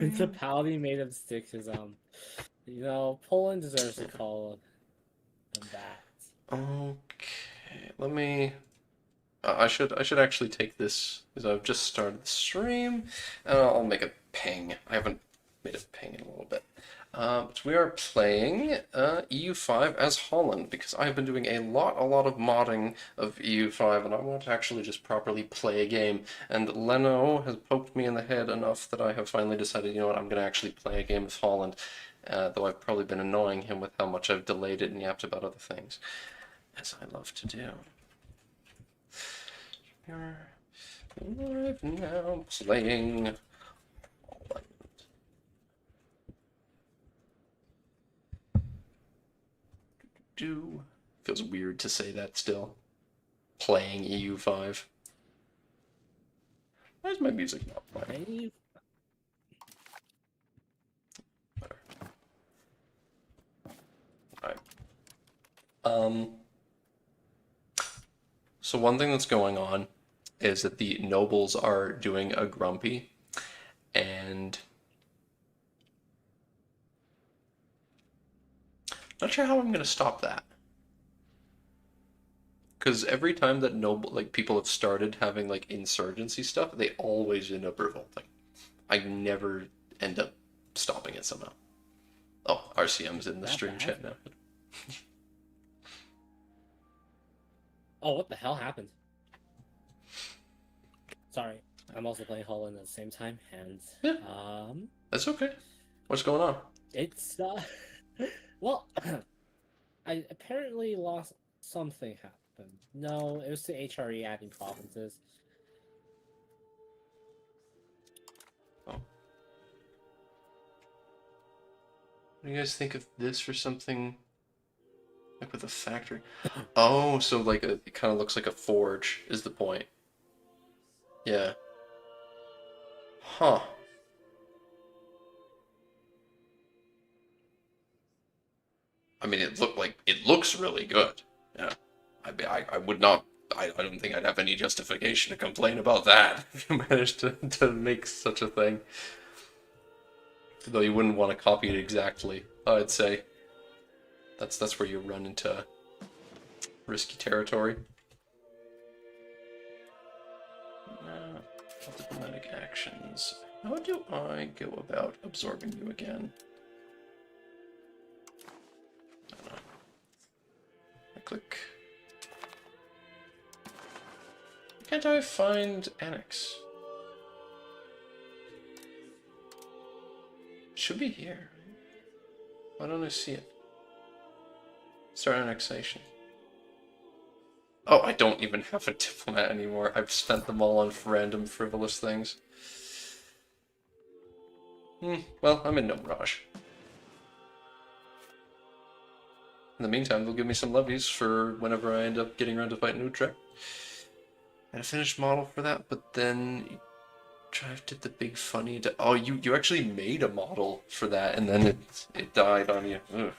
Principality made of sticks is Poland deserves to call them that. Okay, let me. I should actually take this because I've just started the stream, and I'll make a ping. I haven't made a ping in a little bit. But we are playing EU5 as Holland because I've been doing a lot of modding of EU5, and I want to actually just properly play a game. And Leno has poked me in the head enough that I have finally decided, you know what, I'm going to actually play a game with Holland. Though I've probably been annoying him with how much I've delayed it and yapped about other things, as I love to do. You're live now, playing Holland. Feels weird to say that still. Playing EU5. Why is my music not playing? Alright. So one thing that's going on is that the nobles are doing a grumpy, and not sure how I'm gonna stop that. Because every time that people have started having like insurgency stuff, they always end up revolting. I never end up stopping it somehow. Oh, RCM's in the stream chat now. Oh, what the hell happened? Sorry, I'm also playing Holland at the same time, and yeah, that's okay. What's going on? It's well, I apparently lost something happened. No, it was the HRE adding provinces. Oh. What do you guys think of this for something like with a factory? Oh, so like it kind of looks like a forge is the point. Yeah. Huh. I mean, it looks really good. Yeah. I would not. I don't think I'd have any justification to complain about that if you managed to make such a thing. Though you wouldn't want to copy it exactly, I'd say. That's where you run into risky territory. Diplomatic actions. How do I go about absorbing you again? I don't know. I click. Can't I find annex? It should be here. Why don't I see it? Start annexation. Oh, I don't even have a diplomat anymore. I've spent them all on random frivolous things. Well, I'm in no rush. In the meantime, they'll give me some levies for whenever I end up getting around to fighting Utrecht. And a finished model for that, but then Drive did the big funny. Oh, you actually made a model for that, and then it died on you. Ugh,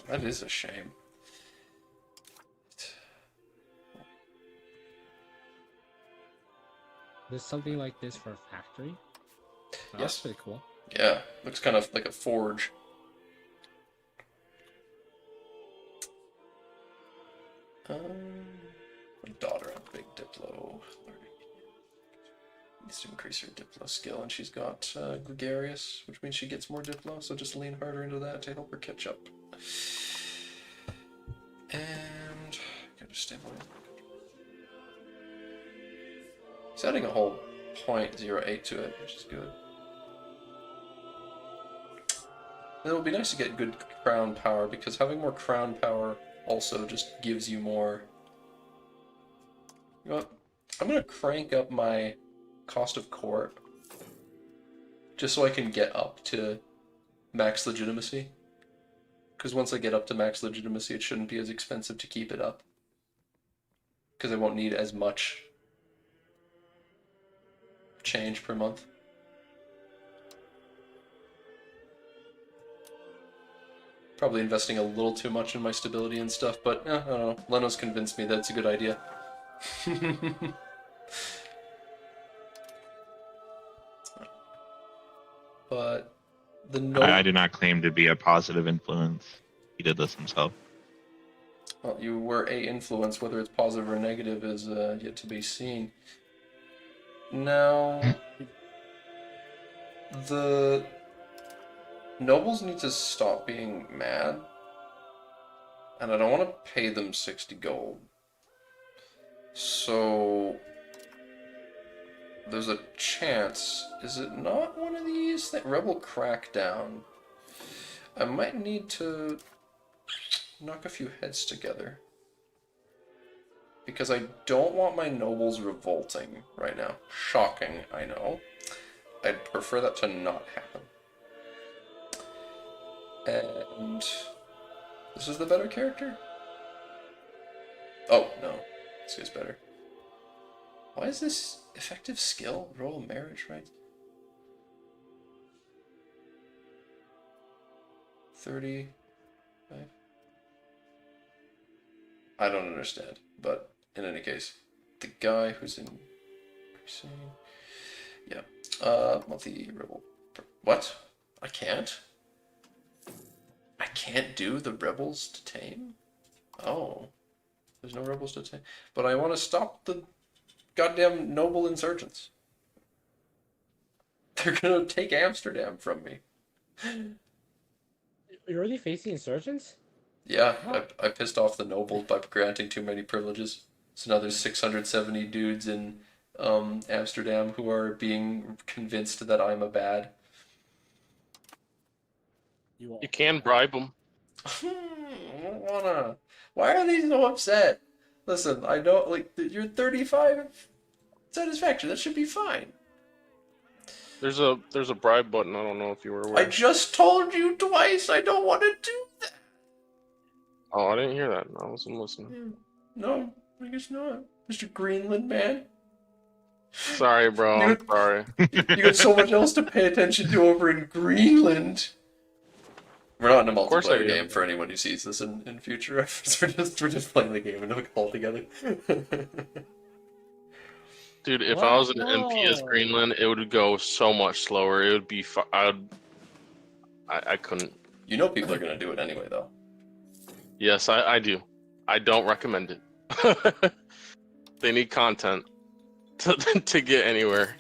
that is a shame. There's something like this for a factory. Oh, yes. That's pretty cool. Yeah, looks kind of like a forge. Daughter of Big Diplo. Needs to increase her Diplo skill, and she's got Gregarious, which means she gets more Diplo, so just lean harder into that to help her catch up. And gotta stabilize. He's adding a whole 0.08 to it, which is good. And it'll be nice to get good crown power, because having more crown power also just gives you more. You know what? I'm gonna crank up my cost of court just so I can get up to max legitimacy. Because once I get up to max legitimacy, it shouldn't be as expensive to keep it up. Because I won't need as much change per month. Probably investing a little too much in my stability and stuff, but I don't know. Leno's convinced me that it's a good idea. But The I do not claim to be a positive influence. He did this himself. Well, you were a influence. Whether it's positive or negative is yet to be seen. Now, the nobles need to stop being mad, and I don't want to pay them 60 gold. So, there's a chance. Is it not one of these? Rebel Crackdown. I might need to knock a few heads together. Because I don't want my nobles revolting right now. Shocking, I know. I'd prefer that to not happen. And this is the better character? Oh, no. This guy's better. Why is this effective skill? Royal marriage, right? 35? I don't understand, but in any case, the guy who's in... Yeah. Multi-rebel... What? I can't? I can't do the rebels to tame? Oh. There's no rebels to tame. But I want to stop the goddamn noble insurgents. They're gonna take Amsterdam from me. You're already facing insurgents? Yeah, I pissed off the nobles by granting too many privileges. So now there's 670 dudes in Amsterdam who are being convinced that I'm a bad. You can bribe them. I don't wanna. Why are they so upset? Listen, I know, like, you're 35 satisfaction. That should be fine. There's a bribe button. I don't know if you were aware. I just told you twice I don't want to do that. Oh, I didn't hear that. I wasn't listening. No, I guess not. Mr. Greenland man. Sorry, bro. I'm sorry. You got so much else to pay attention to over in Greenland. We're not in a multiplayer game for anyone who sees this in future efforts. We're just playing the game and we're all together. Dude, if I was an MP as Greenland, it would go so much slower. It would be. I couldn't. You know people are gonna do it anyway, though. Yes, I do. I don't recommend it. They need content to get anywhere,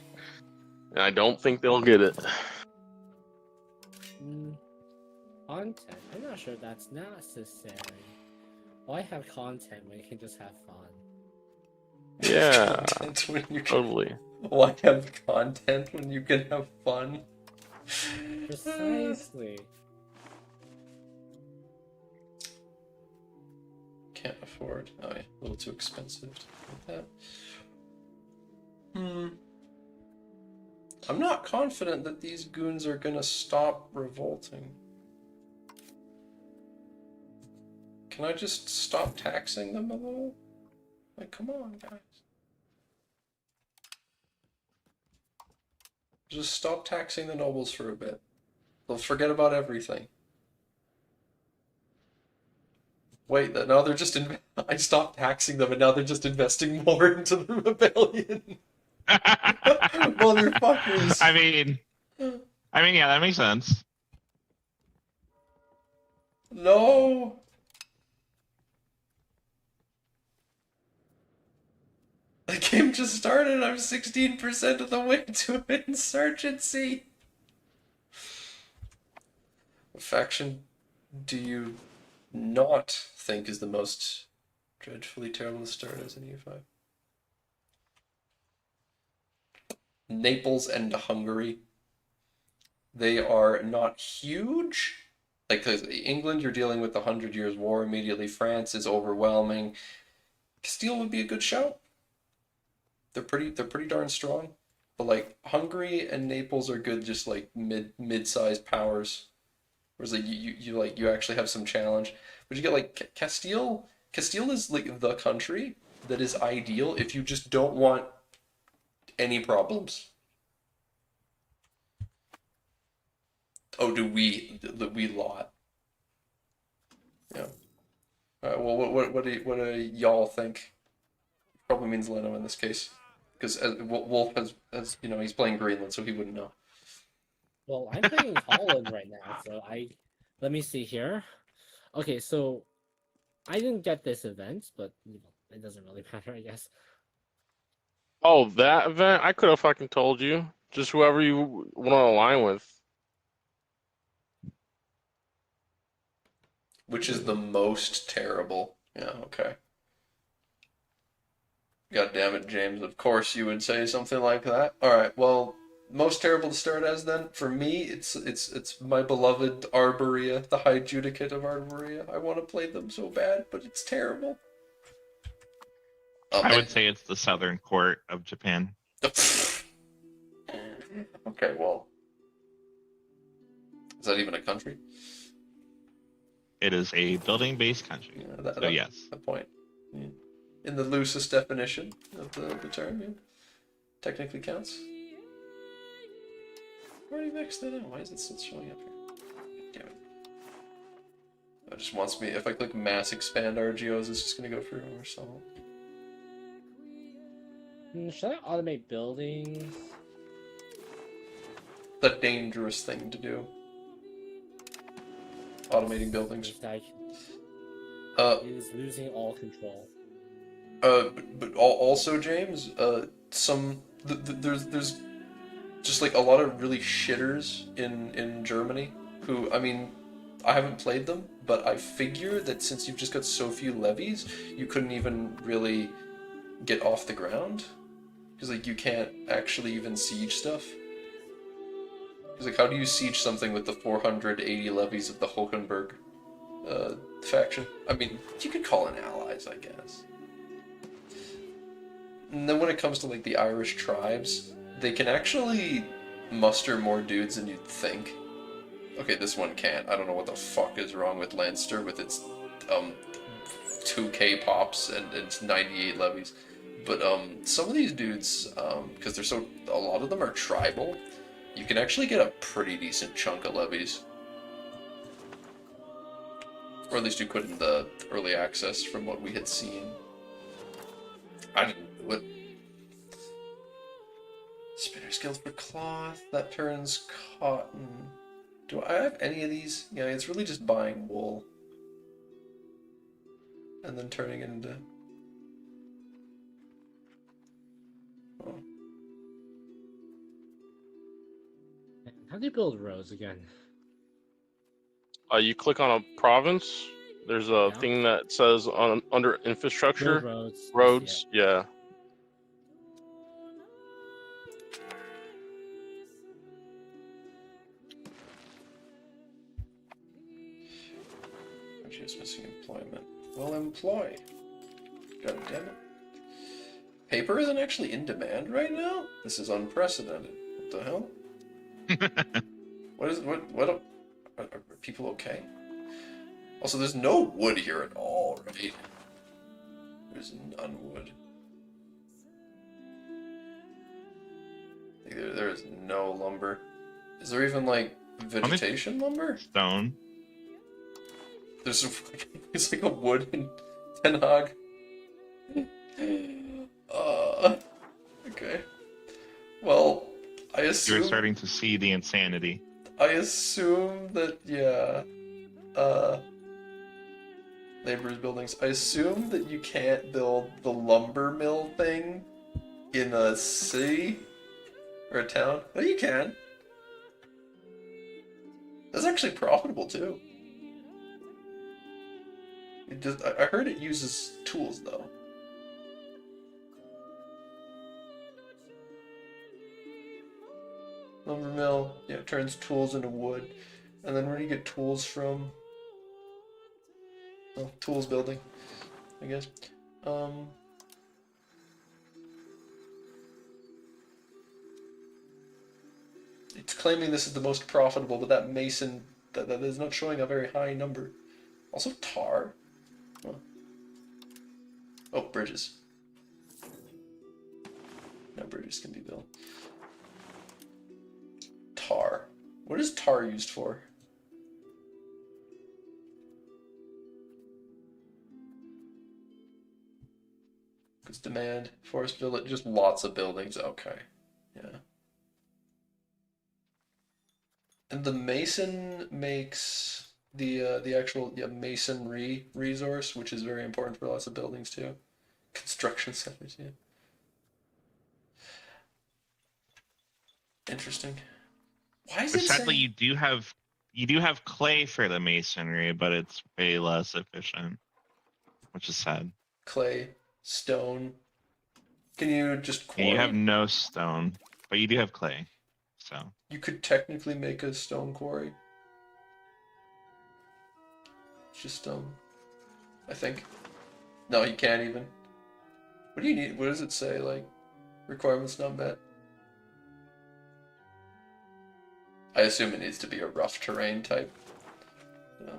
and I don't think they'll get it. Content? I'm not sure that's necessary. Why have content when you can just have fun? Yeah, when you can... totally. Why have content when you can have fun? Precisely. Can't afford. Oh yeah, a little too expensive to do that. I'm not confident that these goons are gonna stop revolting. Can I just stop taxing them a little? Like, come on, guys. Just stop taxing the nobles for a bit. They'll forget about everything. Wait, now they're just I stopped taxing them and now they're just investing more into the rebellion. Motherfuckers. I mean, yeah, that makes sense. No. The game just started. I'm 16% of the way to insurgency. What faction do you not think is the most dreadfully terrible to start as in EU5? Naples and Hungary. They are not huge. Like, because England, you're dealing with the 100 Years' War immediately. France is overwhelming. Castile would be a good shout. They're pretty darn strong. But like Hungary and Naples are good, just like mid-sized powers. Whereas like you actually have some challenge. But you get like Castile. Castile is like the country that is ideal if you just don't want any problems. Oh, do we lot? Yeah. All right. Well, what do y'all think? Probably means Leno in this case, because Wolf has you know, he's playing Greenland, so he wouldn't know. Well, I'm playing Holland right now, so let me see here. Okay, so I didn't get this event, but it doesn't really matter, I guess. Oh, that event? I could have fucking told you. Just whoever you want to align with. Which is the most terrible? Yeah, okay. God damn it, James. Of course you would say something like that. Alright, well, most terrible to start as then? For me, it's my beloved Arborea, the High Judicate of Arborea. I want to play them so bad, but it's terrible. I would say it's the Southern Court of Japan. Okay, well. Is that even a country? It is a building-based country. Yeah, So yes. The point. Yeah. In the loosest definition of the term, yeah. Technically counts. Already mixed it in. Why is it still showing up here? Damn it. It just wants me, if I click mass expand RGOs, it's just gonna go through or something. Should I automate buildings? The dangerous thing to do. Automating buildings. It is losing all control. But also, James, there's just like a lot of really shitters in Germany who, I mean, I haven't played them, but I figure that since you've just got so few levies, you couldn't even really get off the ground. Because, like, you can't actually even siege stuff. Because, like, how do you siege something with the 480 levies of the Hohenberg faction? I mean, you could call in allies, I guess. And then when it comes to, like, the Irish tribes, they can actually muster more dudes than you'd think. Okay, this one can't. I don't know what the fuck is wrong with Leinster with its 2k pops and its 98 levies. But some of these dudes, because a lot of them are tribal, you can actually get a pretty decent chunk of levies. Or at least you could in the early access from what we had seen. I didn't do it. Spinner skills for cloth, that turns cotton. Do I have any of these? Yeah, it's really just buying wool. And then turning it into... Oh. How do you build roads again? You click on a province. There's a thing that says under infrastructure. Build roads. Roads, yeah. Just missing employment. Well, employ. God damn it. Paper isn't actually in demand right now? This is unprecedented. What the hell? Are people okay? Also, there's no wood here at all, right? There's none wood. There is no lumber. Is there even, like, vegetation lumber? Stone. It's like a wood in Den Haag. Okay. Well, I assume... You're starting to see the insanity. I assume that, yeah, laborers' buildings. I assume that you can't build the lumber mill thing in a city or a town. No, you can. That's actually profitable too. I heard it uses tools though. Lumber mill, yeah, it turns tools into wood. And then where do you get tools from? Oh, tools building, I guess. It's claiming this is the most profitable, but that mason, that is not showing a very high number. Also tar. Huh. Oh, bridges. No bridges can be built. Tar. What is tar used for? Goods demand, forest village, just lots of buildings. Okay. Yeah. And the mason makes the actual masonry resource, which is very important for lots of buildings too. Construction centers, yeah. Interesting. Why is But it sadly, saying you do have clay for the masonry, but it's way less efficient, which is sad. clay, stone? Can you just Yeah, you have quarry? no stone, but you do have clay. So You could technically make a stone quarry. It's just I think. No, you can't even. What do you need? What does it say? Like, requirements not met. I assume it needs to be a rough terrain type. Yeah.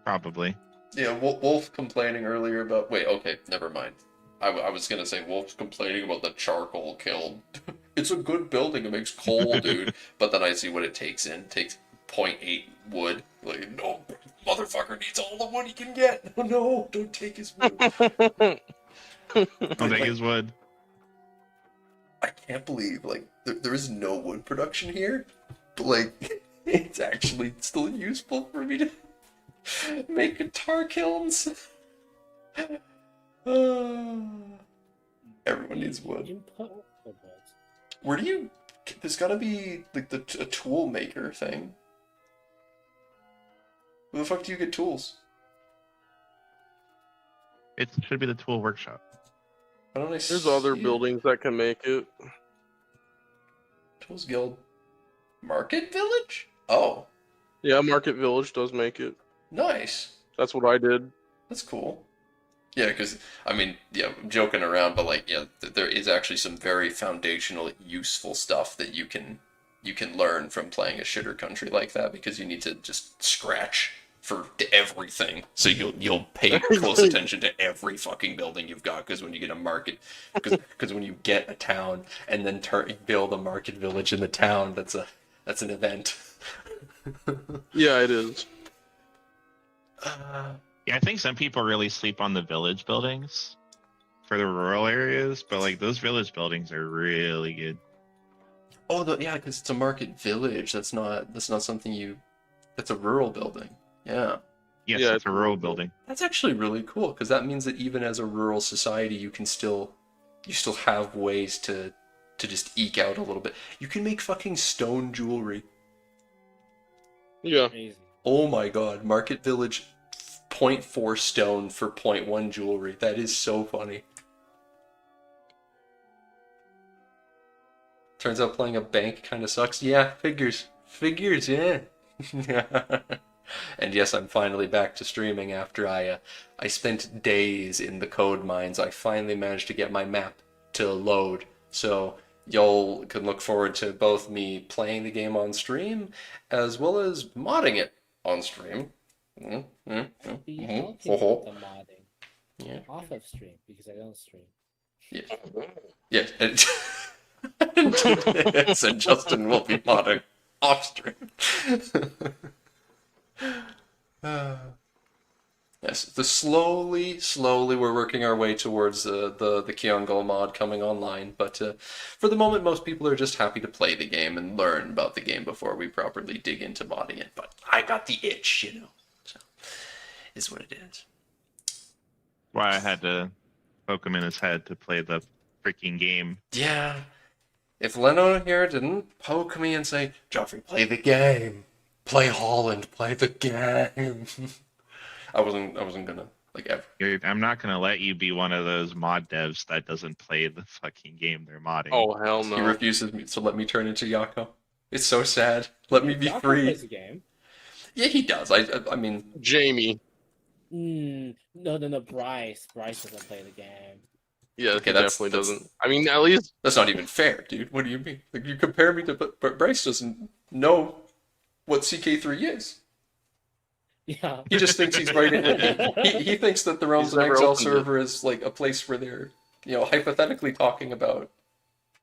probably. Yeah, Wolf complaining earlier about. Wait, okay, never mind. I was gonna say Wolf's complaining about the charcoal kiln. It's a good building. It makes coal, dude. But then I see what it takes in. It takes point 0.8 wood. Like, no, motherfucker needs all the wood he can get. Oh no, don't take his wood. I'll take Like, his wood. I can't believe like there is no wood production here. But like, it's actually still useful for me to make guitar kilns. Everyone needs wood. Input wood. Where do you? There's gotta be like a tool maker thing. Where the fuck do you get tools? It should be the tool workshop. Why don't I There's see other it? buildings that can make it. Tools Guild. Market Village? Oh, Yeah, Market Village does make it. nice. That's what I did. That's cool. Yeah, because I mean, yeah, I'm joking around, but like, yeah, there is actually some very foundational, useful stuff that you can learn from playing a shitter country like that because you need to just scratch for everything. So you'll pay close attention to every fucking building you've got because when you get a market, because when you get a town and then build a market village in the town, that's an event. Yeah, it is. Yeah, I think some people really sleep on the village buildings for the rural areas, but like those village buildings are really good. Oh, yeah, because it's a market village. That's not something you. That's a rural building. Yeah, Yes, Yeah, it's a rural building. that's actually really cool because that means that even as a rural society, you still have ways to just eke out a little bit. You can make fucking stone jewelry. Yeah. Crazy. Oh my god, market village, point 0.4 stone for 0.1 jewelry. That is so funny. Turns out playing a bank kind of sucks. Yeah, figures. Figures, yeah. And yes, I'm finally back to streaming after I spent days in the code mines. I finally managed to get my map to load. So y'all can look forward to both me playing the game on stream as well as modding it on stream. Be talking about the modding Yeah. off of stream because I don't stream. Yeah. Yeah. And Justin will be modding off stream. Yes, slowly we're working our way towards the Kyongol mod coming online, but for the moment most people are just happy to play the game and learn about the game before we properly dig into modding it. But I got the itch, you know. So is what it is. Why I had to poke him in his head to play the freaking game. Yeah. If Leno here didn't poke me and say, Joffrey, play the game. Play Holland, play the game. I wasn't gonna like ever. I'm not gonna let you be one of those mod devs that doesn't play the fucking game they're modding. Oh hell He no. refuses me to let me turn into Yako. It's so sad. Let me be Yako free. plays the game. Yeah, he does. I mean, Jamie. No. Bryce doesn't play the game. Yeah, Okay, he that's- definitely that's- doesn't. I mean, at least that's not even fair, dude. What do you mean? Like you compare me to, but Bryce doesn't know what CK3 is. Yeah. He just thinks he's right in it. He thinks that the Realms He's of never Exile opened it. server is like a place where they're, hypothetically talking about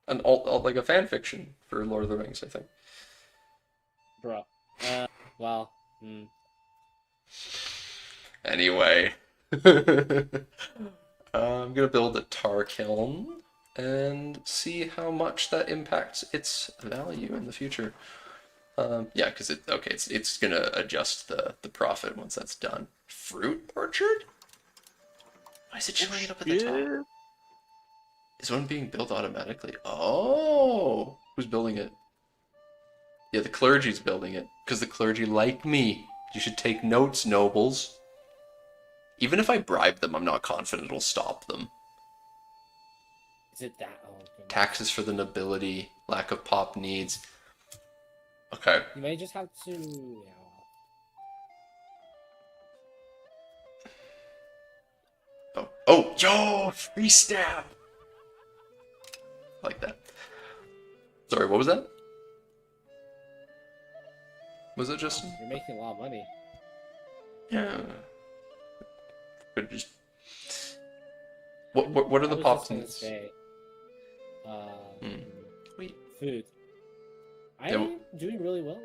like a fan fiction for Lord of the Rings, I think. Bro. Well. Anyway. I'm gonna build a tar kiln and see how much that impacts its value in the future. Yeah, because it's gonna adjust the profit once that's done. Fruit orchard? Why is it showing it up at the top? Yeah. Is one being built automatically? Oh, who's building it? Yeah, the clergy's building it because the clergy like me. You should take notes, nobles. Even if I bribe them, I'm not confident it'll stop them. Is it that? Oh, goodness. Taxes for the nobility, lack of pop needs. Okay. You may just have to. Yeah. Oh, yo, free stab. Like that. Sorry, what was that? Was it just? You're making a lot of money. Yeah. Could just. What are the I was pop just gonna needs? say, Wait. food. Yeah, I'm doing really well.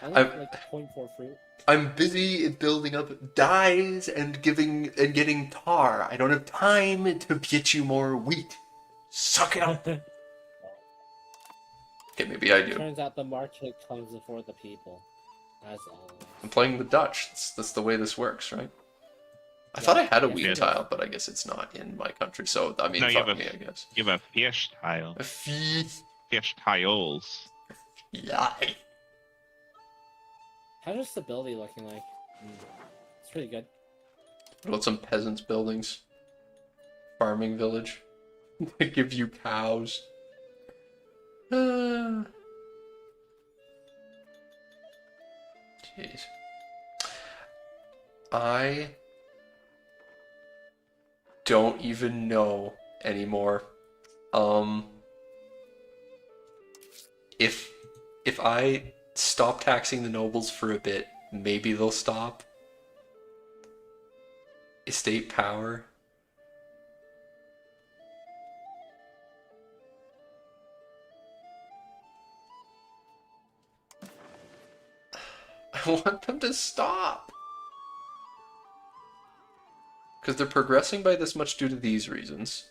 I I've- like 0.4 fruit. I'm busy building up dyes and getting tar. I don't have time to get you more wheat. Suck it up. Okay, maybe I do. Turns out the market comes before the people, as always. I'm playing the Dutch. That's the way this works, right? I thought I had a Yes, wheat it is. tile, but I guess it's not in my country. So I mean, No, you fuck have me, a- I guess. You have a fish tile. A fish. Fish tiles. Yeah. How's your stability looking like? It's pretty good. What about some peasants' buildings? Farming village. They give you cows. Jeez. I don't even know anymore. If I stop taxing the nobles for a bit, maybe they'll stop. Estate power. I want them to stop. Because they're progressing by this much due to these reasons.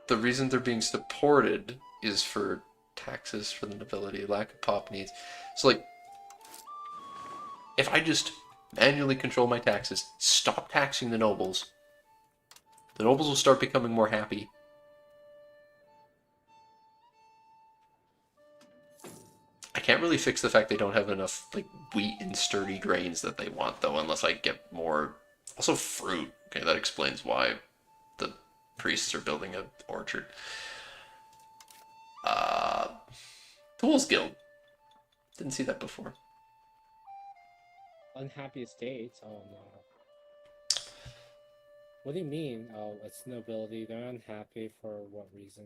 The reason they're being supported is for taxes for the nobility, lack of pop needs. So, like, if I just manually control my taxes, stop taxing the nobles will start becoming more happy. I can't really fix the fact they don't have enough like wheat and sturdy grains that they want though, unless I get more. Also fruit. Okay, that explains why the priests are building an orchard. Tools Guild. Didn't see that before. Unhappy estates? Oh no. What do you mean? Oh, it's nobility. They're unhappy for what reason?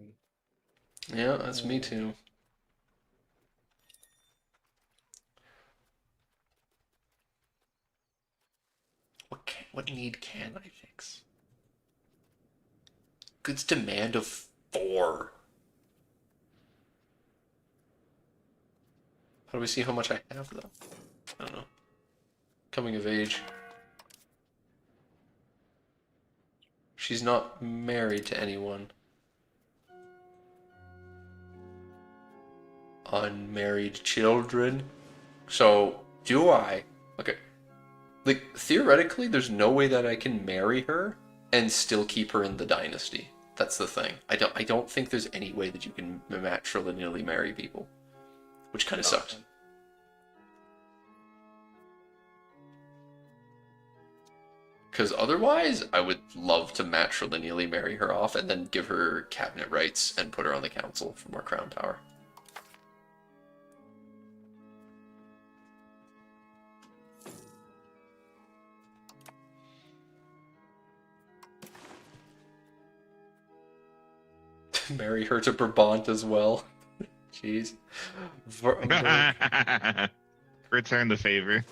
Yeah, that's me too. What need can I fix? Goods demand of 4. How do we see how much I have though? I don't know. Coming of age. She's not married to anyone. Unmarried children. So, do I? Okay. Like, theoretically, there's no way that I can marry her and still keep her in the dynasty. That's the thing. I don't think there's any way that you can matrilineally marry people. Which kind of sucks. Because otherwise, I would love to matrilineally marry her off and then give her cabinet rights and put her on the council for more crown power. Marry her to Brabant as well. Jeez. Return the favor.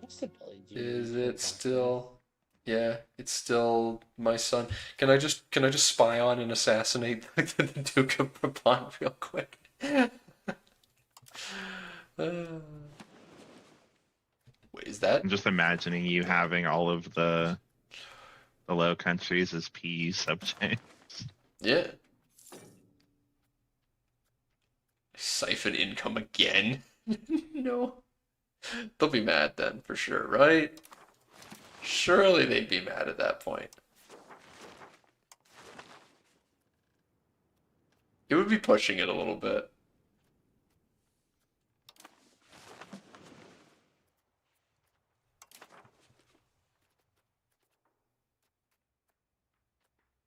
What stability do you Is need for it that? still? Yeah, it's still my son. Can I just spy on and assassinate the Duke of Brabant real quick? Wait, is that? I'm just imagining you having all of the Low Countries as PE subject. Yeah. Siphon income again? No. They'll be mad then, for sure, right? Surely they'd be mad at that point. It would be pushing it a little bit.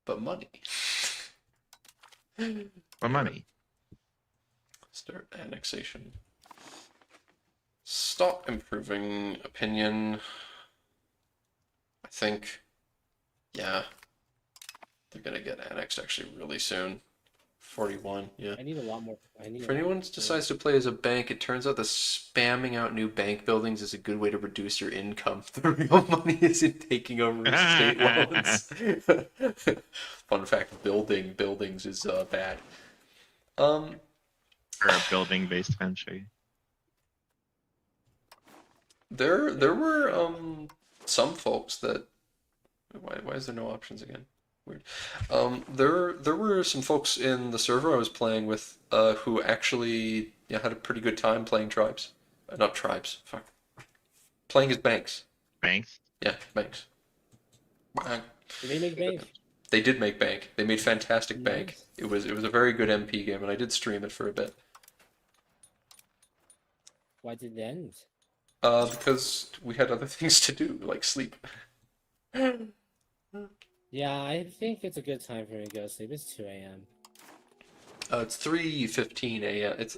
But money. What money? Start annexation. Stop improving opinion. I think, yeah, they're gonna get annexed actually really soon. 41, yeah. I need a lot more. I need. If anyone decides to play as a bank, it turns out that spamming out new bank buildings is a good way to reduce your income. The real money is in taking over estate loans. Fun fact: building buildings is bad. Or a building-based country. There were some folks that why is there no options again? Weird. There were some folks in the server I was playing with who actually had a pretty good time playing tribes. Not tribes. Fuck. Playing as banks. Banks? Yeah, banks. Did they make bank? They did make bank. They made fantastic bank. Nice. It was a very good MP game, and I did stream it for a bit. Why did it end? Because we had other things to do, like sleep. Yeah, I think it's a good time for me to go to sleep. It's 2 a.m. It's 3:15 a.m. It's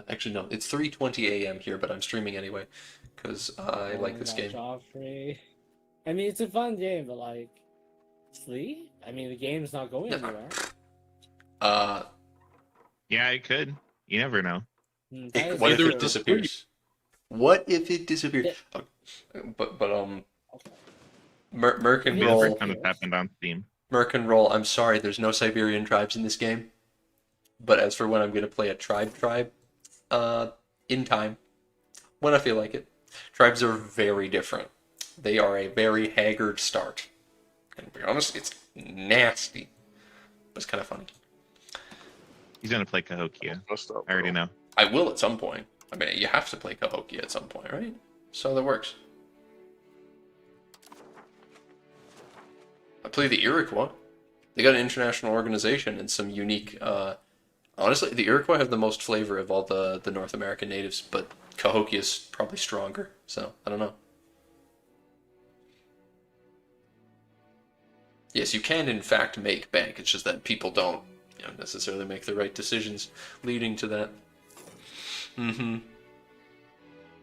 actually no, it's 3:20 a.m. here, but I'm streaming anyway because I like this game. Joffrey. I mean, it's a fun game, but like, sleep? I mean, the game's not going anywhere. Yeah, it could. You never know. What if Either it it's a disappears? What if it disappears? Yeah. But Okay. Merc and Yeah, Roll, Never kind of happened on Steam. Merc and Roll. I'm sorry, there's no Siberian tribes in this game. But as for when I'm gonna play a tribe, in time, when I feel like it. Tribes are very different. They are a very haggard start. And to be honest, it's nasty. But it's kind of funny. He's gonna play Cahokia. Messed up, I already bro. know. I will at some point. I mean, you have to play Cahokia at some point, right? So that works. I play the Iroquois. They got an international organization and some unique. Honestly, the Iroquois have the most flavor of all the North American natives, but Cahokia is probably stronger. So I don't know. Yes, you can in fact make bank. It's just that people don't, necessarily make the right decisions leading to that. Mm-hmm.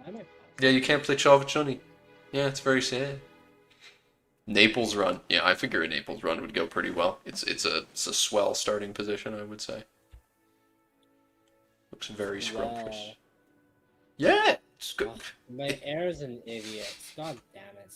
I might. Yeah, you can't play Chavachuni. Yeah, it's very sad. Naples run. Yeah, I figure a Naples run would go pretty well. It's a swell starting position, I would say. Looks very scrumptious. Well, Yeah, it's good. my heir's an idiot. God damn it.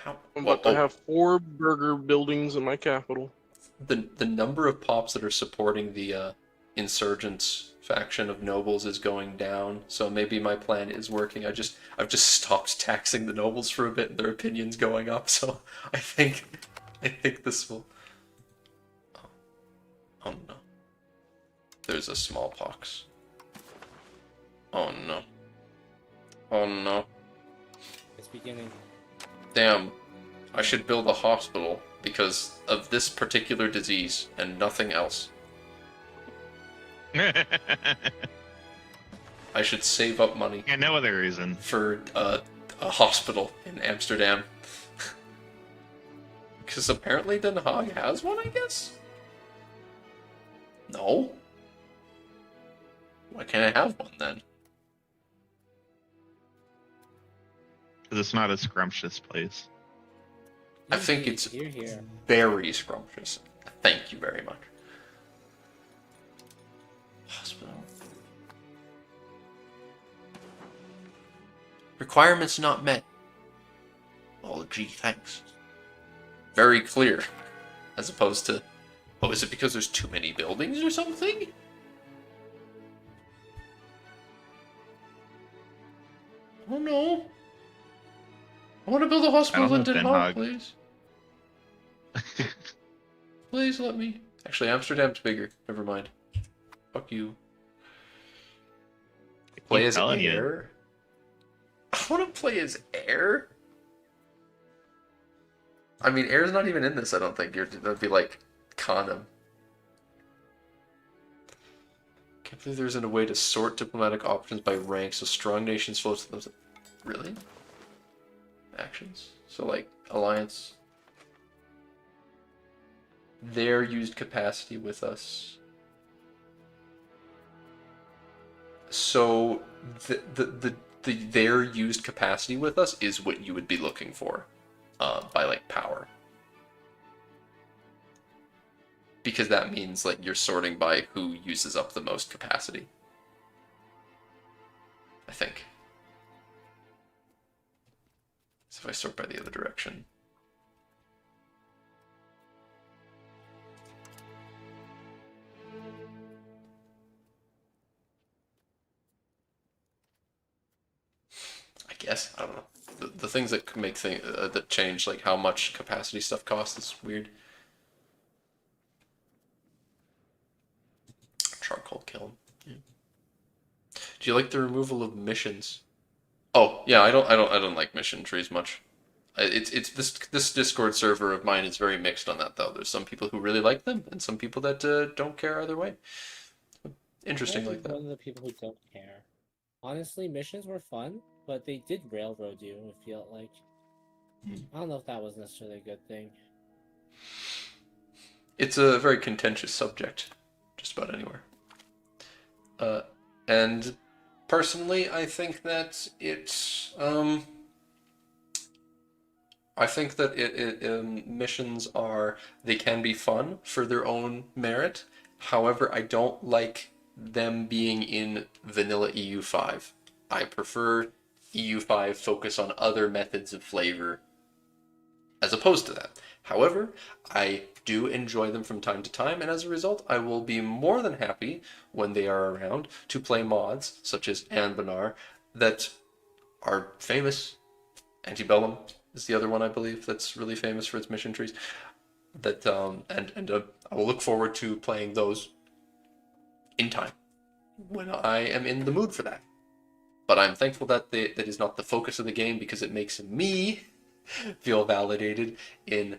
How? I'm about to have 4 burger buildings in my capital. The number of pops that are supporting the insurgents faction of nobles is going down, so maybe my plan is working. I've just stopped taxing the nobles for a bit and their opinion's going up, so I think this will. Oh no. There's a smallpox. Oh no. Oh no. It's beginning. Damn. I should build a hospital because of this particular disease and nothing else. Yeah, I should save up money no other reason. for a hospital in Amsterdam. Because apparently Den Haag has one, I guess? No? Why can't I have one then? Because it's not a scrumptious place. I think it's here. very scrumptious. Thank you very much. Hospital. Requirements not met. Oh, gee, thanks. Very clear. As opposed to, oh, is it because there's too many buildings or something? Oh no! I want to build a I hospital don't in know, Den Den Haag, Haag. please. Please let me. Actually, Amsterdam's bigger. Never mind. Fuck you. Play Keep as telling you. Air? I want to play as Air? I mean, Air's not even in this, I don't think. That'd be like Condom. Can't believe there isn't a way to sort diplomatic options by rank so strong nations flow to those. Really? Actions? So, like, alliance. Their used capacity with us. So, their used capacity with us is what you would be looking for by, like, power. Because that means, like, you're sorting by who uses up the most capacity. I think. So if I sort by the other direction. I guess, I don't know. The things that could make that change, like how much capacity stuff costs, is weird. Charcoal kiln. Yeah. Do you like the removal of missions? Oh yeah, I don't like mission trees much. It's this Discord server of mine is very mixed on that though. There's some people who really like them, and some people that don't care either way. Interesting I'm like that. one of the people who don't care. Honestly, missions were fun, but they did railroad you. I feel like I don't know if that was necessarily a good thing. It's a very contentious subject, just about anywhere. And personally, I think that missions they can be fun for their own merit. However, I don't like them being in vanilla EU5. I prefer EU5 focus on other methods of flavor as opposed to that. However, I do enjoy them from time to time, and as a result, I will be more than happy when they are around to play mods such as Anbanar that are famous. Antebellum is the other one I believe that's really famous for its mission trees. That I will look forward to playing those in time when I am in the mood for that. But I'm thankful that that is not the focus of the game because it makes me feel validated in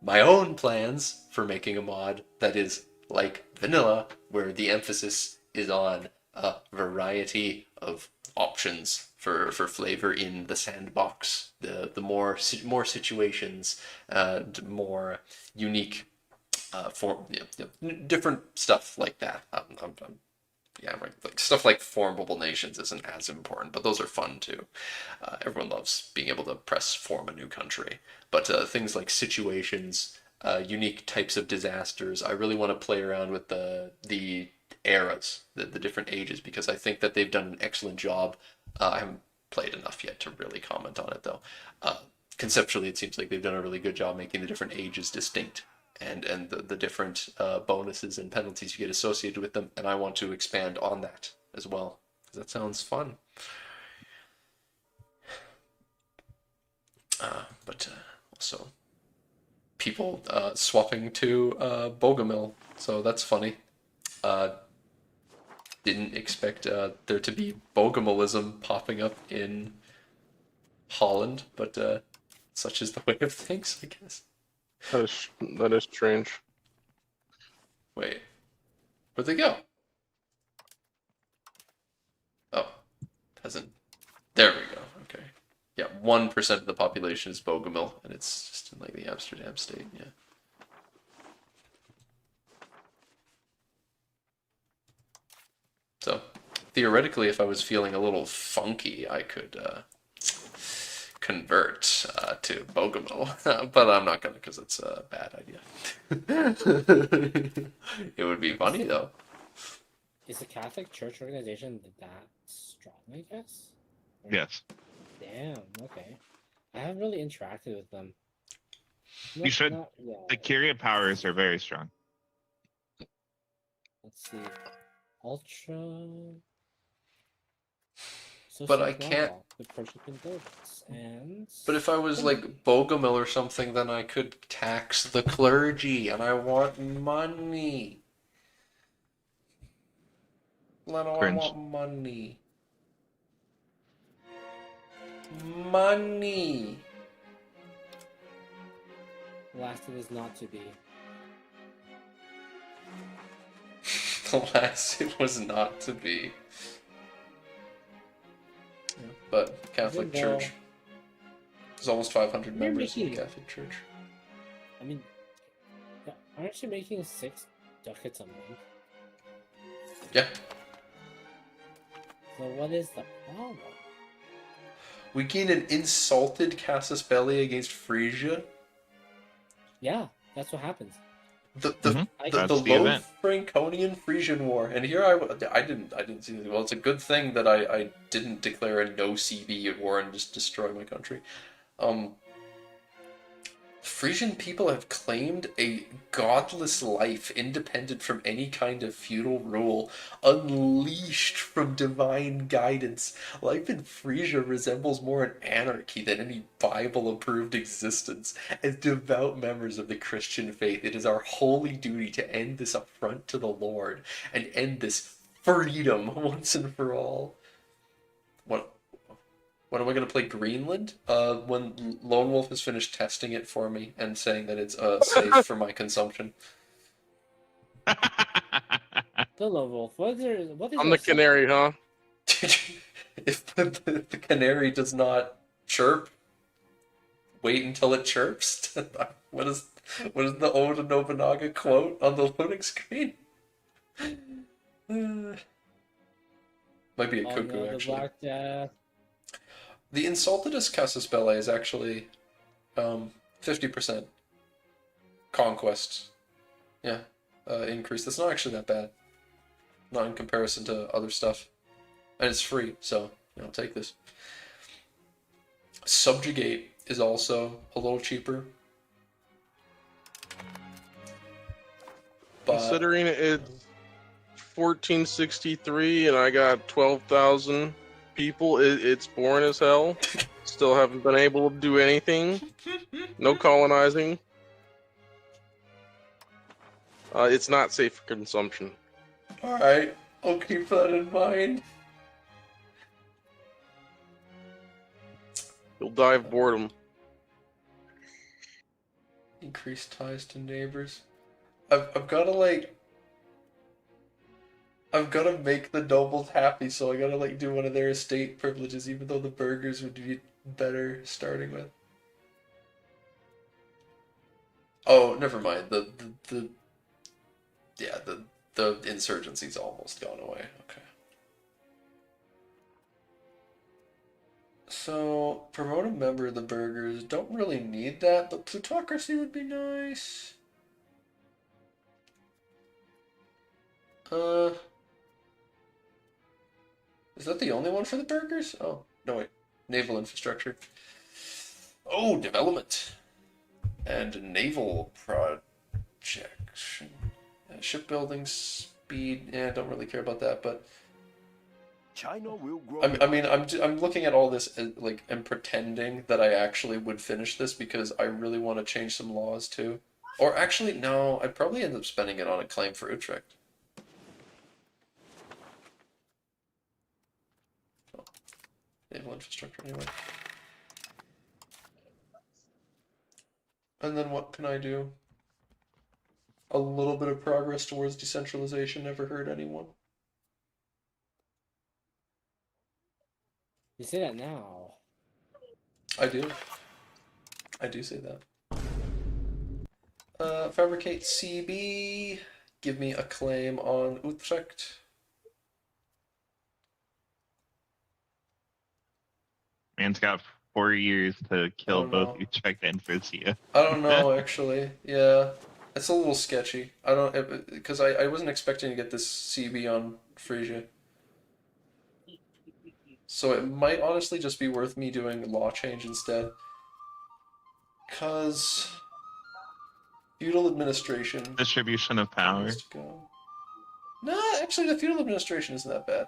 my own plans for making a mod that is like vanilla, where the emphasis is on a variety of options for flavor in the sandbox. The more situations, more unique different stuff like that. Yeah, like stuff like formable nations isn't as important, but those are fun too. Everyone loves being able to press form a new country, but things like situations, unique types of disasters. I really want to play around with the eras, the different ages, because I think that they've done an excellent job. I haven't played enough yet to really comment on it though. Conceptually, it seems like they've done a really good job making the different ages distinct and the different bonuses and penalties you get associated with them, and I want to expand on that as well, because that sounds fun. But also people swapping to Bogomil, so that's funny. Didn't expect there to be Bogomilism popping up in Holland, but such is the way of things, I guess. That is strange. Wait, where'd they go? Oh, peasant. There we go. Okay. Yeah, 1% of the population is Bogomil, and it's just in like the Amsterdam state. Yeah. So theoretically, if I was feeling a little funky, I could convert to Bogomil, but I'm not gonna because it's a bad idea. It would be funny though. Is the Catholic Church organization that strong, I guess? Yes. Damn, okay. I haven't really interacted with them. You should. Yeah. The Kyria powers are very strong. Let's see. Ultra. So But I select one can't- block, the Persian buildings, and... But if I was like Bogomil or something, then I could tax the clergy, and I want money. Leno, I Cringe. want money. Money. Last it is not to be. The last it was not to be. Yeah, but Catholic Even though- Church. There's almost 500 You're members in the making- Catholic Church. I mean, aren't you making 6 ducats a month? Yeah. So what is the problem? We gain an insulted Casus Belli against Frisia. Yeah, that's what happens. The Mhm. I the, That's the the low event. Franconian Frisian War, and here I didn't see this. Well, it's a good thing that I didn't declare a no CB war and just destroy my country. Frisian people have claimed a godless life independent from any kind of feudal rule, unleashed from divine guidance. Life in Frisia resembles more an anarchy than any Bible-approved existence. As devout members of the Christian faith, it is our holy duty to end this affront to the Lord and end this freedom once and for all. When am I going to play Greenland? When Lone Wolf has finished testing it for me and saying that it's safe for my consumption. The level. What is I'm your the canary, huh? If the canary does not chirp, wait until it chirps. What is the Oda Nobunaga quote on the loading screen? Might be a Oh cuckoo, no, the actually. Black Death. The Insultedus Casus Belli is actually 50% conquest. Yeah, increase. That's not actually that bad. Not in comparison to other stuff. And it's free, so, take this. Subjugate is also a little cheaper. But Considering it's 1463 and I got 12,000 people, it's boring as hell. Still haven't been able to do anything. No colonizing. It's not safe for consumption. alright, I'll keep that in mind. You'll die of boredom. Increase ties to neighbors. I've gotta I've gotta make the nobles happy, so I gotta do one of their estate privileges, even though the burghers would be better starting with. Oh, never mind. The insurgency's almost gone away. Okay. So promote a member of the burghers. Don't really need that, but plutocracy would be nice. Is that the only one for the burghers? Oh, no wait. Naval infrastructure. Oh, development. And naval projection. Shipbuilding speed. Yeah, I don't really care about that, but China will grow. I'm looking at all this and pretending that I actually would finish this because I really want to change some laws too. Or actually, no, I'd probably end up spending it on a claim for Utrecht. Oh. Naval infrastructure anyway. And then what can I do? A little bit of progress towards decentralization never hurt anyone. You say that now. I do. I do say that. Fabricate CB. Give me a claim on Utrecht. Man's got 4 years to kill don't both know. Utrecht and Frisia. I don't know, actually. Yeah. It's a little sketchy. I don't... Because I wasn't expecting to get this CB on Frisia. So it might honestly just be worth me doing law change instead. Because... feudal administration... Distribution of power. has to go. No, actually the feudal administration isn't that bad.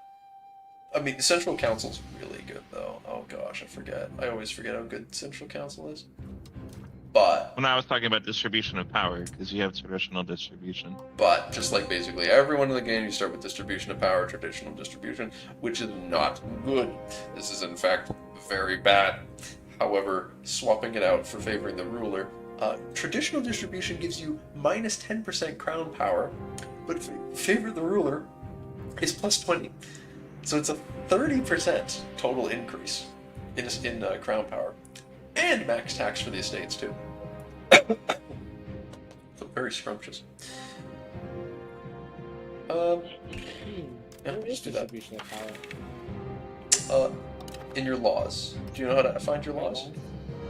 I mean, Central Council's really good, though. Oh gosh, I forget. I always forget how good Central Council is. But, When I was talking about distribution of power, because you have traditional distribution. just like basically everyone in the game, you start with distribution of power, traditional distribution, which is not good. This is, in fact, very bad. However, swapping it out for favoring the ruler, traditional distribution gives you minus 10% crown power, but favor the ruler is plus 20. So it's a 30% total increase in crown power. And max tax for the estates, too. So very scrumptious. Yeah, There is just do that. distribution of power. In your laws. Do you know how to find your laws?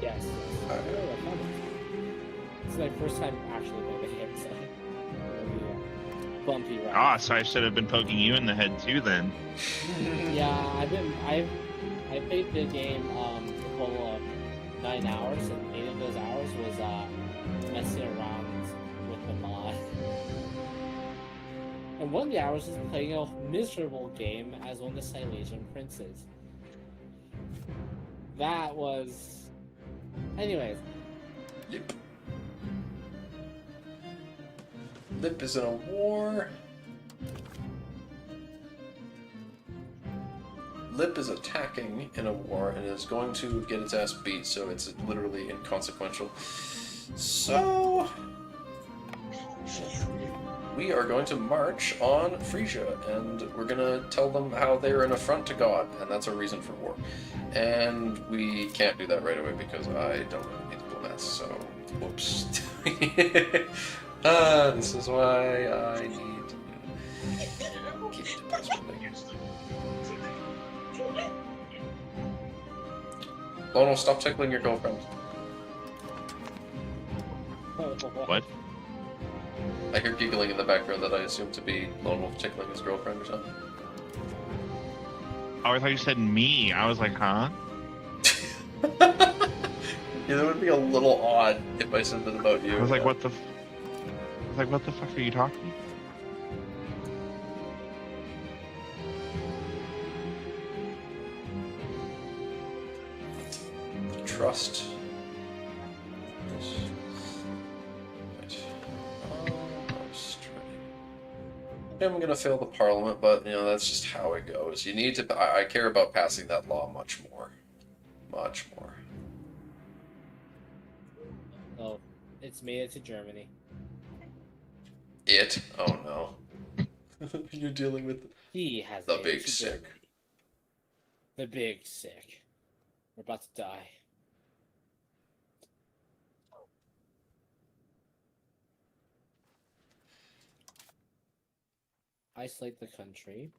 Yes. Alright. Oh, I found it. It's my first time actually playing the game, so it'll be a bumpy ride. Ah, so I should have been poking you in the head too then. Yeah, I played the game a total of 9 hours, and 8 of those hours was messing around with the mod. And one of the hours was playing a miserable game as one of the Silesian princes. That was... Anyways. Yep. Lip is in a war. Lip is attacking in a war and is going to get its ass beat, so it's literally inconsequential. So... we are going to march on Frisia, and we're going to tell them how they're an affront to God, and that's a reason for war. And we can't do that right away because I don't really need diplomats, so whoops. This is why I need to keep diplomats moving. Lono, stop tickling your girlfriend. What? I hear giggling in the background that I assume to be Lone Wolf tickling his girlfriend or something. Oh, I thought you said me. I was like, huh? Yeah, that would be a little odd if I said that about you. I was like, yeah. what the? I was like, what the fuck are you talking? Trust. I'm gonna fail the parliament, but you know that's just how it goes. You need to. I care about passing that law much more, much more. Oh, it's made it to Germany. It? Oh no. You're dealing with He has the made it big to sick. Germany. The big sick. We're about to die. Isolate the country.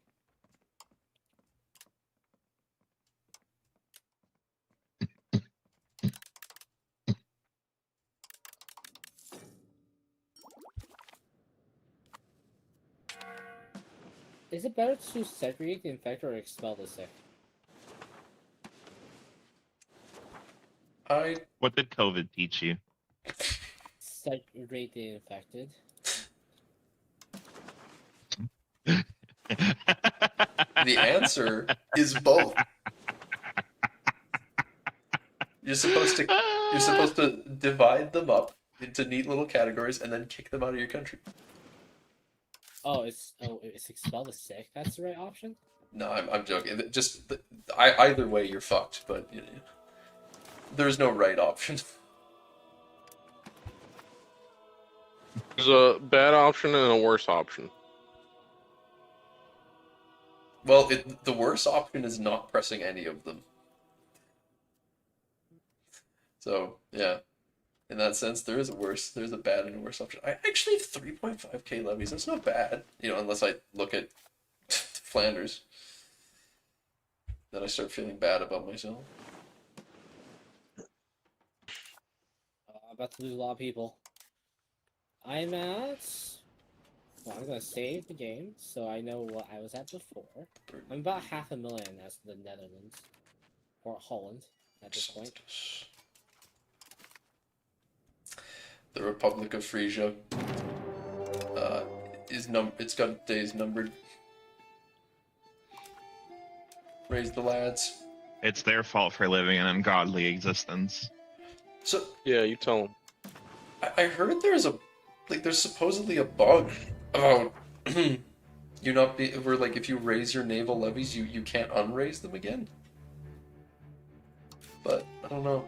Is it better to segregate the infected or expel the sick? What did COVID teach you? Segregate the infected. The answer is both. You're supposed to divide them up into neat little categories and then kick them out of your country. It's expel the sick. That's the right option. No, I'm joking. Either way, you're fucked. But you know, there's no right option. There's a bad option and a worse option. Well, the worst option is not pressing any of them. So yeah, in that sense, there's a bad and a worse option. I actually have 3.5k levies. That's not bad, you know, unless I look at Flanders. Then I start feeling bad about myself. I'm about to lose a lot of people. I'm at... Well, I'm gonna save the game so I know what I was at before. I'm about 500,000 as the Netherlands. Or Holland at this point. The Republic of Frisia it's got days numbered. Raise the lads. It's their fault for living an ungodly existence. So Yeah, you tell them. I heard there's supposedly a bug about you not be where like if you raise your naval levies, you can't unraise them again. But I don't know.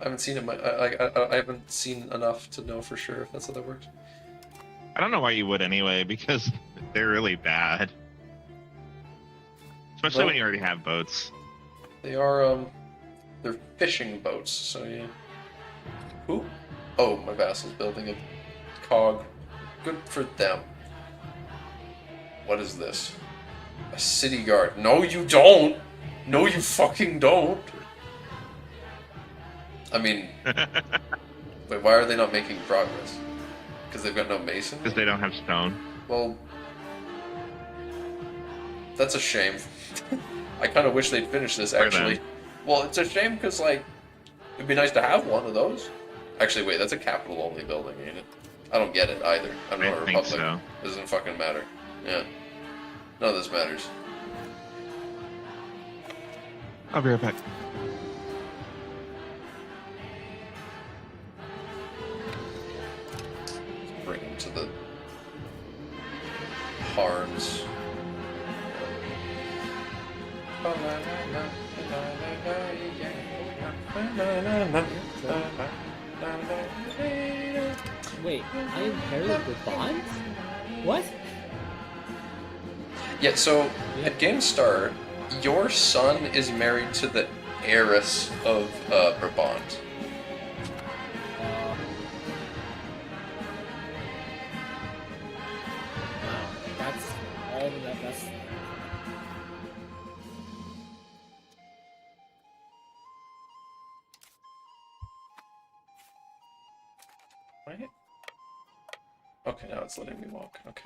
I haven't seen it. I haven't seen enough to know for sure if that's how that works. I don't know why you would anyway, because they're really bad. Especially Well- when you already have boats. They are they're fishing boats. So yeah. Who? Oh, my vassal's building a cog. Good for them. What is this? A city guard. No, you don't! No, you fucking don't! I mean... Wait, why are they not making progress? Because they've got no mason? Because they don't have stone. Well... That's a shame. I kind of wish they'd finish this, actually. them. Well, it's a shame because, like, it'd be nice to have one of those. Actually, wait, that's a capital-only building, ain't it? I don't get it either. I'm not a I think republic. so. Doesn't fucking matter. Yeah. None of this matters. I'll be right back. Bring him to the Harns. Wait, I inherited the bond? What? Yeah, so at game start, your son is married to the heiress of Brabant. Wow, that's all that's. Right? Okay, now it's letting me walk. Okay.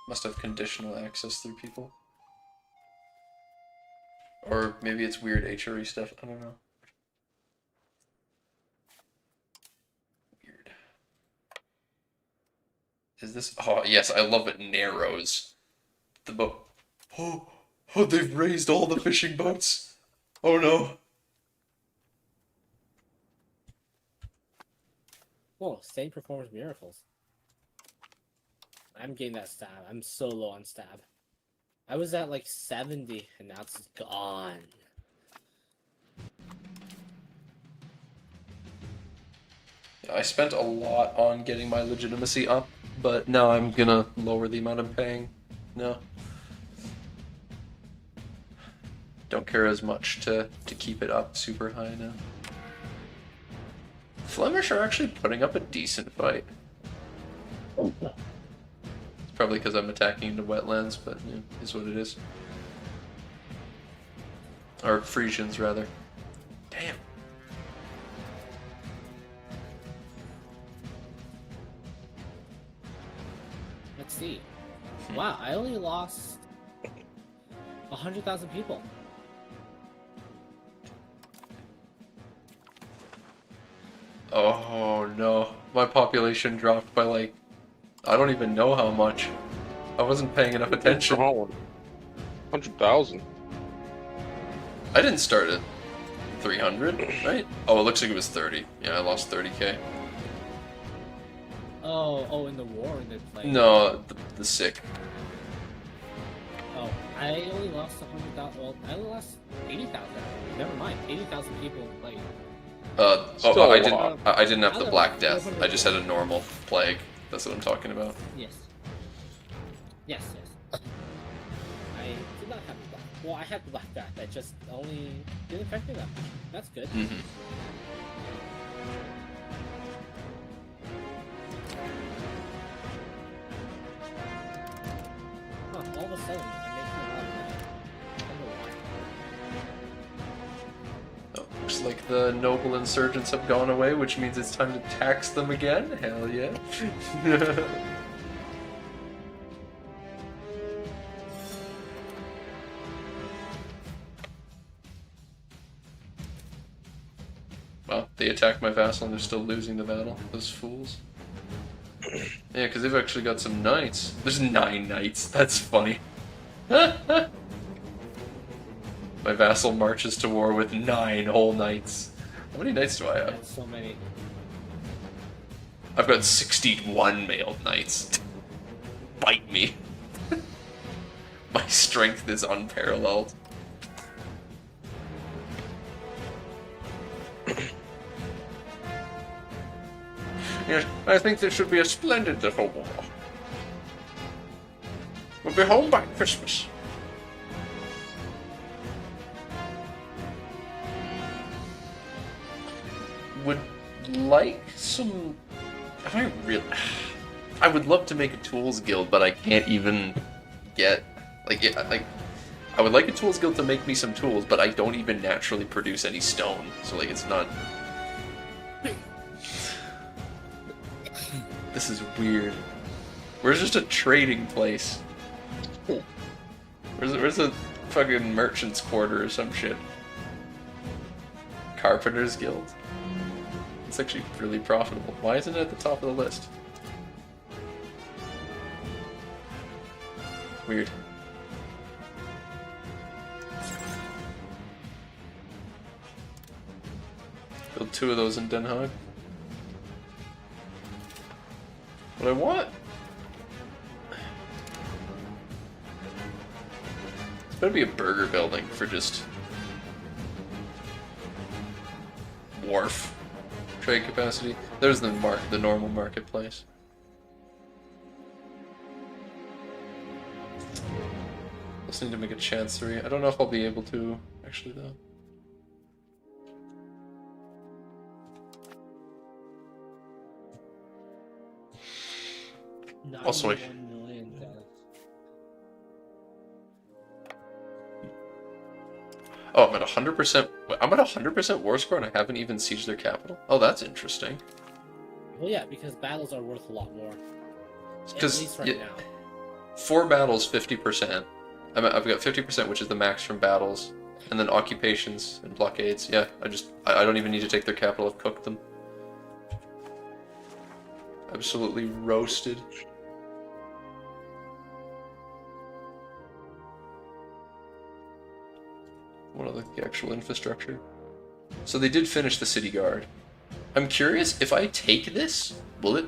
Must have conditional access through people. Or maybe it's weird HRE stuff. I don't know. Weird. Is this... Oh, yes, I love it. Narrows. The boat. Oh, they've raised all the fishing boats. Oh, no. Whoa, Stain performs miracles. I'm getting that stab. I'm so low on stab. I was at like 70 and now it's gone. Yeah, I spent a lot on getting my legitimacy up, but now I'm gonna lower the amount I'm paying. No. Don't care as much to keep it up super high now. Flemish are actually putting up a decent fight. It's probably because I'm attacking into wetlands, but yeah, is what it is. Or Frisians, rather. Damn. Let's see. Wow, I only lost 100,000 people. Oh no, my population dropped by like, I don't even know how much. I wasn't paying enough attention. 100,000. I didn't start at 300, right? Oh, it looks like it was 30. Yeah, I lost 30k. Oh, in the war they played. No, the sick. Oh, I only lost 100,000. Well, I only lost 80,000. Never mind, 80,000 people played. Still I a didn't. lot. I didn't have the Black Death. I just had a normal plague. That's what I'm talking about. Yes. Yes. I did not have the black. Well, I had the black death. That just only didn't affect me that much. That's good. Mm-hmm. Huh, all of a sudden, I'm making a lot of money. I don't know why. Oh, looks like the noble insurgents have gone away, which means it's time to tax them again. Hell yeah. Well, they attacked my vassal and they're still losing the battle. Those fools. Yeah, because they've actually got some knights. There's 9 knights. That's funny. My vassal marches to war with 9 whole knights. How many knights do I have? That's so many. I've got 61 mailed knights. Bite me. My strength is unparalleled. Yes, I think this should be a splendid little war. We'll be home by Christmas. Would like some... Am I really... I would love to make a tools guild, but I can't even get... I would like a tools guild to make me some tools, but I don't even naturally produce any stone. So, like, it's not... This is weird. Where's just a trading place? Where's a fucking merchant's quarter or some shit? Carpenter's Guild? It's actually really profitable. Why isn't it at the top of the list? Weird. Build 2 of those in Den Haag. What I want? It's gonna be a burger building for just wharf trade capacity. There's the normal marketplace. Just need to make a chancery. I don't know if I'll be able to actually though. Also, 91 million deaths. Oh, I'm at 100%. I'm at 100% war score and I haven't even sieged their capital. Oh, that's interesting. Well, yeah, because battles are worth a lot more. At Because least right now. 4 battles, 50%. I've got 50%, which is the max from battles, and then occupations and blockades. Yeah, I don't even need to take their capital. I've cooked them. Absolutely roasted. What are the actual infrastructure? So they did finish the city guard. I'm curious, if I take this, will it?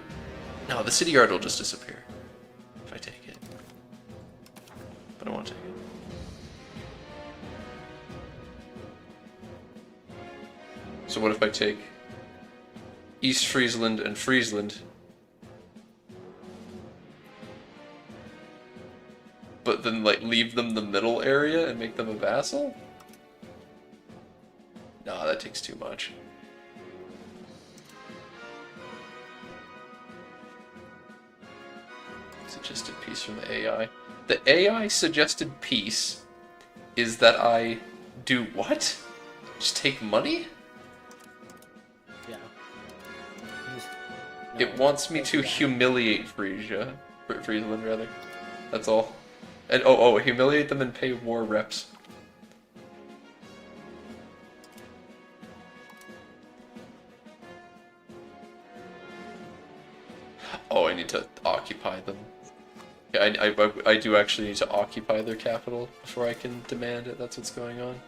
No, the city guard will just disappear if I take it. But I want to take it. So what if I take East Friesland and Friesland, but then like leave them the middle area and make them a vassal? No, that takes too much. Suggested peace from the AI. The AI suggested peace is that I do what? Just take money? Yeah. It wants me to humiliate Frisia. Friesland, rather. That's all. And humiliate them and pay war reps. Oh, I need to occupy them. Yeah, I do actually need to occupy their capital before I can demand it. That's what's going on.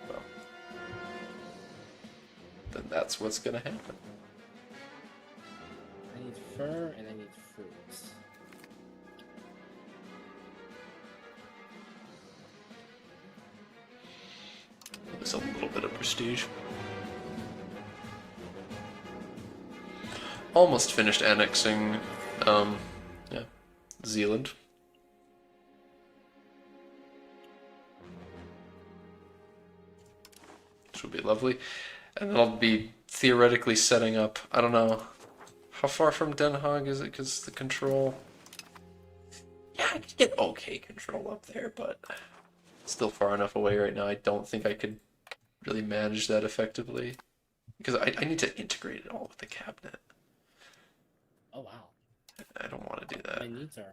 Well, then that's what's gonna happen. I need fur and I need fruits. There's a little bit of prestige. Almost finished annexing, yeah, Zealand. Which would be lovely. And then I'll be theoretically setting up, I don't know, how far from Den Haag is it? Because the control... Yeah, I could get okay control up there, but still far enough away right now. I don't think I could really manage that effectively. Because I need to integrate it all with the cabinet. Oh wow. I don't want to do that. My needs are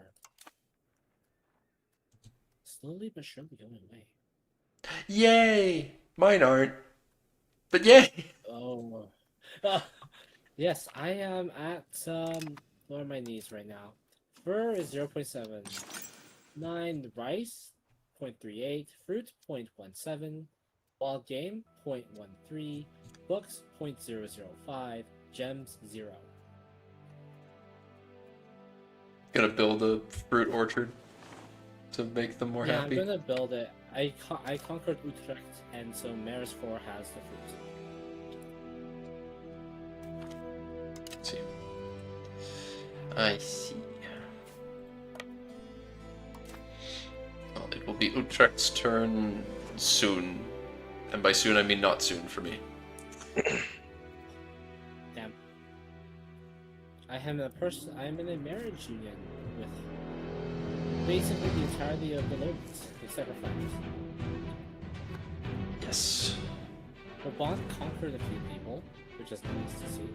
slowly but surely going away. Yay! Mine aren't. But yay! Oh. Yes, I am at what are my needs right now? Fur is 0.7. 9 rice, 0.38, fruit 0.17, wild game 0.13, books 0.005, gems 0. Gonna build a fruit orchard to make them more Yeah, happy. I'm gonna build it. I conquered Utrecht, and so Maris 4 has the fruit. Let's see. I see. Well, it will be Utrecht's turn soon. And by soon, I mean not soon for me. Damn. I am in a marriage union with basically the entirety of the lords, except for France. Yes. Bond conquered a few people, which is nice to see.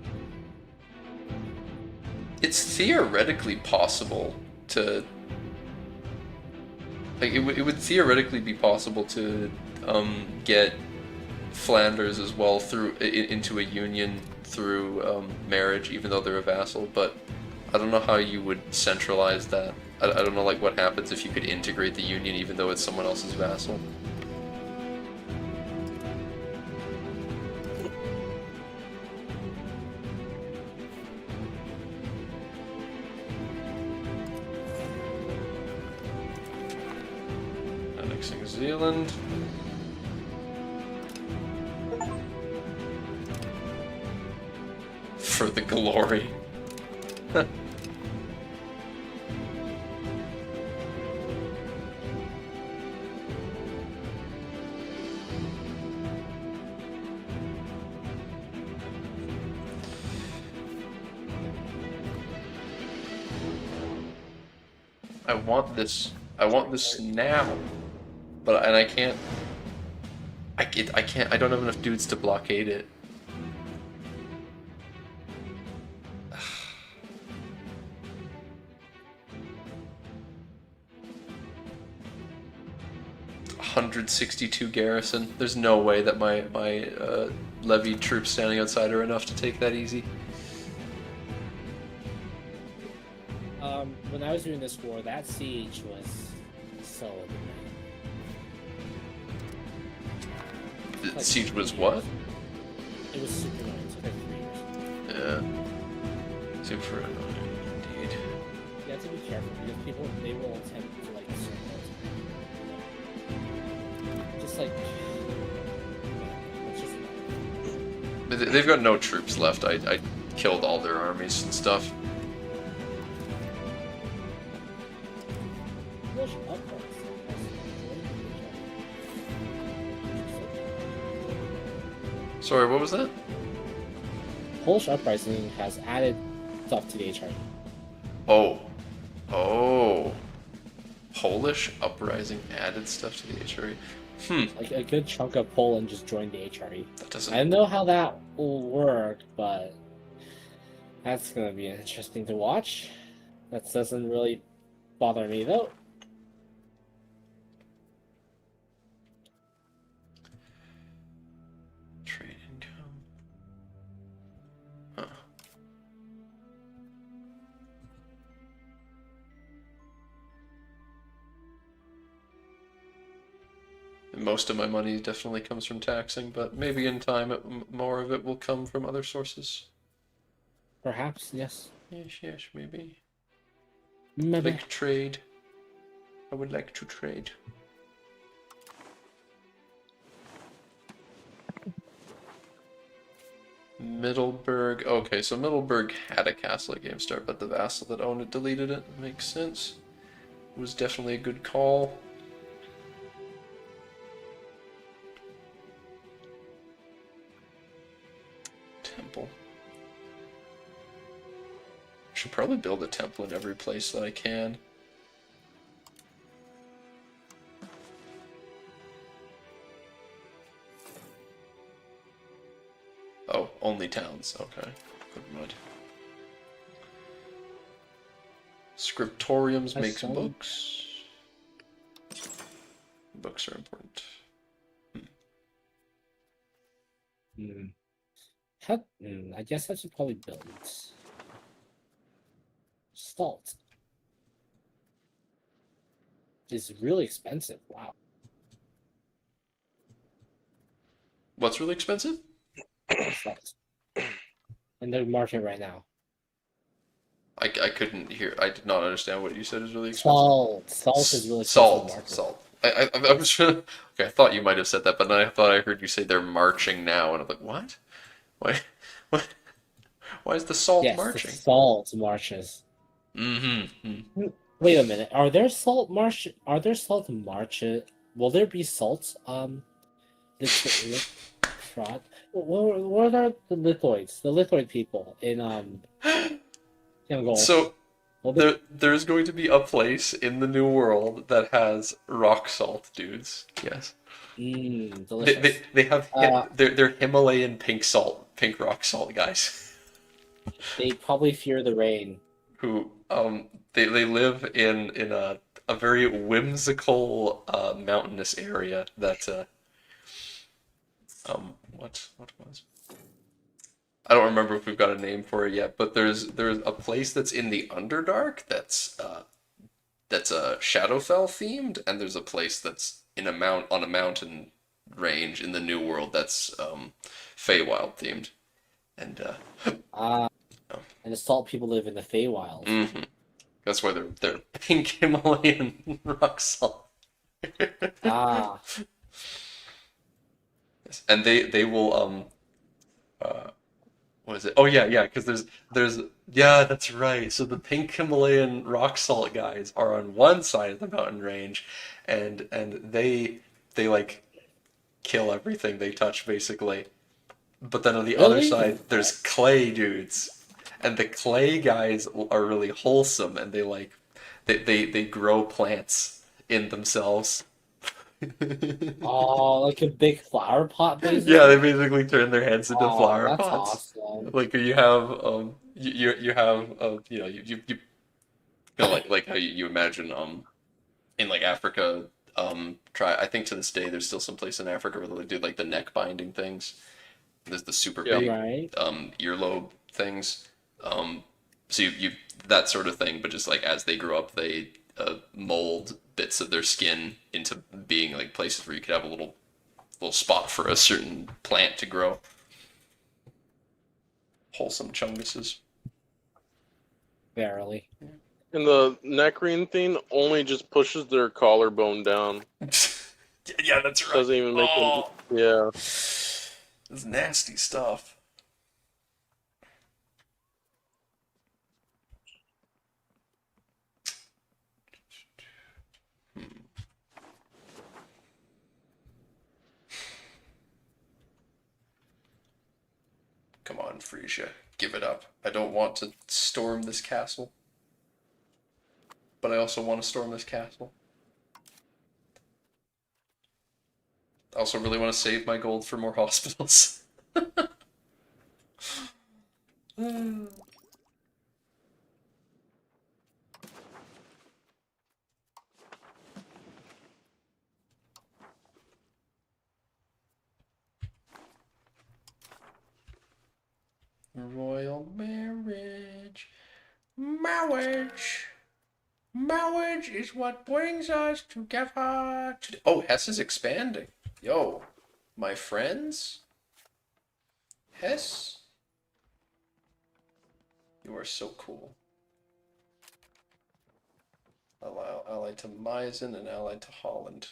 It's theoretically possible to... Like, it would theoretically be possible to get Flanders as well through into a union through marriage, even though they're a vassal, but I don't know how you would centralize that. I don't know like what happens if you could integrate the union even though it's someone else's vassal. Annexing Zealand. For the glory. I want this now. But I can't I don't have enough dudes to blockade it. $162 garrison. There's no way that my levied troops standing outside are enough to take that easy. When I was doing this war, that siege was so The siege was what? It was super annoying. It took like 3 years. Yeah. Super annoying indeed. You have to be careful because people they will attempt to like circle. Just like it's just But they've got no troops left. I killed all their armies and stuff. push upwards. Sorry, what was that? Polish Uprising has added stuff to the HRE. Oh. Oh. Polish Uprising added stuff to the HRE. Like a good chunk of Poland just joined the HRE. That doesn't... I don't know how that will work, but that's gonna be interesting to watch. That doesn't really bother me though. Trade income. Huh. Most of my money definitely comes from taxing, but maybe in time more of it will come from other sources. Perhaps, yes. Yes, maybe. Maybe. Like trade. I would like to trade. Middleburg. Okay, so Middleburg had a castle at GameStart, but the vassal that owned it deleted it. Makes sense. It was definitely a good call. Temple. Should probably build a temple in every place that I can. Oh, only towns. Okay. Never mind. Scriptoriums makes saw. books. Books are important. I guess I should probably build Stalt. is really expensive. Wow. What's really expensive? Salt. In the market right now. I couldn't hear. I did not understand what you said is really expensive. Salt is really expensive in the market. Salt. I was trying. Okay, I thought you might have said that, but then I thought I heard you say they're marching now, and I'm like, what? Why? What? Why is the salt Yes, marching? the salt marches. Mm-hmm. Wait a minute. Are there salt marches? Will there be salt? Fraud. What are the lithoids? The lithoid people in Angola. So Will they- there's going to be a place in the new world that has rock salt, dudes. Yes. delicious. They have Uh, they're Himalayan pink rock salt guys, They probably fear the rain. who they live in a very whimsical mountainous area that what was, I don't remember if we've got a name for it yet, but there's a place that's in the Underdark that's Shadowfell themed, and there's a place that's in on a mountain range in the New World that's Feywild themed, and And the salt people live in the Feywild. that's why they're pink Himalayan rock salt. Ah, And they will what is it? Oh yeah, because there's yeah, that's right. So the pink Himalayan rock salt guys are on one side of the mountain range, and they like kill everything they touch basically. But then on the other Really? side, there's clay dudes, and the clay guys are really wholesome, and they grow plants in themselves. oh, like a big flower pot, basically. Yeah, they basically turn their heads into Oh, flower that's pots. awesome. Like you have you have you know, like how you imagine in like Africa try, I think to this day there's still some place in Africa where they do like the neck binding things. There's the super Yeah. big Right. earlobe things. So you that sort of thing, but just like as they grow up, they mold bits of their skin into being like places where you could have a little spot for a certain plant to grow. Wholesome chunguses. Barely. And the necrine thing only just pushes their collarbone down. Yeah, that's right. Doesn't even make them. Yeah. It's nasty stuff. Come on, Frisia. Give it up. I don't want to storm this castle. But I also want to storm this castle. I also really want to save my gold for more hospitals. Royal marriage. Marriage. Marriage is what brings us together. Oh, Hess is expanding. Yo, my friends. Hess. You are so cool. Allied to Meissen and allied to Holland.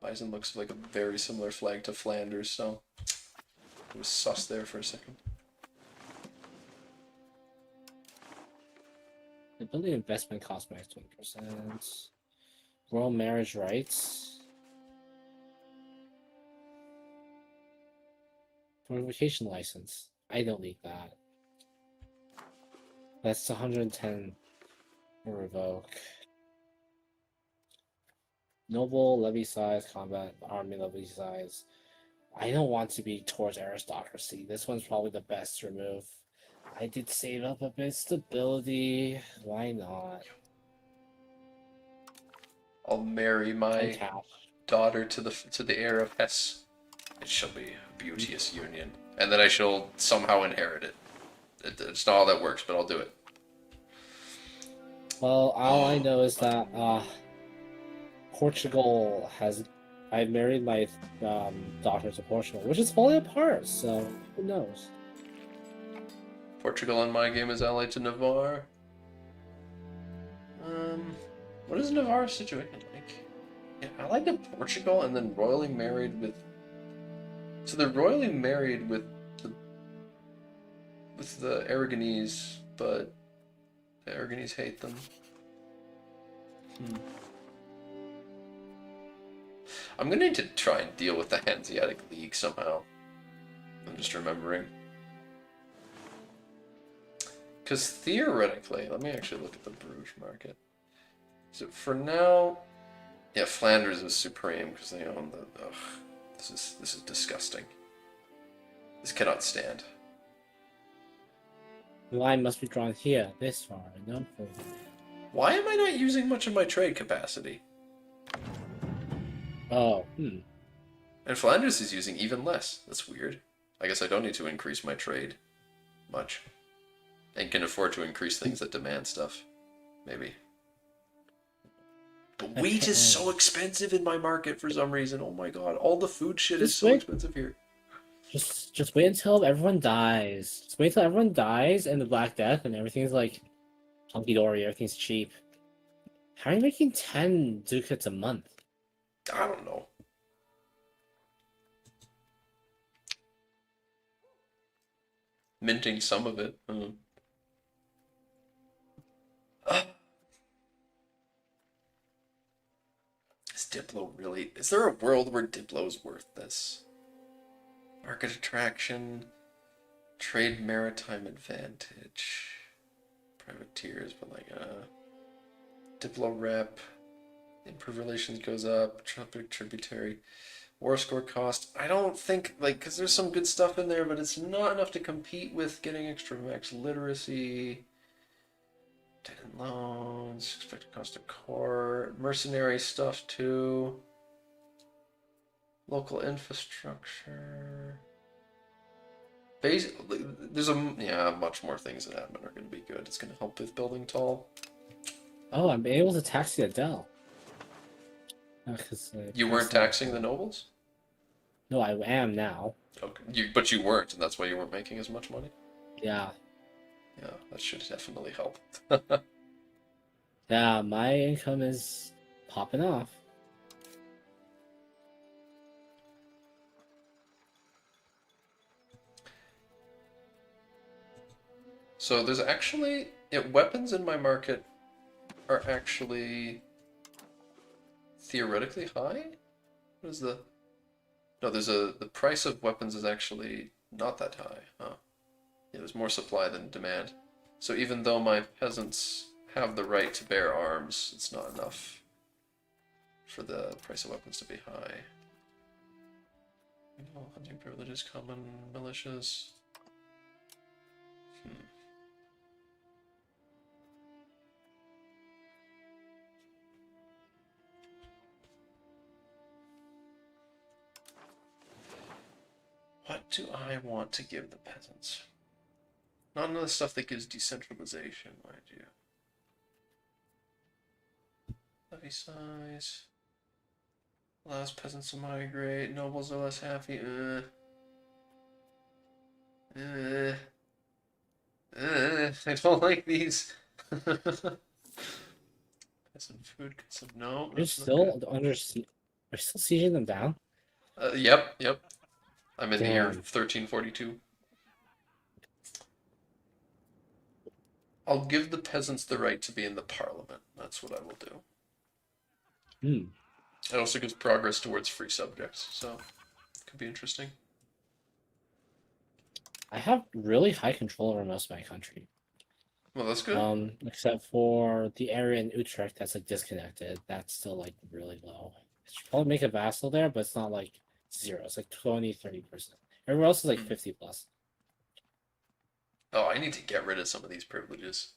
Meissen looks like a very similar flag to Flanders, so it was sus there for a second. The building investment cost max 20%. Royal marriage rights. Fortification license. I don't need that. That's 110 revoke. Noble levy size, combat army levy size. I don't want to be towards aristocracy. This one's probably the best to remove. I did save up a bit stability. Why not? I'll marry my Untap. daughter to the heir of Hesse. It shall be a beauteous union, and then I shall somehow inherit it. It's not how that works, but I'll do it. Well, all I know is that Portugal has. I married my daughter to Portugal, which is falling apart. So who knows? Portugal in my game is allied to Navarre. What is Navarre's situation like? Yeah, allied to Portugal and then royally married with. So they're royally married with the Aragonese, but the Aragonese hate them. I'm gonna need to try and deal with the Hanseatic League somehow. I'm just remembering. Because theoretically, let me actually look at the Bruges market. So for now, yeah, Flanders is supreme because they own the. Ugh, this is disgusting. This cannot stand. The line must be drawn here, this far, and no further. Why am I not using much of my trade capacity? Oh, And Flanders is using even less. That's weird. I guess I don't need to increase my trade much. And can afford to increase things that demand stuff. Maybe. But wheat is so expensive in my market for some reason. Oh my god. All the food shit is so expensive here. Just wait until everyone dies. Just wait until everyone dies and the Black Death and everything's like hunky dory, everything's cheap. How are you making 10 ducats a month? I don't know. Minting some of it. Is Diplo really... Is there a world where Diplo is worth this? Market attraction, trade maritime advantage, privateers, but like Diplo rep, improve relations goes up, tributary, war score cost. I don't think like because there's some good stuff in there, but it's not enough to compete with getting extra max literacy, tenant loans, expected cost of court, mercenary stuff too. Local infrastructure. Basically, there's much more things that happen are going to be good. It's going to help with building tall. Oh, I'm able to tax the Adele. You weren't taxing the nobles? No, I am now. Okay, but you weren't, and that's why you weren't making as much money? Yeah. Yeah, that should definitely help. Yeah, my income is popping off. So there's actually... weapons in my market are actually theoretically high? What is the... No, the price of weapons is actually not that high. Huh. Yeah, there's more supply than demand. So even though my peasants have the right to bear arms, it's not enough for the price of weapons to be high. Hunting privileges, common militias. What do I want to give the peasants? Not none of the stuff that gives decentralization, mind you. Levy size. Allows peasants to migrate. Nobles are less happy. I don't like these. Peasant food, no. You're still under siege. We're still sieging them down? Yep. I'm in the year Damn. 1342. I'll give the peasants the right to be in the parliament. That's what I will do. It also gives progress towards free subjects, so it could be interesting. I have really high control over most of my country. Well, that's good. Except for the area in Utrecht that's like disconnected. That's still like really low. I should probably make a vassal there, but it's not like 0. It's like 20-30%. Everywhere else is like 50 plus. Oh, I need to get rid of some of these privileges.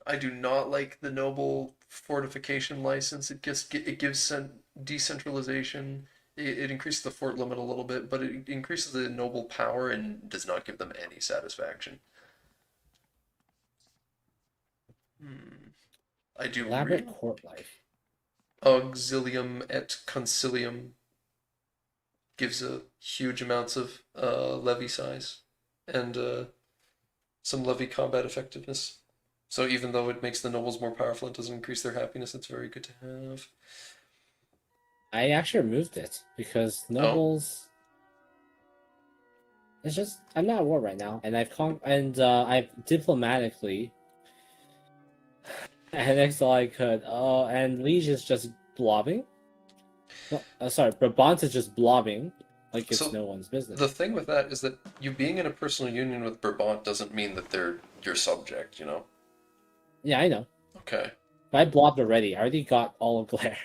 I do not like the noble fortification license. It gives decentralization. It increases the fort limit a little bit, but it increases the noble power and does not give them any satisfaction. I do Elaborate read court life. auxilium et concilium gives a huge amounts of levy size and some levy combat effectiveness. So even though it makes the nobles more powerful, it doesn't increase their happiness. It's very good to have. I actually removed it because nobles. It's just I'm not at war right now, and I've diplomatically annexed all I could. Oh, and Liege is just blobbing. No, sorry, Brabant is just blobbing like it's So, no one's business. The thing with that is that you being in a personal union with Brabant doesn't mean that they're your subject, you know? Yeah, I know. Okay. But I blobbed already. I already got all of Glare.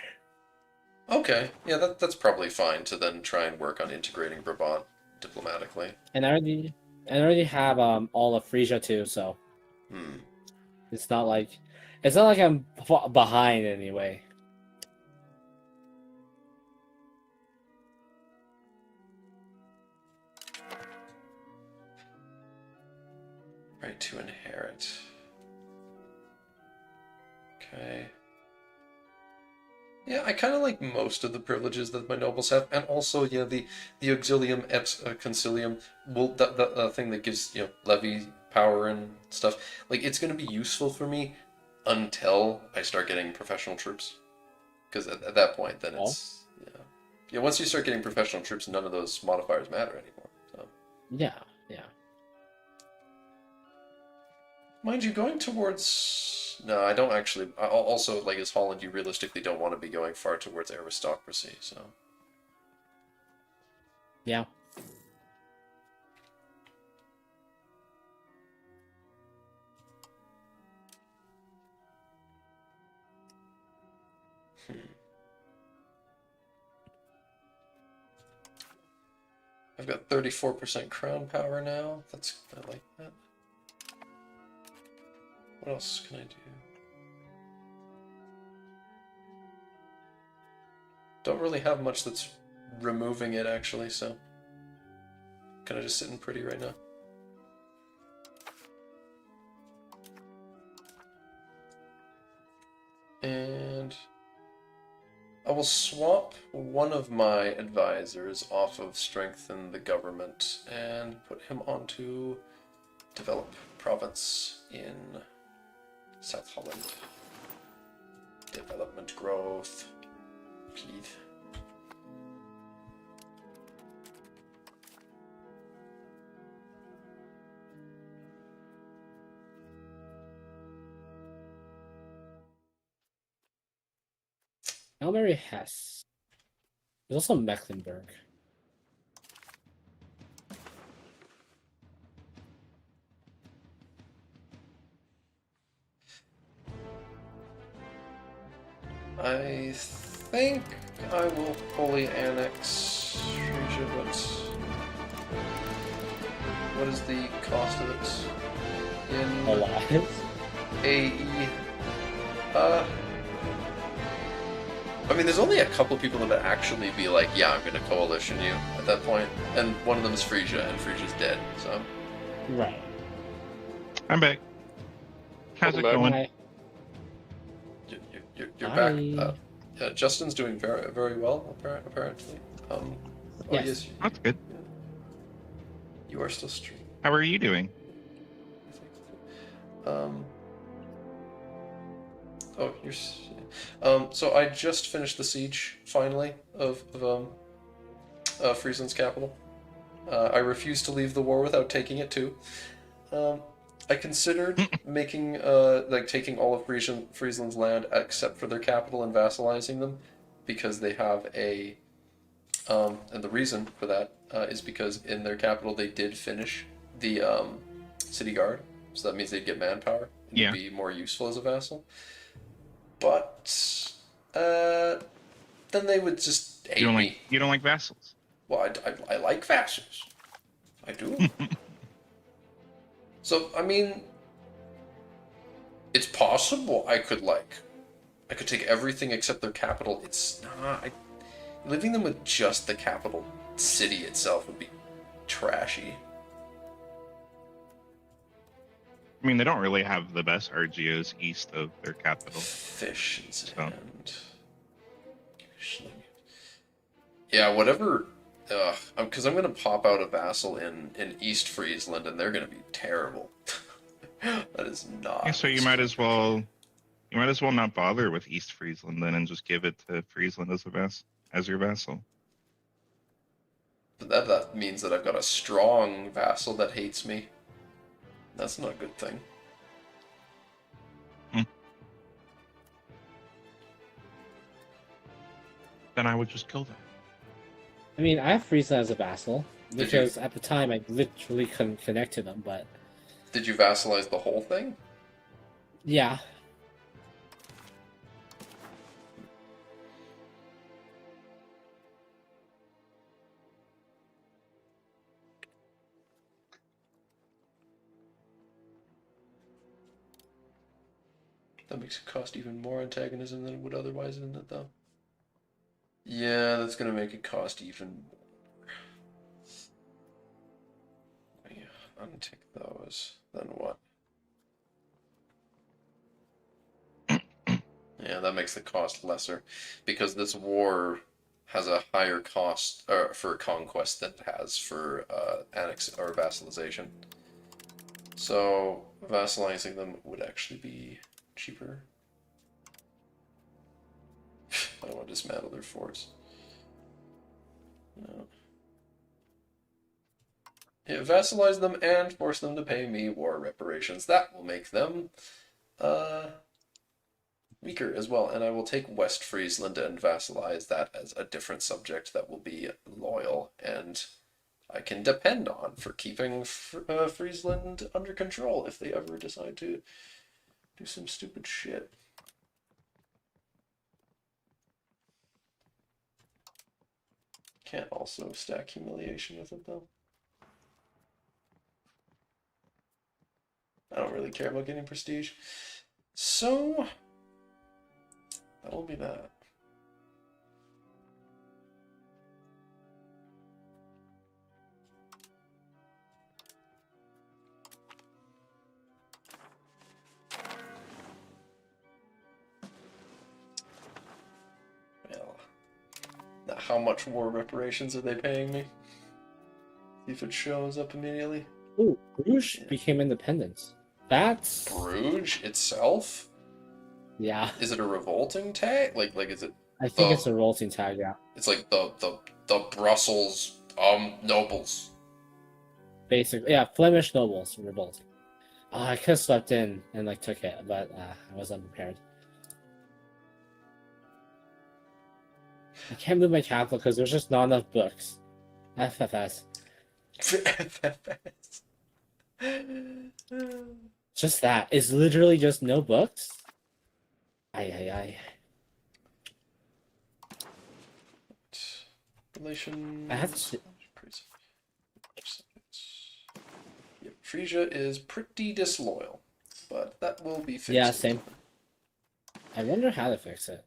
Okay. Yeah, that's probably fine to then try and work on integrating Brabant diplomatically. And I already have all of Frisia too, so Hmm. it's not like I'm behind anyway. Right to inherit. Okay. Yeah, I kind of like most of the privileges that my nobles have, and also, yeah, the auxilium et concilium, will the thing that gives, you know, levy power and stuff. Like, it's going to be useful for me until I start getting professional troops, because at that point, then it's yeah. Once you start getting professional troops, none of those modifiers matter anymore. So. Yeah. Mind you, going towards... No, I don't actually... Also, like, as Holland, you realistically don't want to be going far towards aristocracy, so... Yeah. I've got 34% crown power now. I like that. What else can I do? Don't really have much that's removing it, actually, so... Kind of just sitting pretty right now. And... I will swap one of my advisors off of strengthen the government and put him onto develop province in South Holland. Development growth, please. Elmeri Hesse. There's also Mecklenburg. I think I will fully annex Frisia, but what is the cost of it in A lot. AE? I mean, there's only a couple of people that would actually be like, yeah, I'm gonna coalition you at that point, and one of them is Frisia, and Frisia's dead, so... Right. I'm back. How's it Welcome back. going? You're Hi. back. Justin's doing very, very well, apparently. Yes. That's good. You are still streaming. How are you doing? Oh, so I just finished the siege, finally, of Friesland's capital. I refused to leave the war without taking it, too. I considered making, taking all of Friesland's land except for their capital and vassalizing them, because they have a, and the reason for that is because in their capital they did finish the city guard, so that means they'd get manpower and Yeah. be more useful as a vassal. But then they would just hate me. You don't like vassals? Well, I like vassals. I do. So, I mean, it's possible I could take everything except their capital. It's not. Leaving them with just the capital city itself would be trashy. I mean, they don't really have the best RGOs east of their capital. Fish So. and yeah, whatever. Because I'm gonna pop out a vassal in East Friesland, and they're gonna be terrible. That is not. Yeah, so you might as well not bother with East Friesland then, and just give it to Friesland as your vassal. But that means that I've got a strong vassal that hates me. That's not a good thing. Then I would just kill them. I mean, I have Friesland as a vassal Did you- because at the time I literally couldn't connect to them. But Did you vassalize the whole thing? yeah, That makes it cost even more antagonism than it would otherwise, isn't it, though? Yeah, that's gonna make it cost even more. Yeah, untick those. Then what? Yeah, that makes the cost lesser. Because this war has a higher cost for conquest than it has for annex or vassalization. So, vassalizing them would actually be cheaper. I don't want to dismantle their forts. No. Yeah, vassalize them and force them to pay me war reparations. That will make them weaker as well. And I will take West Friesland and vassalize that as a different subject that will be loyal and I can depend on for keeping Friesland under control if they ever decide to do some stupid shit. Can't also stack humiliation with it though. I don't really care about getting prestige. So that will be that. Well, now how much war reparations are they paying me? See if it shows up immediately. ooh, Bruges became independent. That's Bruges itself? yeah. Is it a revolting tag? Like is it? I think the- it's a rolling tag. Yeah, It's like the Brussels nobles. basically, yeah. Flemish nobles revolting. I could have slept in and like took it, but I was unprepared. I can't move my capital because there's just not enough books. FFS. Just that. It's literally just no books. Aye. Relation. I have to- Yep, Frisia is pretty disloyal, but that will be fixed. Yeah, same. I wonder how to fix it.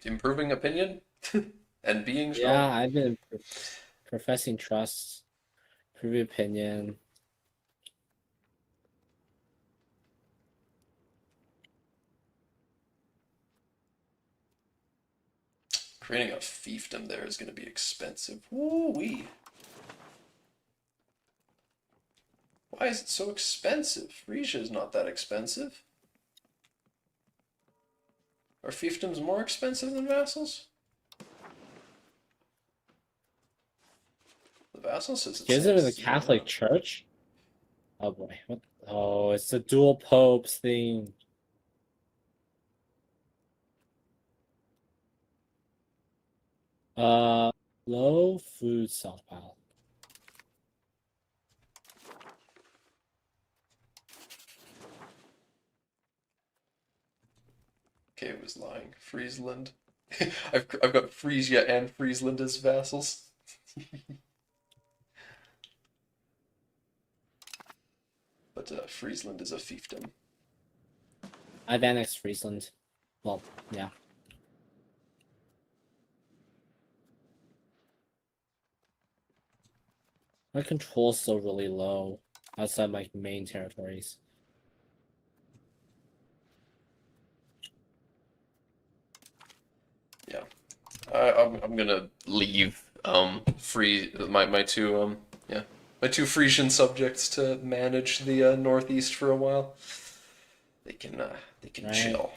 Improving opinion and being strong. Yeah, I've been professing trust, prove opinion. Creating a fiefdom there is going to be expensive. Woo-wee. Why is it so expensive? Frisia is not that expensive. Are fiefdoms more expensive than vassals? The vassal says it's Gives it the Catholic Church. Oh boy, what? Oh, it's the dual popes thing. Low food stockpile. Okay, it was lying. Friesland. I've got Frisia and Friesland as vassals. But Friesland is a fiefdom. I've annexed Friesland. Well, yeah. My control's still really low. outside my main territories. I'm gonna leave free my two my two Frisian subjects to manage the northeast for a while. They can Right. chill,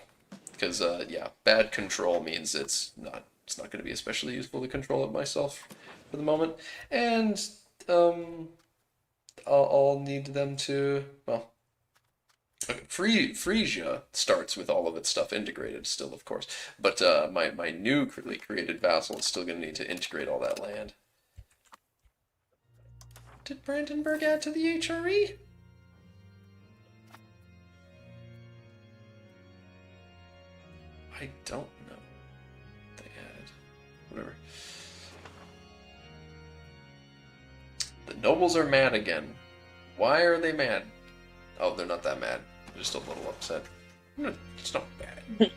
because yeah, bad control means it's not going to be especially useful to control it myself for the moment, and I'll need them to, well. Frisia starts with all of its stuff integrated still, of course, but my newly created vassal is still going to need to integrate all that land. Did Brandenburg add to the HRE? I don't know. They added. Whatever. The nobles are mad again. Why are they mad? Oh, they're not that mad. They're just a little upset. No, it's not bad.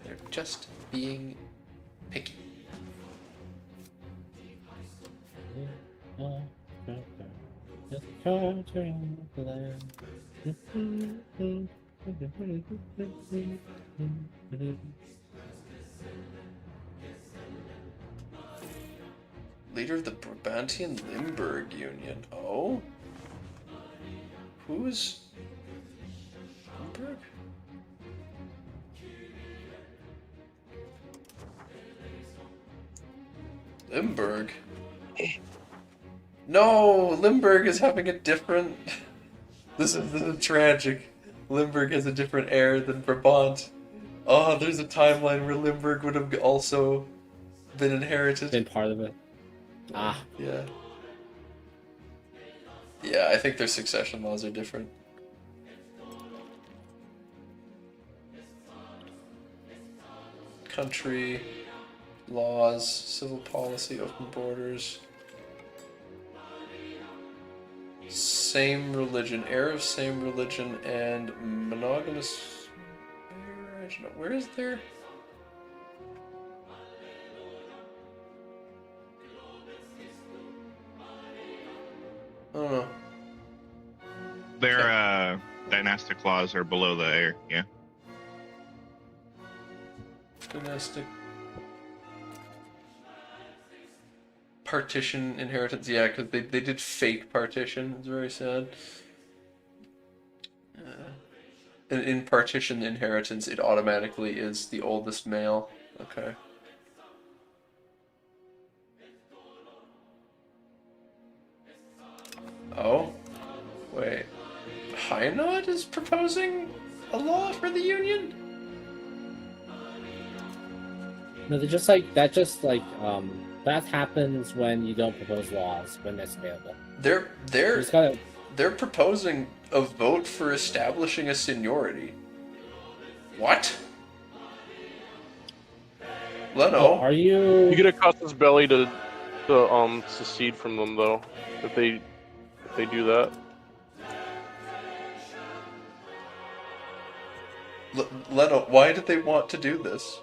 They're just being picky. Leader of the Brabantian Limburg Union. Oh? Who is Limburg? Limburg? No! Limburg is having a different... This is tragic. Limburg has a different heir than Brabant. Oh, there's a timeline where Limburg would have also been inherited. Been part of it. Ah. Yeah. Yeah, I think their succession laws are different. Country, laws, civil policy, open borders. Same religion, heir of same religion, and monogamous marriage. No, where is there? I don't know. Their dynastic laws are below the air. Yeah. Dynastic. Partition inheritance, yeah, because they did fake partition. It's very sad. In partition inheritance, it automatically is the oldest male. Okay. Oh, wait. Hainaut is proposing a law for the Union? No, they're just like that happens when you don't propose laws when it's available. You just gotta, They're proposing a vote for establishing a seniority. What? Leno. are you? You get a Custis belly to secede from them though, if they do that. Leno, why did they want to do this?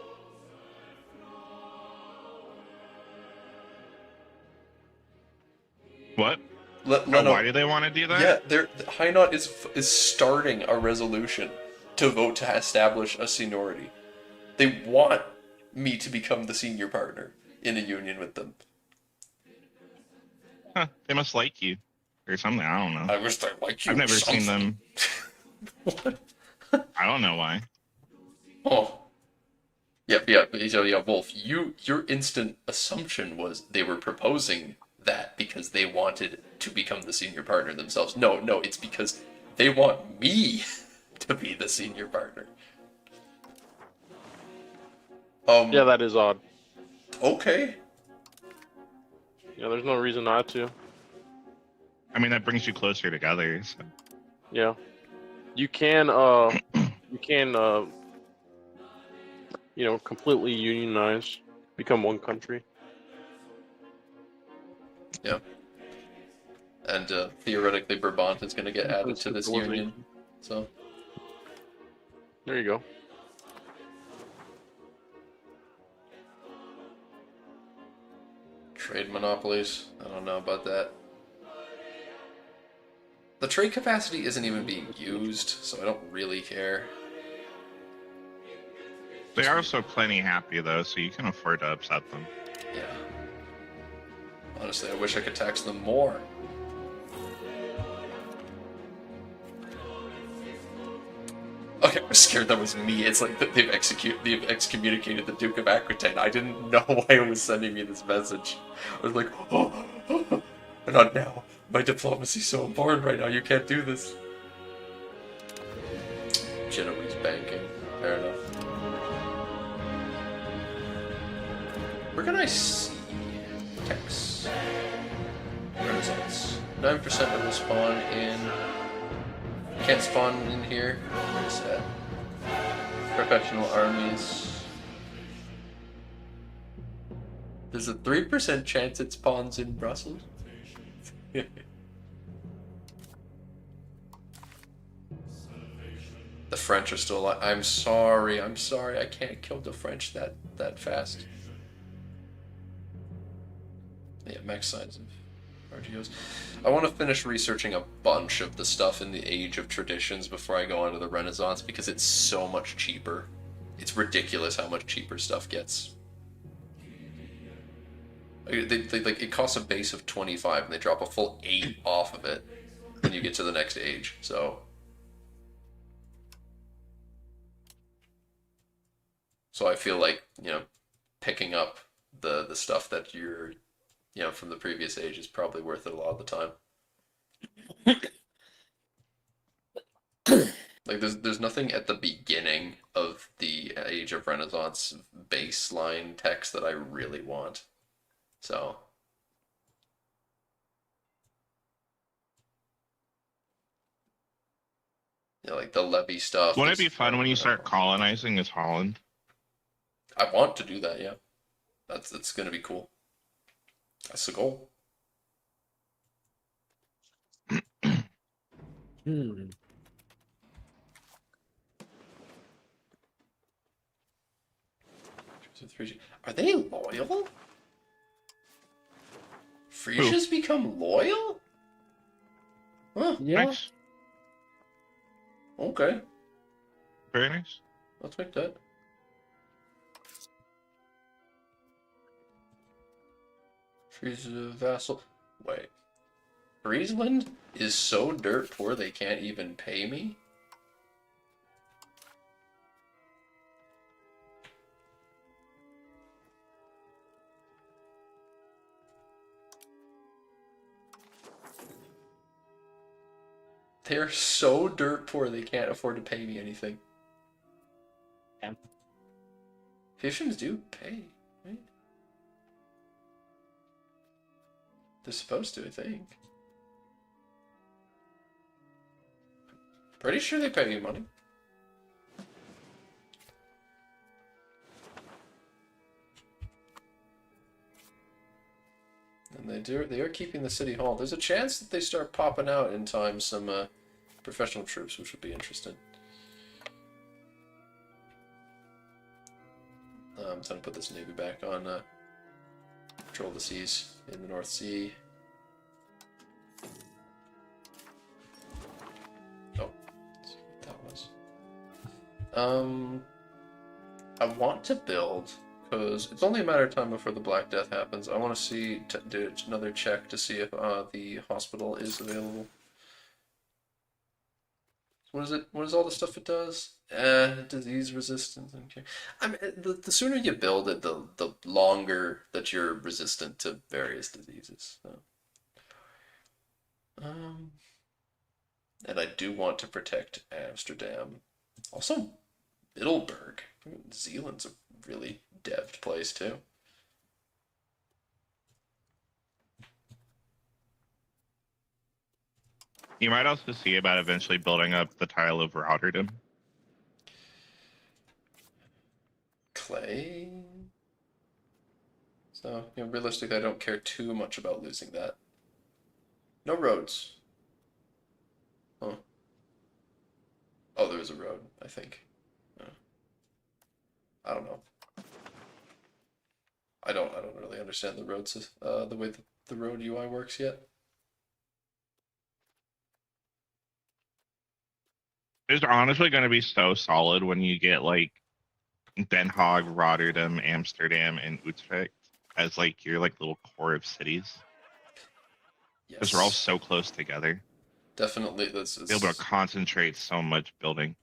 What? Leno, Why do they want to do that? yeah, Hainaut is starting a resolution to vote to establish a seniority. They want me to become the senior partner in a union with them. Huh, they must like you. Or something, I don't know. I wish they liked you. I've never or seen something. them. What? I don't know why. Oh. Yeah, Wolf, your instant assumption was they were proposing that because they wanted to become the senior partner themselves. No, it's because they want me to be the senior partner. Yeah, that is odd. Okay. Yeah, there's no reason not to. I mean, that brings you closer together. So. Yeah, you can completely unionize, become one country. Yeah. And theoretically, Brabant is going to get added to this union. So. There you go. Trade monopolies. I don't know about that. The trade capacity isn't even being used, so I don't really care. They are also plenty happy though, so you can afford to upset them. Yeah. Honestly, I wish I could tax them more. Okay, I was scared that was me. It's like that they've excommunicated the Duke of Aquitaine. I didn't know why it was sending me this message. I was like, oh, not now. My diplomacy's so important right now. You can't do this. Genoese banking. Fair enough. Where can I see text? Renaissance. 9% will spawn in. Can't spawn in here. Where is that? Professional armies. There's a 3% chance it spawns in Brussels. The French are still alive. I'm sorry. I can't kill the French that fast. Yeah, max signs of RGOs. I want to finish researching a bunch of the stuff in the Age of Traditions before I go on to the Renaissance because it's so much cheaper. It's ridiculous how much cheaper stuff gets. Like it costs a base of 25 and they drop a full 8 off of it when you get to the next age. So I feel like, picking up the stuff that you're from the previous age is probably worth it a lot of the time. Like there's nothing at the beginning of the Age of Renaissance baseline text that I really want. So like the levy stuff. Wouldn't it be fun when you start colonizing as Holland? I want to do that, yeah. That's gonna be cool. That's the goal. Are they loyal? Frisia's become loyal? Huh. Yeah. Nice. Okay. Very nice. Let's make that. Frisia vassal. Wait. Friesland is so dirt poor they can't even pay me? They're so dirt poor they can't afford to pay me anything. Yeah. Fissions do pay, right? They're supposed to, I think. Pretty sure they pay you money. And they are keeping the city hall. There's a chance that they start popping out in time some professional troops, which would be interesting. I'm trying to put this navy back on patrol the seas in the North Sea. Oh, let's see what that was. I want to build, because it's only a matter of time before the Black Death happens. I want to do another check to see if the hospital is available. What is it? What is all the stuff it does? Disease resistance. Okay. I mean, the sooner you build it, the longer that you're resistant to various diseases. So. And I do want to protect Amsterdam. Also, Middelburg. Zealand's a really devved place too. You might also see about eventually building up the tile of Rotterdam. Clay. So, realistically, I don't care too much about losing that. No roads. Huh. Oh, there is a road, I think. I don't know. I don't really understand the roads, the way the road UI works yet. It's honestly going to be so solid when you get like Den Haag, Rotterdam, Amsterdam, and Utrecht as like your like little core of cities because we're all Yes, so close together. definitely. This Be able to is. concentrate so much building.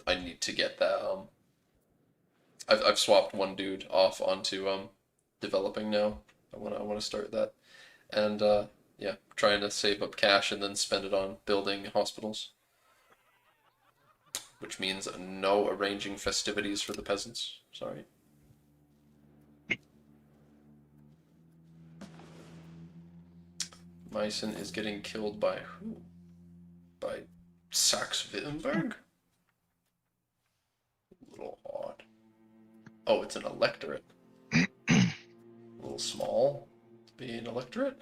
I need to get that. I've swapped one dude off onto developing now. I want to start that, and yeah, trying to save up cash and then spend it on building hospitals, which means no arranging festivities for the peasants. Sorry. Meissen is getting killed by who? By Saxe-Wittenberg? A little odd. Oh, it's an electorate. A little small to be an electorate.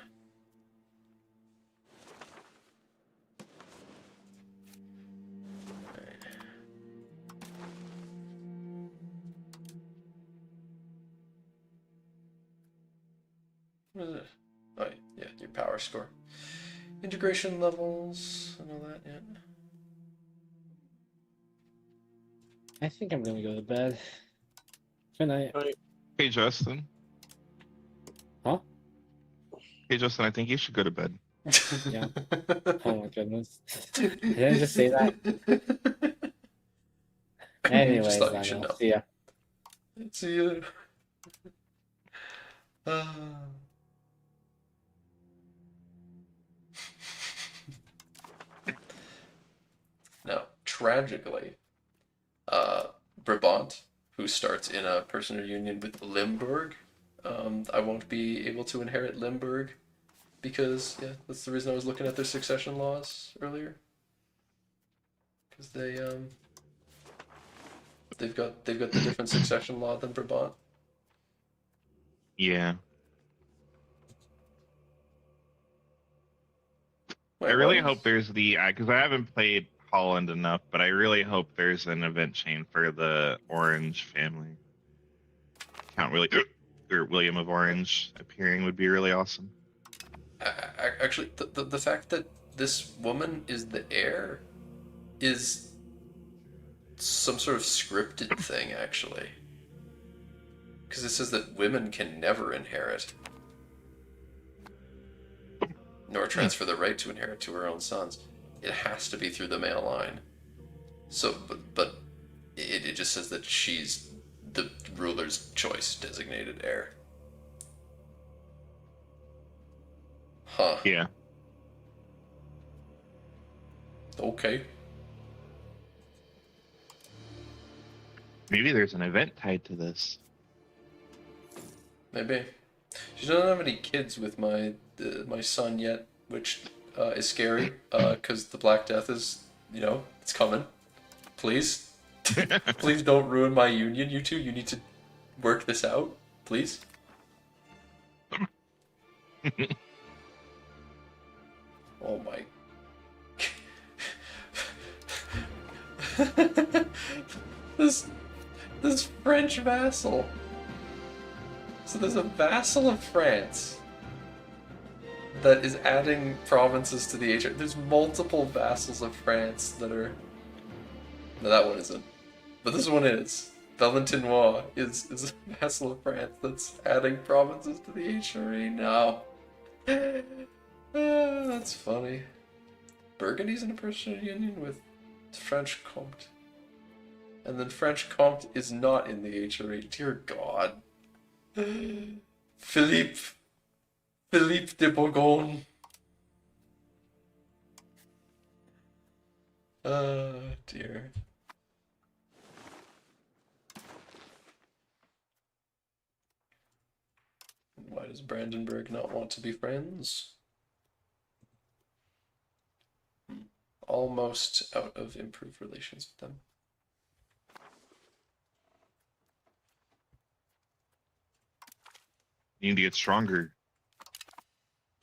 What is it? Oh, yeah, your power score. Integration levels and all that, yeah. I think I'm gonna go to bed. Good night. Hey, Justin. Huh? Hey, Justin, I think you should go to bed. Yeah. Oh my goodness. Did I just say that? Anyways, thought you then should I'll know. see ya. See you. Now, tragically, Brabant, who starts in a personal union with Limburg, I won't be able to inherit Limburg because, yeah, that's the reason I was looking at their succession laws earlier. Because they've got the different succession law than Brabant. Yeah. Wait, I really what? hope there's the because I haven't played Holland enough, but I really hope there's an event chain for the Orange family. Count really or William of Orange appearing would be really awesome. Actually, the fact that this woman is the heir is some sort of scripted thing, actually. Because it says that women can never inherit, nor transfer the right to inherit to her own sons. It has to be through the male line. So, but it just says that she's the ruler's choice designated heir. Huh. Yeah. Okay. Maybe there's an event tied to this. Maybe. She doesn't have any kids with my son yet, which is scary. Because the Black Death is, it's coming. Please, please don't ruin my union. You two, you need to work this out, please. Oh my. this French vassal. So there's a vassal of France that is adding provinces to the HR. There's multiple vassals of France that are. No, that one isn't. But this one is. Valentinois is a vassal of France that's adding provinces to the HRE now. That's funny. Burgundy's in a personal union with French Comte. And then French Comte is not in the HRE. Dear God. Philippe de Bourgogne. Dear. Why does Brandenburg not want to be friends? Almost out of improved relations with them. You need to get stronger.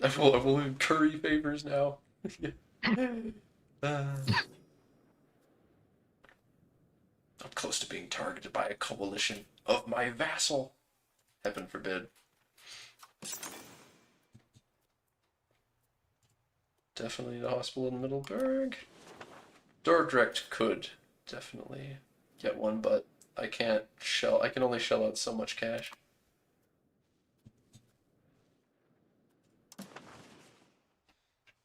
I will curry favors now. I'm close to being targeted by a coalition of my vassal Heaven forbid. Definitely need a hospital in Middleburg. Dordrecht could definitely get one, but I can't shell. I can only shell out so much cash.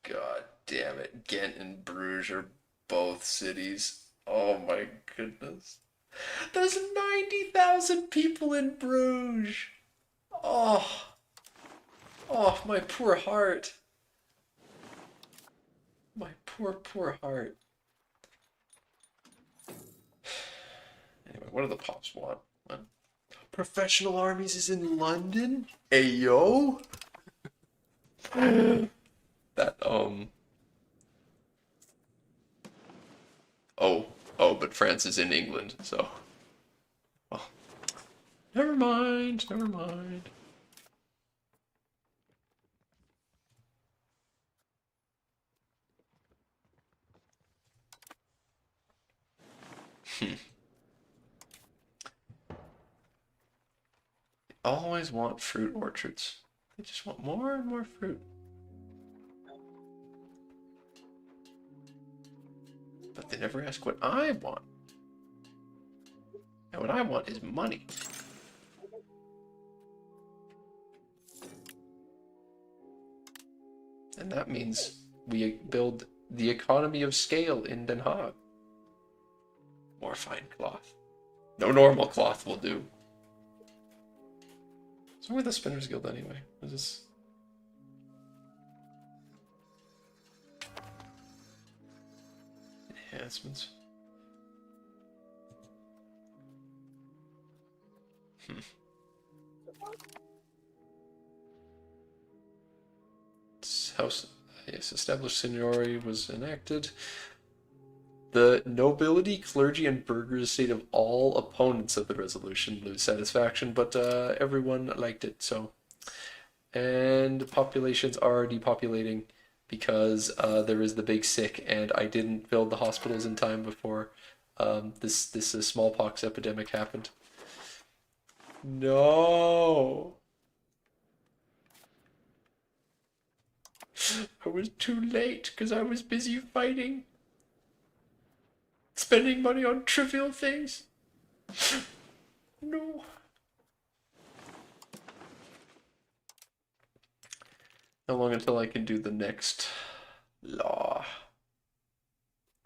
God damn it. Ghent and Bruges are both cities. Oh my goodness. There's 90,000 people in Bruges. Oh. Oh, my poor heart. My poor, poor heart. Anyway, what do the pops want? Professional Armies is in London? Ayo? That, Oh, but France is in England, so. Well, never mind, never mind. Always want fruit orchards. They just want more and more fruit. But they never ask what I want. And what I want is money. And that means we build the economy of scale in Den Haag. More fine cloth. No normal cloth will do. So where's the Spinners Guild anyway? Is this... Enhancements. House, yes, established seniority was enacted. The nobility, clergy, and burghers state of all opponents of the resolution lose satisfaction, but everyone liked it, so. And populations are depopulating because there is the big sick, and I didn't build the hospitals in time before this smallpox epidemic happened. No! I was too late because I was busy fighting. Spending money on trivial things. No. How long until I can do the next law?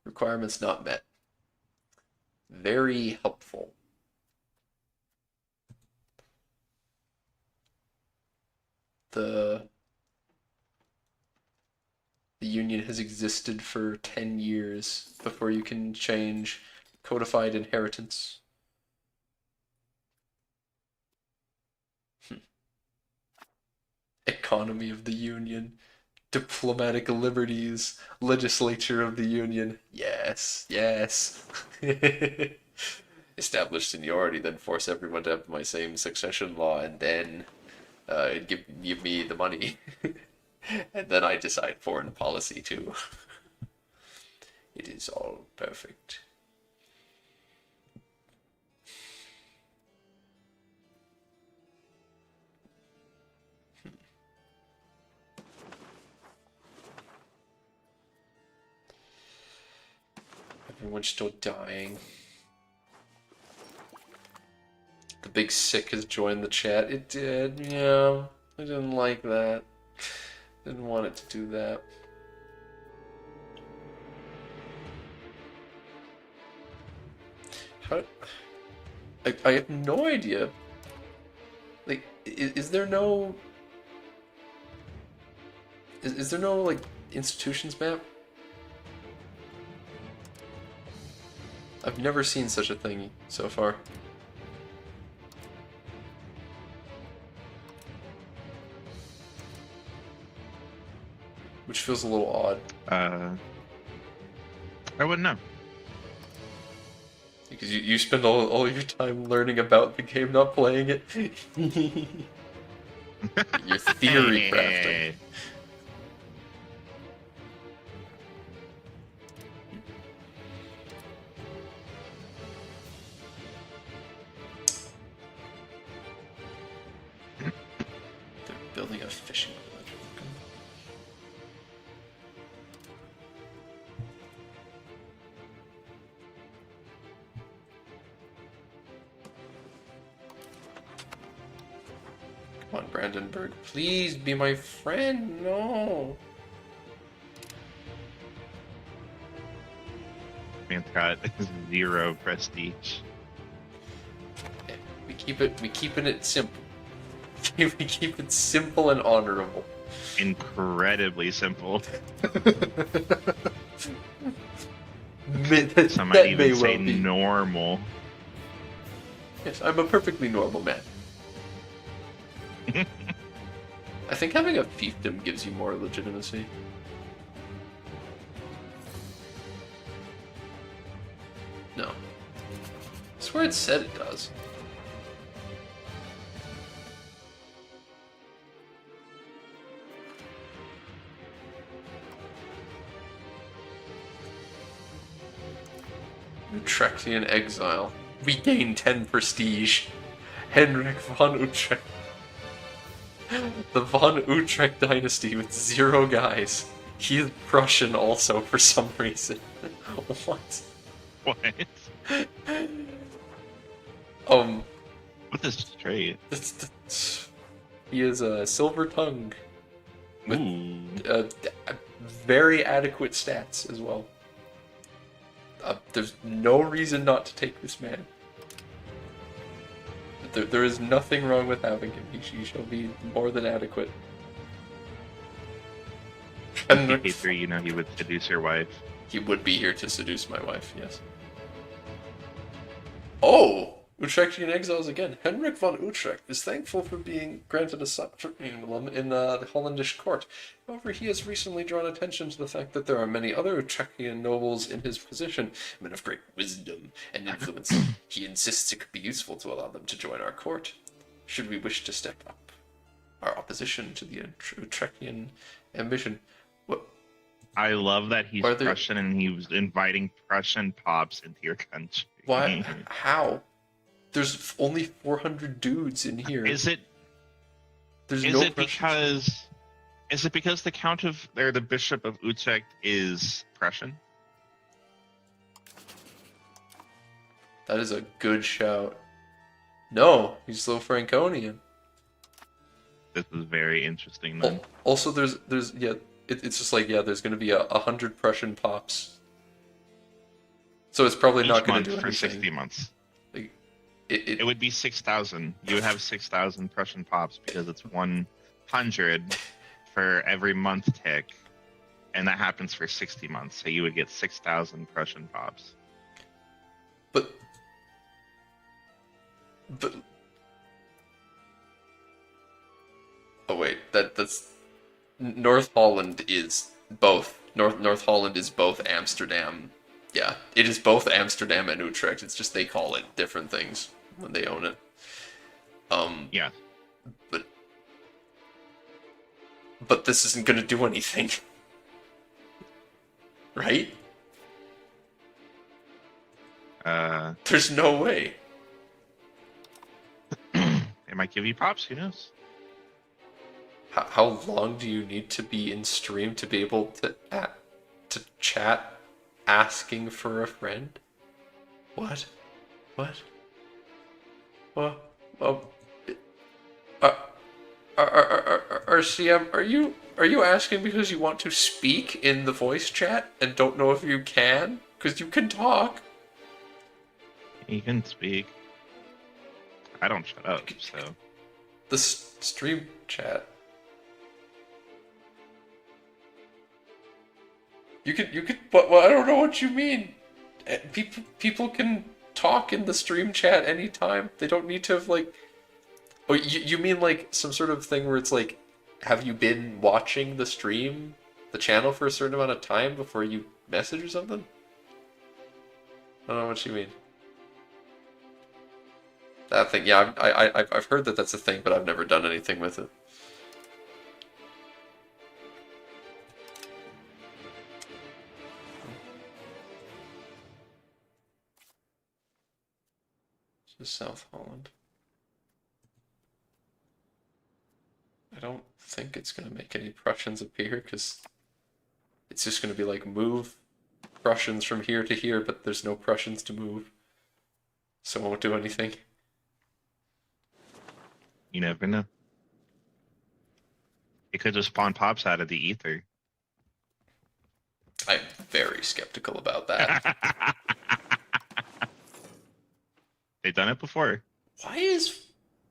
Requirements not met. Very helpful. The union has existed for 10 years before you can change codified inheritance. Economy of the union, diplomatic liberties, legislature of the union. Yes, yes. Establish seniority, then force everyone to have my same succession law, and then give me the money. And then I decide foreign policy too. It is all perfect. Everyone's still dying. The big sick has joined the chat. It did, yeah. I didn't like that. Didn't want it to do that. How... I have no idea. Like, is there no... Is there no, like, institutions map? I've never seen such a thing so far. Which feels a little odd. I wouldn't know. Because you spend all your time learning about the game, not playing it. Your theory crafting. building a fishing village. Come on, Brandenburg. Please be my friend. No. Man's got 0 prestige. We keeping it simple. We keep it simple and honorable. Incredibly simple. Some might That even may say well be. normal. Yes, I'm a perfectly normal man. I think having a fiefdom gives you more legitimacy. No. I swear it said it does. Utrechtian exile. We gain 10 prestige. Henrik von Utrecht. The von Utrecht dynasty with 0 guys. He is Prussian also for some reason. What? What? What is trade? He is a silver tongue with Ooh. very adequate stats as well. There's no reason not to take this man. There is nothing wrong with having him. He shall be more than adequate. Paper, you know he would seduce your wife. He would be here to seduce my wife, yes. Oh! Utrechtian exiles again. Henrik von Utrecht is thankful for being granted a suffragan in the Hollandish court. However, he has recently drawn attention to the fact that there are many other Utrechtian nobles in his position, men of great wisdom and influence. He insists it could be useful to allow them to join our court, should we wish to step up our opposition to the Utrechtian ambition. What? I love that he's Are there- Prussian and he was inviting Prussian pops into your country. Why? How? There's only 400 dudes in here. Is it There's is no it because the count of or the bishop of Utrecht is Prussian? That is a good shout. No, he's slow Franconian. This is very interesting then. Also, there's it's just like there's going to be 100 Prussian pops. So it's probably Each not going to month do for anything. 60 months. Like, It would be 6,000. You would have 6,000 Prussian pops because it's 100 for every month tick, and that happens for 60 months. So you would get 6,000 Prussian pops. But oh wait, that's North Holland is both North Holland is both Amsterdam. Yeah, it is both Amsterdam and Utrecht. It's just they call it different things when they own it. Yeah. But this isn't going to do anything. Right? There's no way. They might give you pops. Who knows? How long do you need to be in stream to be able to chat asking for a friend? What? RCM, are you asking because you want to speak in the voice chat and don't know if you can? Because you can talk. You can speak. I don't shut up, so. The stream chat. You could, but well, I don't know what you mean. People can talk in the stream chat anytime. They don't need to have like. Oh, you mean like some sort of thing where it's like, have you been watching the stream, the channel for a certain amount of time before you message or something? I don't know what you mean. That thing, yeah, I've heard that that's a thing, but I've never done anything with it. This is South Holland. I don't think it's going to make any Prussians appear, because it's just going to be like move Prussians from here to here, but there's no Prussians to move. So it won't do anything. You never know. It could just spawn pops out of the ether. I'm very skeptical about that. They've done it before. Why is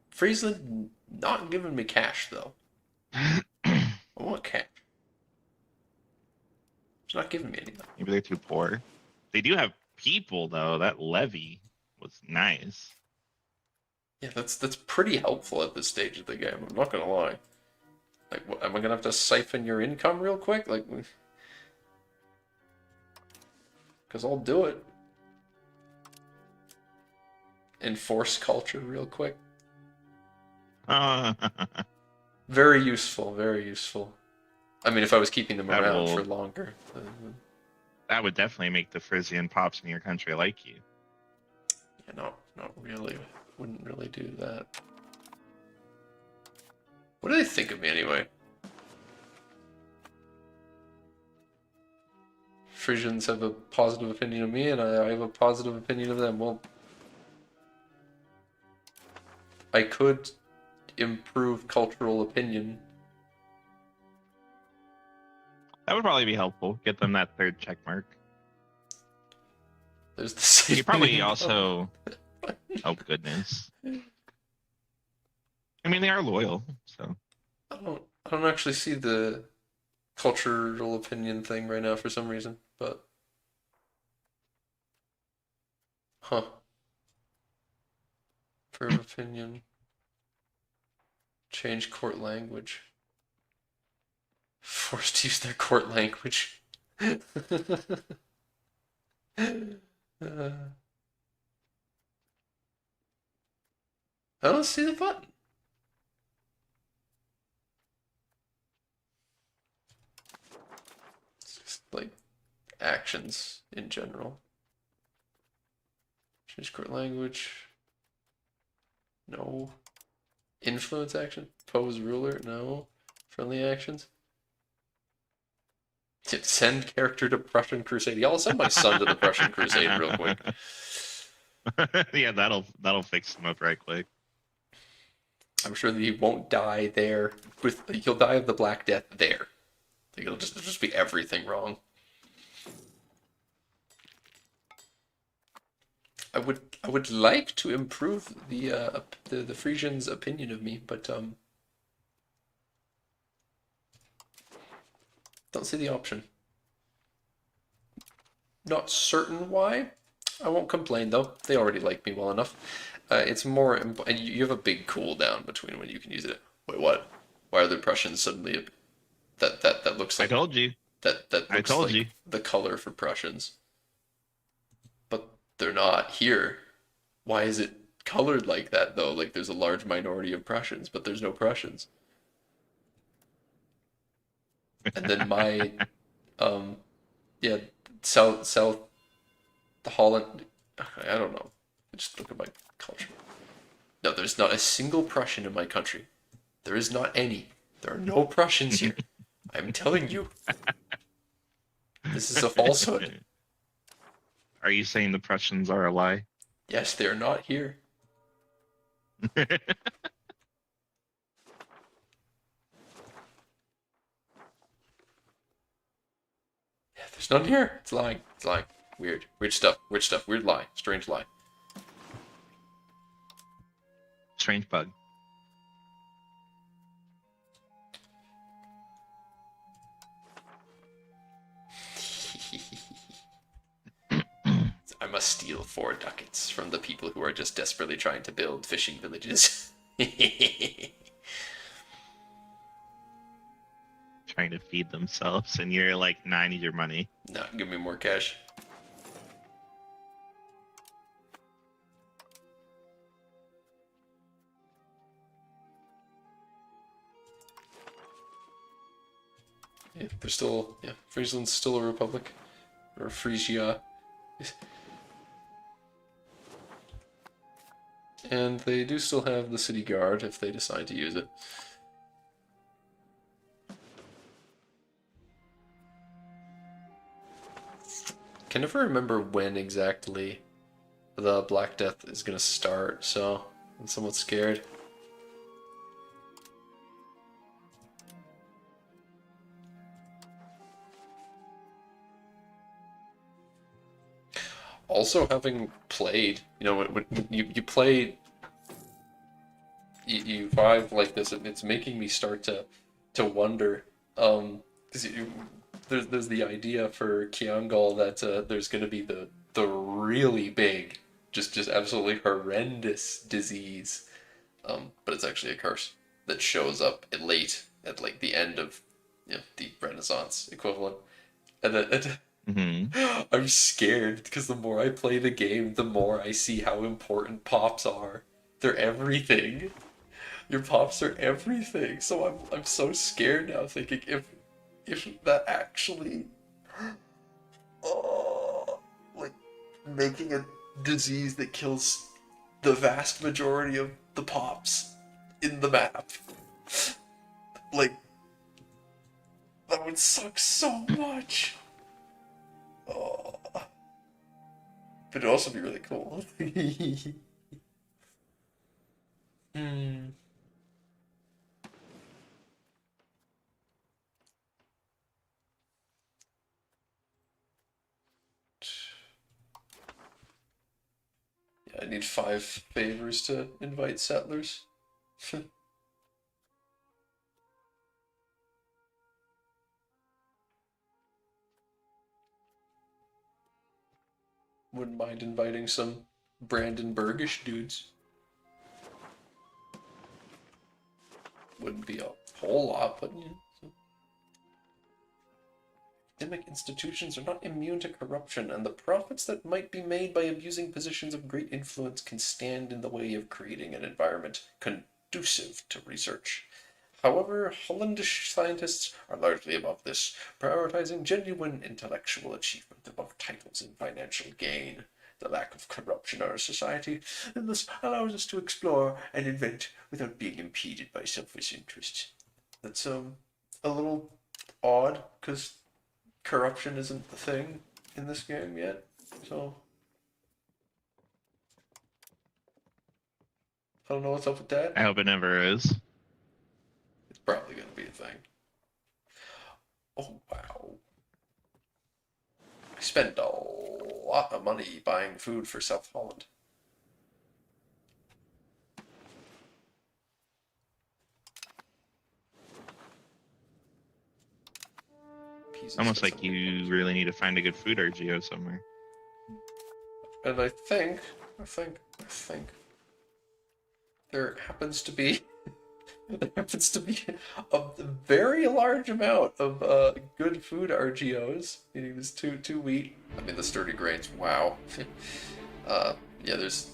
Friesland not giving me cash, though? I want cash. It's not giving me anything. Maybe they're too poor. They do have people though. That levy was nice. Yeah, that's pretty helpful at this stage of the game. I'm not gonna lie. Like, what, am I gonna have to siphon your income real quick? Like, because I'll do it. Enforce culture real quick. Very useful. Very useful. I mean, if I was keeping them That around will- for longer. That would definitely make the Frisian pops in your country like you. Yeah, not really. Wouldn't really do that. What do they think of me anyway? Frisians have a positive opinion of me, and I have a positive opinion of them. Well, I could improve cultural opinion. That would probably be helpful. Get them that third check mark. There's the same. You probably also. Oh goodness. I mean, they are loyal, so. I don't actually see the cultural opinion thing right now for some reason, but verb opinion. Change court language. Forced to use their court language. I don't see the button. It's just like actions in general. Change court language. No. Influence action? Pose ruler? No. Friendly actions? Send character to Prussian Crusade. Y'all send my son to the Prussian Crusade real quick. Yeah, that'll fix them up right quick. I'm sure that he won't die there. He'll die of the Black Death there. Like, it'll just be everything wrong. I would like to improve the Frisians' opinion of me, but don't see the option. Not certain why. I won't complain though. They already like me well enough. It's more, and you have a big cooldown between when you can use it. Wait, what? Why are the Prussians suddenly that looks like? I told you. That I looks told like you. the color for Prussians. But they're not here. Why is it colored like that though? Like there's a large minority of Prussians, but there's no Prussians. And then my yeah, South the Holland, I don't know. Just look at my culture. No, there's not a single Prussian in my country. There is not any. There are no Prussians here. I'm telling you. This is a falsehood. Are you saying the Prussians are a lie? Yes, they're not here. Yeah, there's none here. It's lying. It's lying. Weird. Weird stuff. Weird stuff. Weird lie. Strange lie. Strange bug. I must steal 4 ducats from the people who are just desperately trying to build fishing villages. Trying to feed themselves, and you're like, nah, I need your money. No, give me more cash. Yeah, they're still, yeah, Friesland's still a republic. Or Frisia. And they do still have the city guard if they decide to use it. can never remember when exactly the Black Death is gonna start, so I'm somewhat scared. Also, having played, you know, when you play EU5 like this, it's making me start to wonder, because there's the idea for Kiangal that there's going to be the really big, just absolutely horrendous disease, but it's actually a curse that shows up late at like the end of, you know, the Renaissance equivalent, and I'm scared because the more I play the game, the more I see how important pops are. They're everything. Your pops are everything. So I'm so scared now, thinking if that actually, oh, like making a disease that kills the vast majority of the pops in the map, like that would suck so much. Oh. But it'd also be really cool. Hmm. Yeah, I need 5 favors to invite settlers. Wouldn't mind inviting some Brandenburgish dudes. Wouldn't be a whole lot, but yeah. Academic institutions are not immune to corruption, and the profits that might be made by abusing positions of great influence can stand in the way of creating an environment conducive to research. However, Hollandish scientists are largely above this, prioritizing genuine intellectual achievement above titles and financial gain. The lack of corruption in our society and thus allows us to explore and invent without being impeded by selfish interests. That's a little odd, because corruption isn't the thing in this game yet, so I don't know what's up with that. I hope it never is. It's probably gonna be a thing. Oh wow. I spent a lot of money buying food for South Holland. Pieces Almost for like some- you really need to find a good food RGO somewhere. And I think there happens to be a very large amount of good food RGOs. It was two wheat. I mean the sturdy grains. Wow. Yeah, there's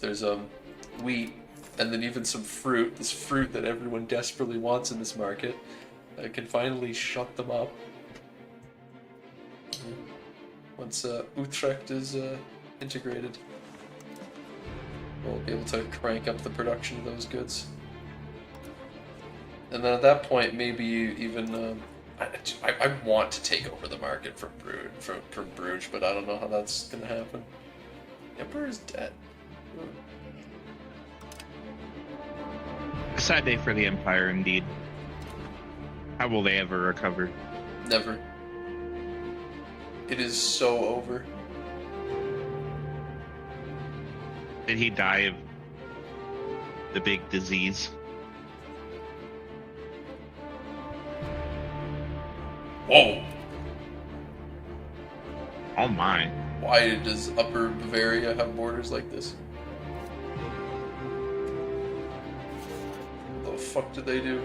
wheat, and then even some fruit. This fruit that everyone desperately wants in this market. I can finally shut them up once Utrecht is integrated. We'll be able to crank up the production of those goods. And then at that point, maybe even I want to take over the market from Bruges, but I don't know how that's gonna happen. Emperor is dead. A sad day for the Empire, indeed. How will they ever recover? Never. It is so over. Did he die of the big disease? Whoa! Oh my. Why does Upper Bavaria have borders like this? What the fuck did they do?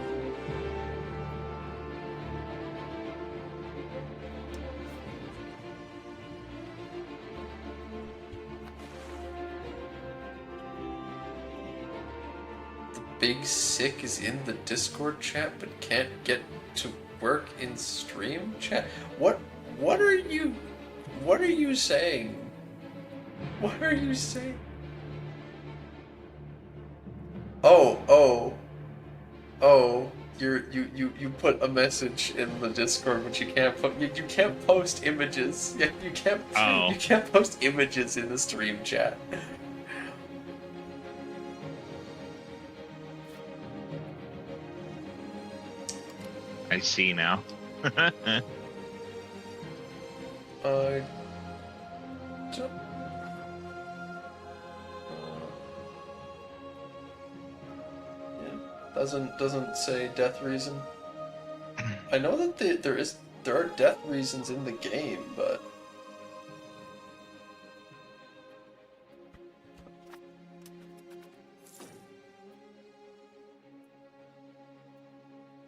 The Big Sick is in the Discord chat but can't get to work in stream chat? What are you saying? What are you saying? Oh, You put a message in the Discord, but you can't put you can't post images. Yeah, you can't Oh. you can't post images in the stream chat. I see now. Uh, yeah, doesn't say death reason. I know that there are death reasons in the game, but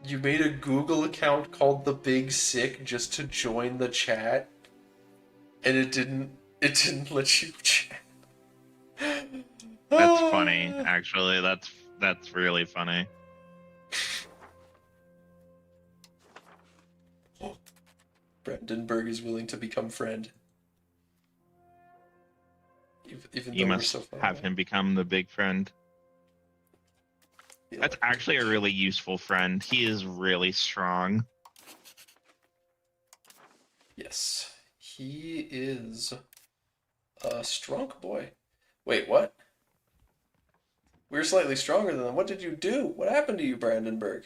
you made a Google account called The Big Sick just to join the chat, and it didn't let you chat. That's funny, actually. That's really funny. Brandenburg is willing to become friend. Even You though we're must so far have away. him become the big friend. Yeah. That's actually a really useful friend. He is really strong. Yes, he is a strong boy. Wait, what? We're slightly stronger than them. What did you do? What happened to you, Brandenburg?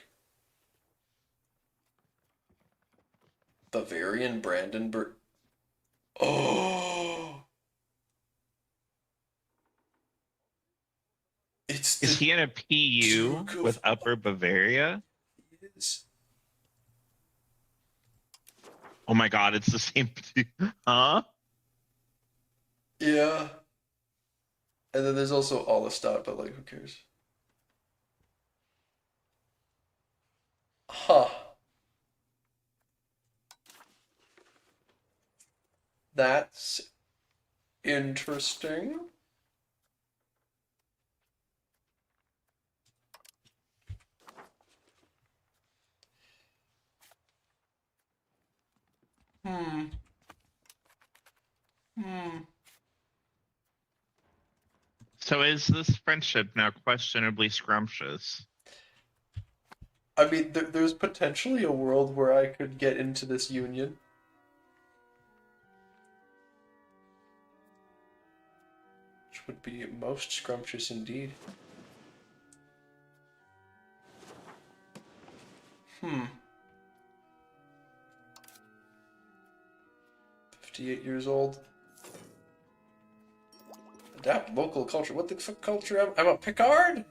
Bavarian Brandenburg. Oh! It's Is the he in a PU Duke of with Upper Bavaria? is. Oh my god, it's the same. Huh? Yeah. And then there's also Alistad, but like, who cares? Huh. That's interesting. Hmm. So is this friendship now questionably scrumptious? I mean, there's potentially a world where I could get into this union. Which would be most scrumptious indeed. Hmm. 58 years old. Adapt local culture. What the fuck culture? I'm a Picard?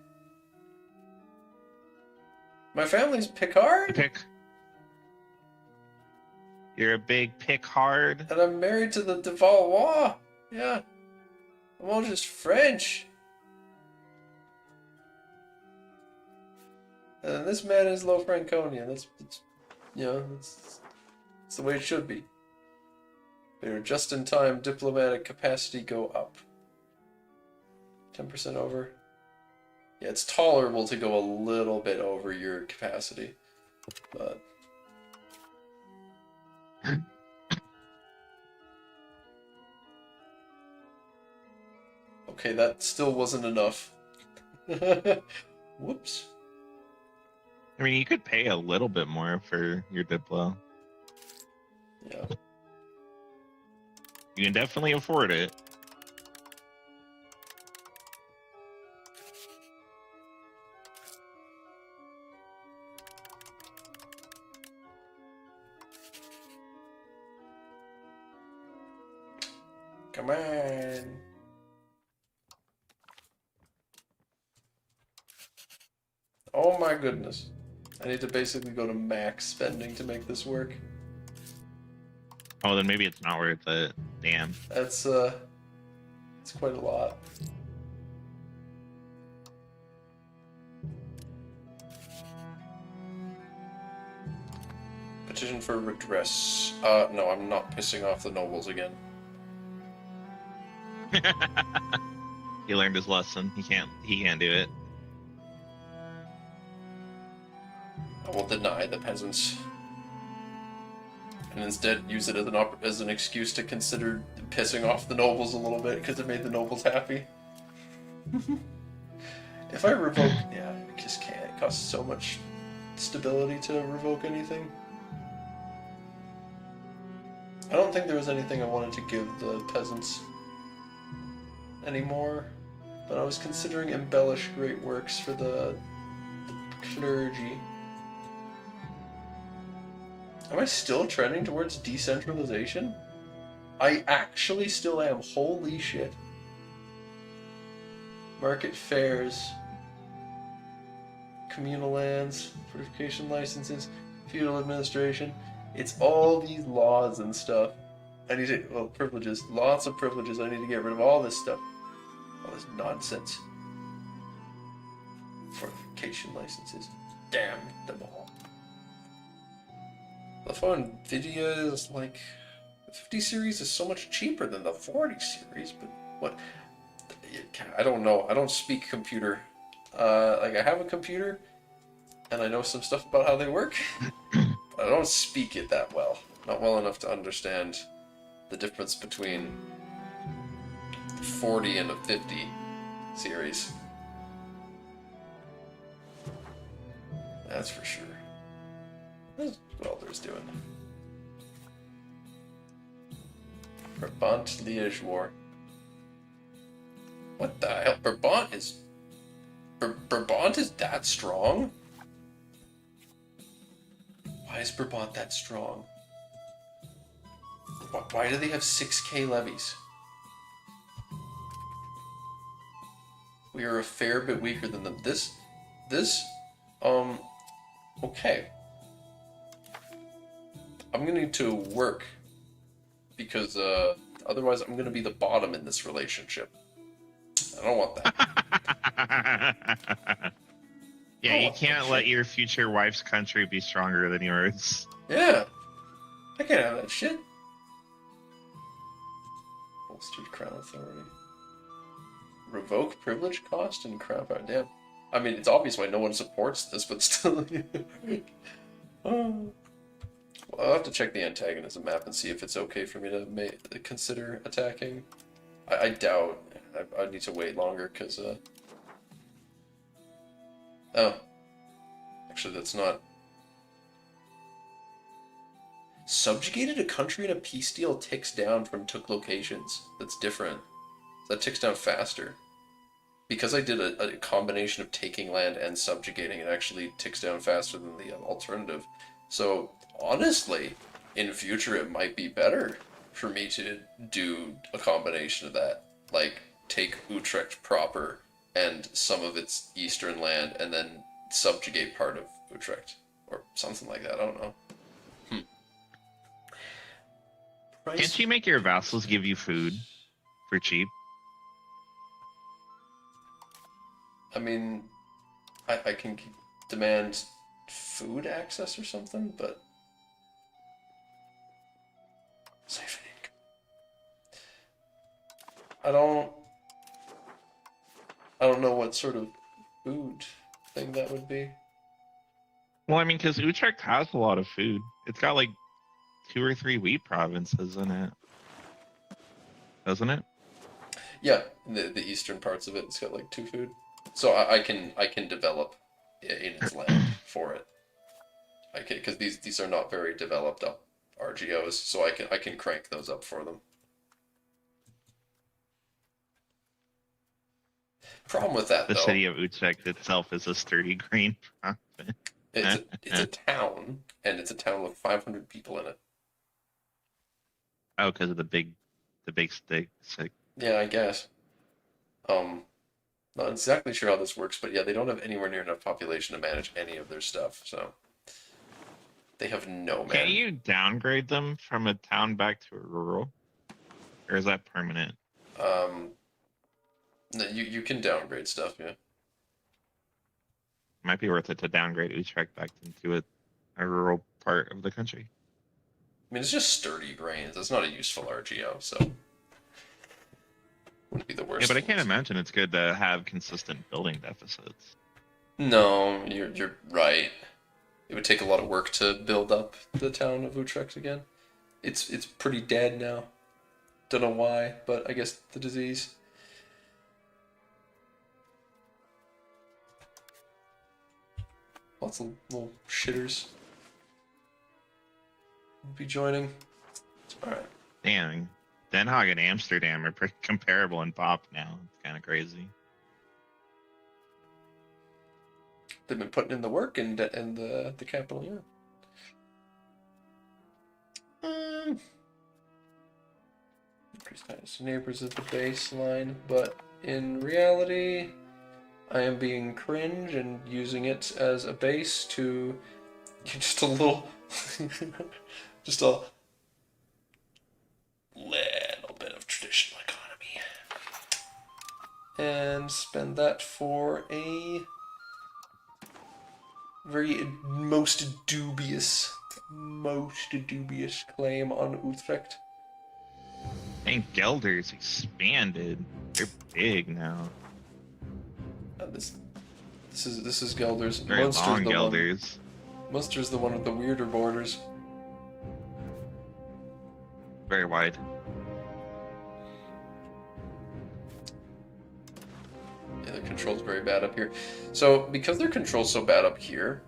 My family's Picard? Pick. You're a big pick hard. And I'm married to the de Valois. Yeah. I'm all just French. And this man is low Franconian. That's you know, that's the way it should be. Your just-in-time diplomatic capacity go up. 10% over. Yeah, it's tolerable to go a little bit over your capacity, but okay, that still wasn't enough. Whoops. I mean, you could pay a little bit more for your Diplo. Yeah. You can definitely afford it. Come on. Oh my goodness. I need to basically go to max spending to make this work. Oh, then maybe it's not worth it. Damn. It's quite a lot. Petition for redress. No, I'm not pissing off the nobles again. He learned his lesson. He can't do it. I will deny the peasants. And instead use it as an excuse to consider pissing off the nobles a little bit because it made the nobles happy. If I revoke, yeah, I just can't. It costs so much stability to revoke anything. I don't think there was anything I wanted to give the peasants anymore, but I was considering embellish great works for the clergy. Am I still trending towards decentralization? I actually still am. Holy shit. Market fairs, communal lands, fortification licenses, feudal administration. It's all these laws and stuff. I need to, well, privileges. Lots of privileges. I need to get rid of all this stuff. All this nonsense. Fortification licenses. Damn them all. The phone Nvidia is like, the 50 series is so much cheaper than the 40 series, but what? I don't know. I don't speak computer. Like, I have a computer, and I know some stuff about how they work, but I don't speak it that well. Not well enough to understand the difference between the 40 and a 50 series. That's for sure. That's what Elder's doing. Brabant-Liège War. What the hell? Brabant is that strong? Why is Brabant that strong? Why do they have 6k levies? We are a fair bit weaker than them. Okay. I'm gonna need to work because otherwise I'm gonna be the bottom in this relationship. I don't want that. Yeah, you can't let your future wife's country be stronger than yours. Yeah. I can't have that shit. Bolstered Crown Authority. Revoke privilege cost and crown power. Damn. I mean, it's obvious why no one supports this, but still. Well, I'll have to check the antagonism map and see if it's okay for me to consider attacking. I doubt. I need to wait longer because. Oh. Actually, that's not. Subjugated a country in a peace deal ticks down from took locations. That's different. That ticks down faster. Because I did a combination of taking land and subjugating, it actually ticks down faster than the alternative. So, honestly, in future it might be better for me to do a combination of that. Like, take Utrecht proper and some of its eastern land, and then subjugate part of Utrecht. Or something like that, I don't know. Can't you make your vassals give you food for cheap? I mean, I can demand food access or something, but siphoning. I don't know what sort of food thing that would be. Well, I mean, because Utrecht has a lot of food. It's got like 2 or 3 wheat provinces in it, doesn't it? Yeah, the eastern parts of it, it's got like 2 food. So I can develop in its land for it. I can, because these are not very developed up RGOs, so I can crank those up for them. Problem with that, The though, city of Utrecht itself is a sturdy grain province. it's a town, and it's a town with 500 people in it. Oh, because of the big sticks. Like, Yeah, I guess. Not exactly sure how this works, but yeah, they don't have anywhere near enough population to manage any of their stuff, so they have no man. can't you downgrade them from a town back to a rural, or is that permanent? No, you can downgrade stuff, yeah. Might be worth it to downgrade Utrecht back into a rural part of the country. I mean, it's just sturdy grains. It's not a useful RGO, so wouldn't be the worst. Yeah, but I thing. can't imagine it's good to have consistent building deficits. No, you're right. It would take a lot of work to build up the town of Utrecht again. It's pretty dead now. Don't know why, but I guess the disease. Lots of little shitters will be joining. Alright. Damn, Den Haag and Amsterdam are pretty comparable in pop now. It's kind of crazy. They've been putting in the work in the capital, yeah. Increased tightness to neighbors is the baseline, but in reality, I am being cringe and using it as a base to just a little, just a little bit of traditional economy, and spend that for a very most dubious claim on Utrecht. And Gelder's expanded. They're big now. This is Gelder's. Very long Gelders. Munster's the one with the weirder borders. Very wide. Yeah, their control's very bad up here. So, because their control's so bad up here,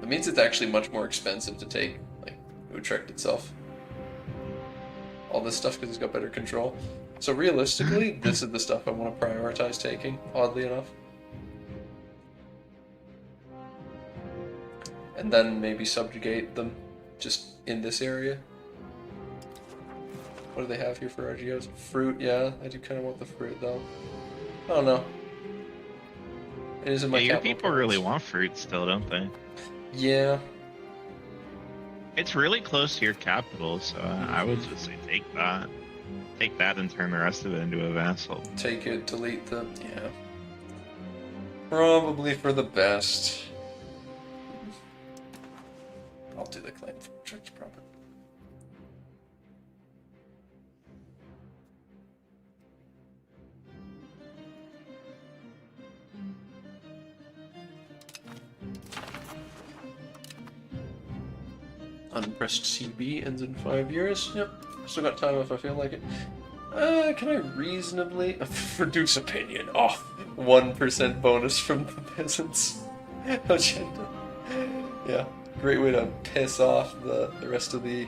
it means it's actually much more expensive to take, like, Utrecht itself. All this stuff because it's got better control. So realistically, this is the stuff I want to prioritize taking, oddly enough. And then maybe subjugate them just in this area. What do they have here for RGOs? Fruit, yeah. I do kind of want the fruit, though. I don't know. It is in my Yeah, your capital people province. really want fruit still, don't they? Yeah. It's really close to your capital, so I would just say take that. Take that and turn the rest of it into a vassal. Take it, delete the... yeah. Probably for the best. I'll do the claim for Utrecht province. Unpressed CB ends in 5 years. Yep, still got time if I feel like it. Can I reasonably reduce opinion? Oh, 1% bonus from the peasants. Agenda. Yeah, great way to piss off the rest of the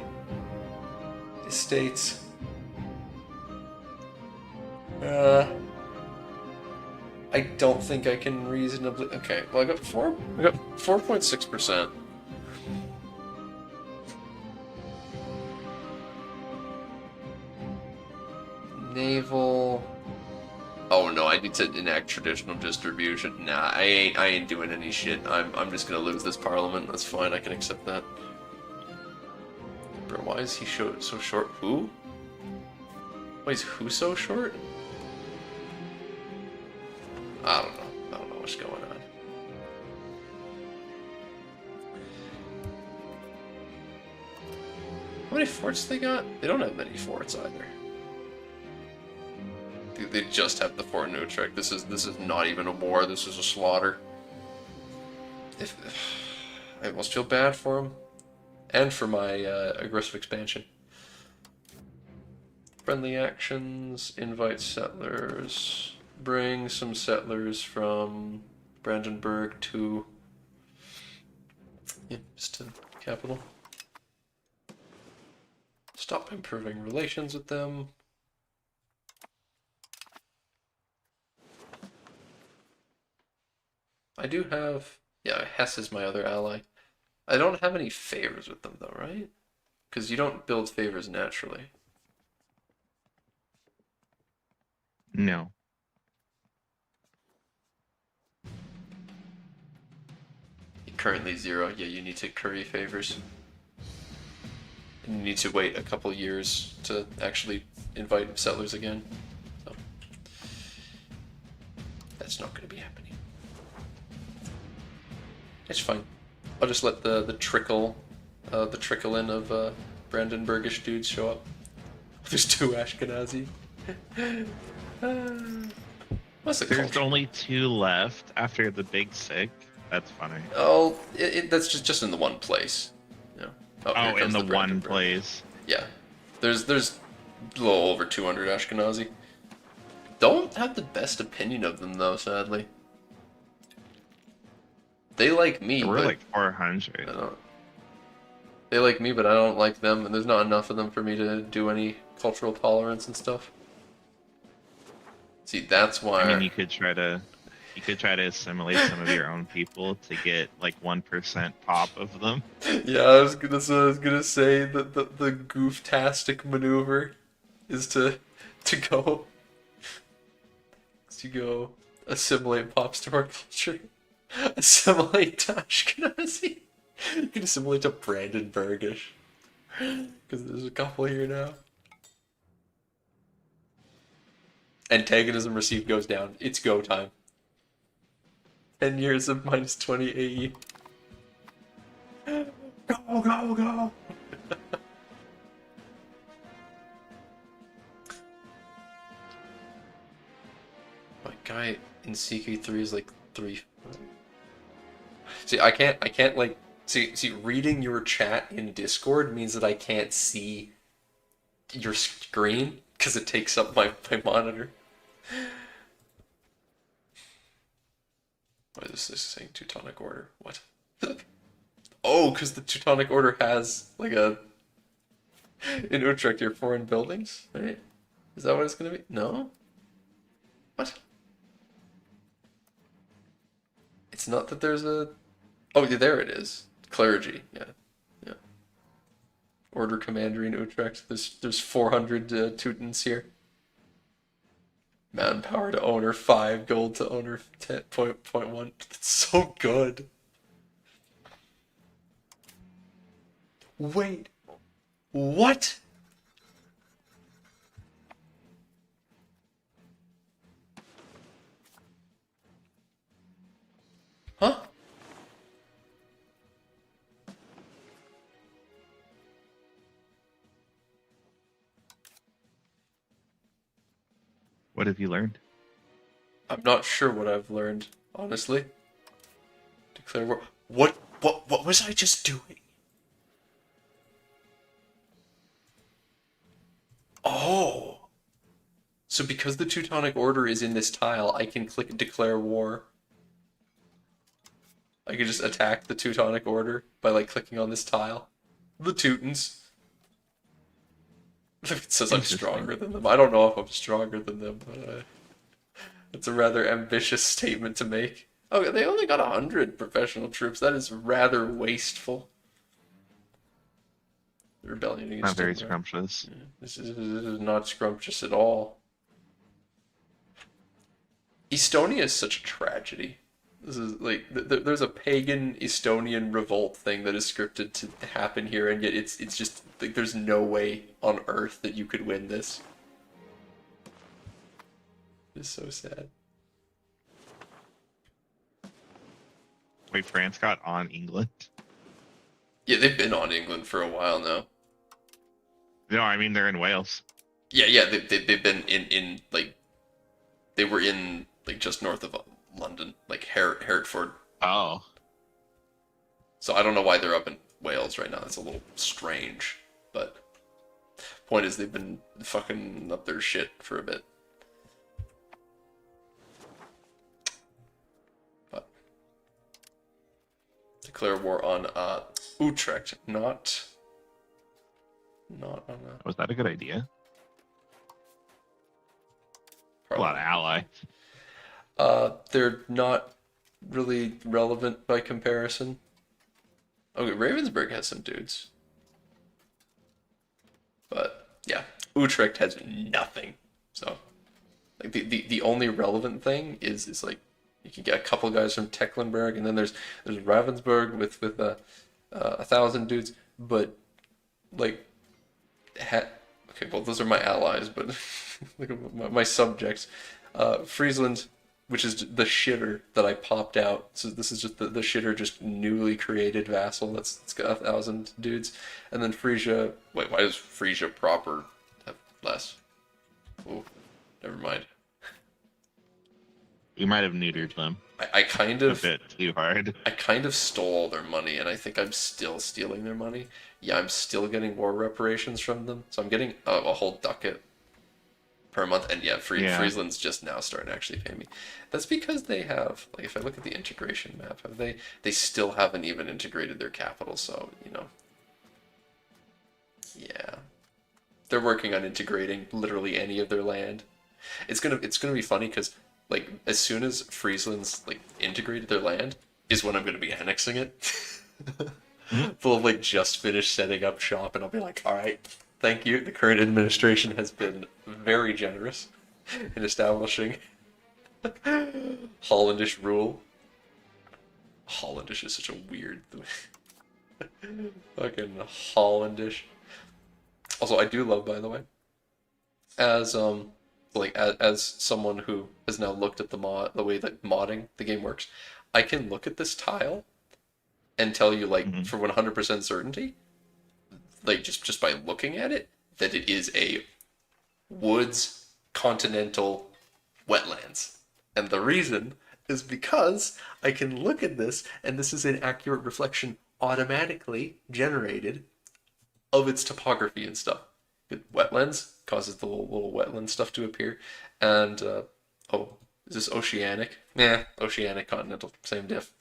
estates. I don't think I can reasonably. Okay, well I got 4.6%. Naval. Oh no, I need to enact traditional distribution. Nah, I ain't doing any shit. I'm just gonna lose this parliament. That's fine. I can accept that. Bro, why is he so short? Who? Why is who so short? I don't know. I don't know what's going on. How many forts they got? They don't have many forts either. They just have the fort in Utrecht. This is not even a war. This is a slaughter. I almost feel bad for him, and for my aggressive expansion. Friendly actions. Invite settlers. Bring some settlers from Brandenburg to just to capital. Stop improving relations with them. I do have... yeah, Hesse is my other ally. I don't have any favors with them, though, right? Because you don't build favors naturally. No. Currently 0. Yeah, you need to curry favors. And you need to wait a couple years to actually invite settlers again. So that's not going to be happening. It's fine. I'll just let the trickle in of Brandenburgish dudes show up. There's 2 Ashkenazi. What's the There's culture? only 2 left after the big sick. That's funny. Oh, that's just in the one place. Yeah. Oh, here in comes the one Brandenburg. place. Yeah. There's a little over 200 Ashkenazi. Don't have the best opinion of them though, sadly. They like me, We're but like I 400. don't. They like me, but I don't like them, and there's not enough of them for me to do any cultural tolerance and stuff. See, that's why. I mean, you could try to assimilate some of your own people to get like 1% pop of them. Yeah, that's what I was gonna say. The goof-tastic maneuver is to go assimilate pops to our culture, assimilate to Ashkenazi. You can assimilate to Brandenburgish because there's a couple here now. Antagonism received goes down. It's go time. 10 years of minus 20 AE. Go, go, go! My guy in CK3 is like 3. See, I can't like see reading your chat in Discord means that I can't see your screen because it takes up my monitor. Why is this saying Teutonic Order? What? Oh, because the Teutonic Order has like a in Utrecht your foreign buildings, right? Is that what it's gonna be? No. What? It's not that there's a. Oh, yeah, there it is. Clergy. Yeah, yeah. Order commander in Utrecht. There's 400 Teutons here. Manpower to owner 5, gold to owner 10.1. It's so good. Wait. What? Huh? What have you learned? I'm not sure what I've learned, honestly. Declare war. What was I just doing? Oh. So because the Teutonic Order is in this tile, I can click declare war. I can just attack the Teutonic Order by like clicking on this tile. The Teutons. It says I'm stronger than them. I don't know if I'm stronger than them, but it's a rather ambitious statement to make. Okay, they only got 100 professional troops. That is rather wasteful. The rebellion against Not very Denmark. scrumptious. Yeah, this is not scrumptious at all. Estonia is such a tragedy. This is like there's a pagan Estonian revolt thing that is scripted to happen here, and yet it's just like there's no way on earth that you could win this. It's so sad. Wait, France got on England? Yeah, they've been on England for a while now. No, I mean they're in Wales. Yeah, they've been in like they were in like just north of London, like Hereford. Oh. So I don't know why they're up in Wales right now. That's a little strange, but point is they've been fucking up their shit for a bit. But declare war on Utrecht, not on Was that a good idea? A Probably. lot of allies. They're not really relevant by comparison. Okay, Ravensburg has some dudes. But yeah, Utrecht has nothing. So like the only relevant thing is like you can get a couple guys from Tecklenburg, and then there's Ravensburg with 1,000 dudes, but like okay, well those are my allies, but my subjects. Friesland, which is the shitter that I popped out. So this is just the shitter, just newly created vassal. It's got 1,000 dudes, and then Frisia. Wait, why does Frisia proper have less? Oh, never mind. We might have neutered them I kind a of bit too hard. I kind of stole their money, and I think I'm still stealing their money. Yeah, I'm still getting war reparations from them, so I'm getting a whole ducat. per month, and yeah, Yeah. Friesland's just now starting to actually pay me. That's because they have, like, if I look at the integration map, they still haven't even integrated their capital, so, you know, yeah. They're working on integrating literally any of their land. It's gonna be funny because, like, as soon as Friesland's like integrated their land is when I'm gonna be annexing it. They'll have like just finished setting up shop, and I'll be like, all right, thank you. The current administration has been very generous in establishing Hollandish rule. Hollandish is such a weird fucking Hollandish. Also, I do love, by the way, as as someone who has now looked at the way that modding the game works, I can look at this tile and tell you, like, for 100% certainty, like, just by looking at it, that it is a woods continental wetlands. And the reason is because I can look at this, and this is an accurate reflection automatically generated of its topography and stuff. Wetlands causes the little wetland stuff to appear, and oh, is this oceanic? Yeah, oceanic continental, same diff.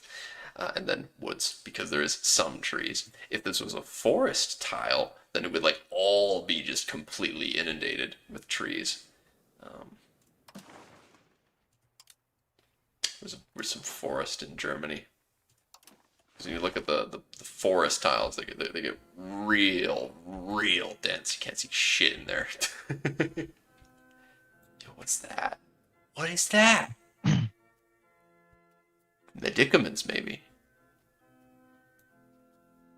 And then woods, because there is some trees. If this was a forest tile, then it would like all be just completely inundated with trees. There's some forest in Germany. Because when you look at the forest tiles, they get real dense. You can't see shit in there. Yo, what's that? What is that? Medicaments, maybe.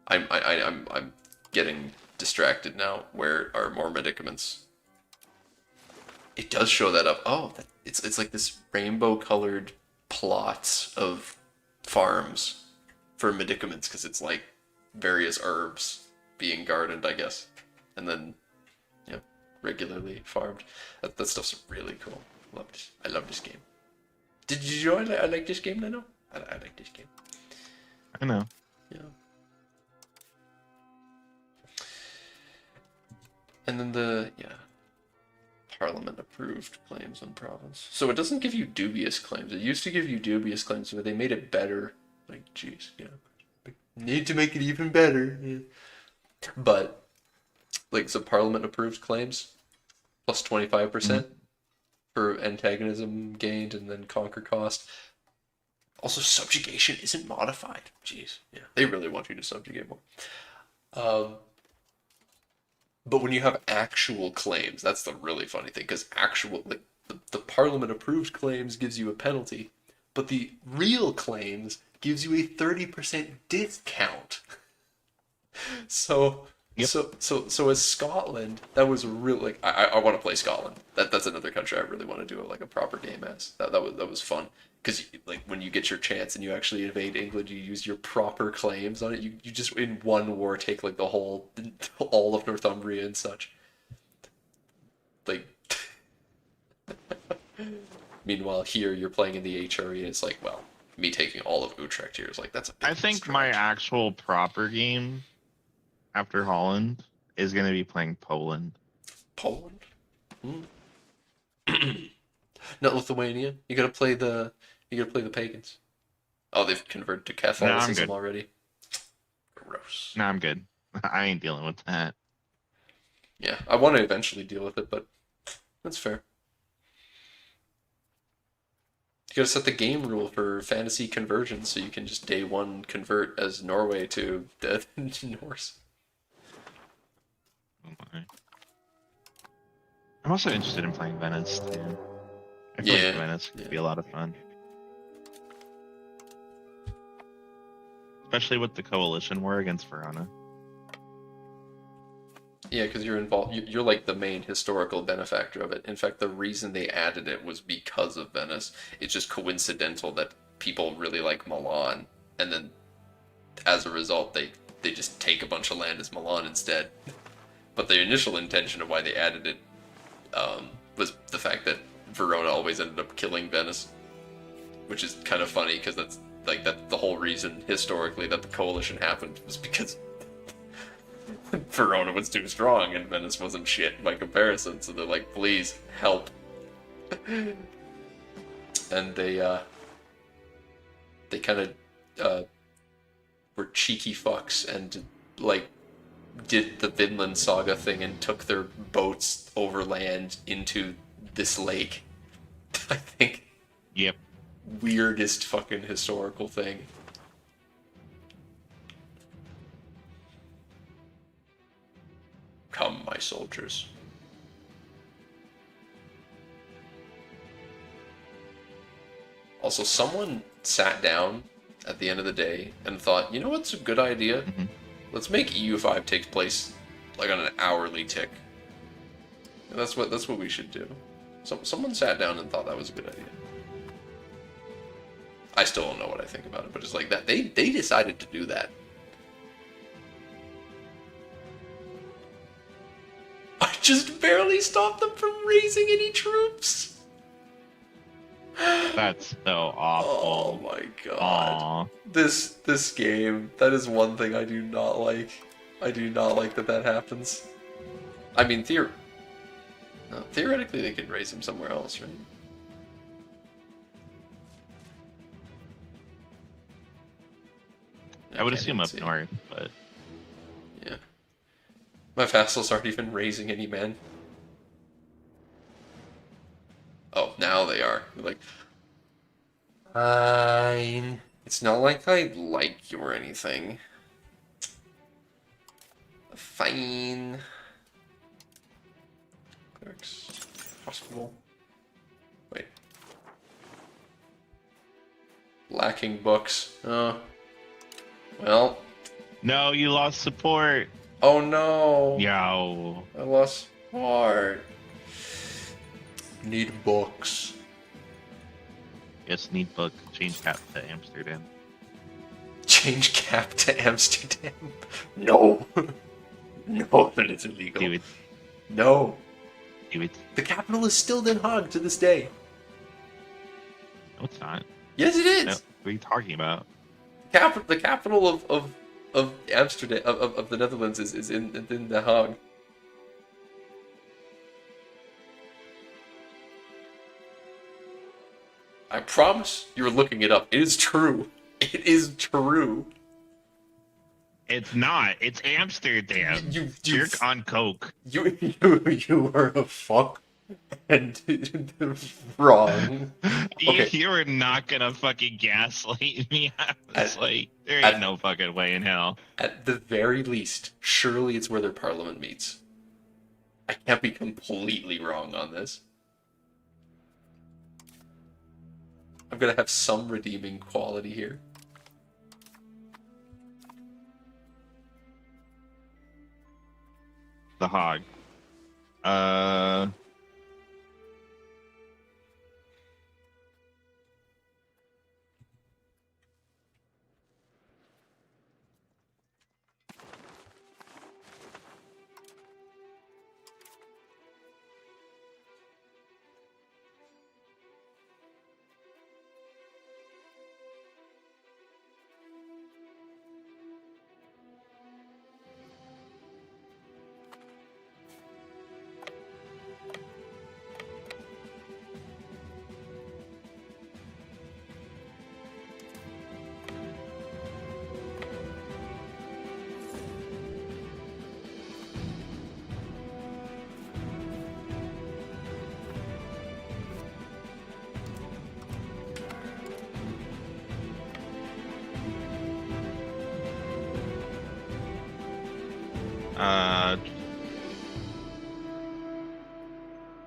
I'm getting distracted now. Where are more medicaments? It does show that up. Oh, it's like this rainbow-colored plots of farms for medicaments, because it's like various herbs being gardened, I guess, and then regularly farmed. That stuff's really cool. I love this game. Did you know I like this game, Leno? I like this game. I know. Yeah. And then Parliament approved claims on province. So it doesn't give you dubious claims. It used to give you dubious claims, but they made it better. Like, jeez, need to make it even better. Yeah. But like, so Parliament approved claims plus 25% for antagonism gained, and then conquer cost. Also, subjugation isn't modified. Jeez, yeah, they really want you to subjugate more. But when you have actual claims, that's the really funny thing, because actual, like, the Parliament approved claims gives you a penalty, but the real claims gives you a 30% discount. So, Yep. so as Scotland, that was real. Like, I want to play Scotland. That's another country I really want to do a proper game as. That was fun. Because, like, when you get your chance and you actually invade England, you use your proper claims on it. You just, in one war, take, like, all of Northumbria and such. Like, meanwhile, here, you're playing in the HRE, and it's like, well, me taking all of Utrecht here is like, that's a big I think my stretch. actual proper game after Holland is going to be playing Poland. Poland? Not Lithuania. You gotta play the pagans. Oh, they've converted to Catholicism good. already. Gross. No, I'm good. I ain't dealing with that. Yeah, I want to eventually deal with it, but that's fair. You gotta set the game rule for fantasy conversion so you can just day one convert as Norway to the Norse. Oh my. I'm also interested in playing Venice too. I feel Yeah, like Venice could be a lot of fun. Especially with the coalition war against Verona. Yeah, because you're involved. You're like the main historical benefactor of it. In fact, the reason they added it was because of Venice. It's just coincidental that people really like Milan, and then as a result, they just take a bunch of land as Milan instead. But the initial intention of why they added it was the fact that Verona always ended up killing Venice, which is kind of funny because that's the whole reason historically that the coalition happened was because Verona was too strong and Venice wasn't shit by comparison, so they're like, please, help. And they kind of were cheeky fucks and, like, did the Vinland Saga thing and took their boats overland into this lake. I think. Yep. Weirdest fucking historical thing. Come, my soldiers. Also, someone sat down at the end of the day and thought, you know what's a good idea? Mhm. Let's make EU5 take place like on an hourly tick. And that's what we should do. Someone sat down and thought that was a good idea. I still don't know what I think about it, but it's like that they decided to do that. I just barely stopped them from raising any troops. That's so Oh awful. my god. Aw. This game, that is one thing I do not like. I do not like that happens. I mean, theoretically they could raise him somewhere else, right? I would can't assume even up see. north, but Yeah. My vassals aren't even raising any men. Oh, now they are. They're like, fine. It's not like I like you or anything. Fine. Clerks. Hospital. Wait. Lacking books. Oh. Well. no, you lost support. Oh no. Yo. I lost heart. Need books. Yes, need book. Change cap to Amsterdam. Change cap to Amsterdam. No. No, that is illegal. Do it. No. Do it. The capital is still Den Haag to this day. No, it's not. Yes, it is. No, what are you talking about? The capital of Amsterdam of the Netherlands is in Den Haag. I promise you're looking it up. It is true. It is true. It's not. It's Amsterdam. You You're on coke. you were a fuck and wrong. Okay. You were not gonna fucking gaslight me. I was like, there at- ain't no fucking way in hell. At the very least, surely it's where their parliament meets. I can't be completely wrong on this. I'm gonna have some redeeming quality here. The hog.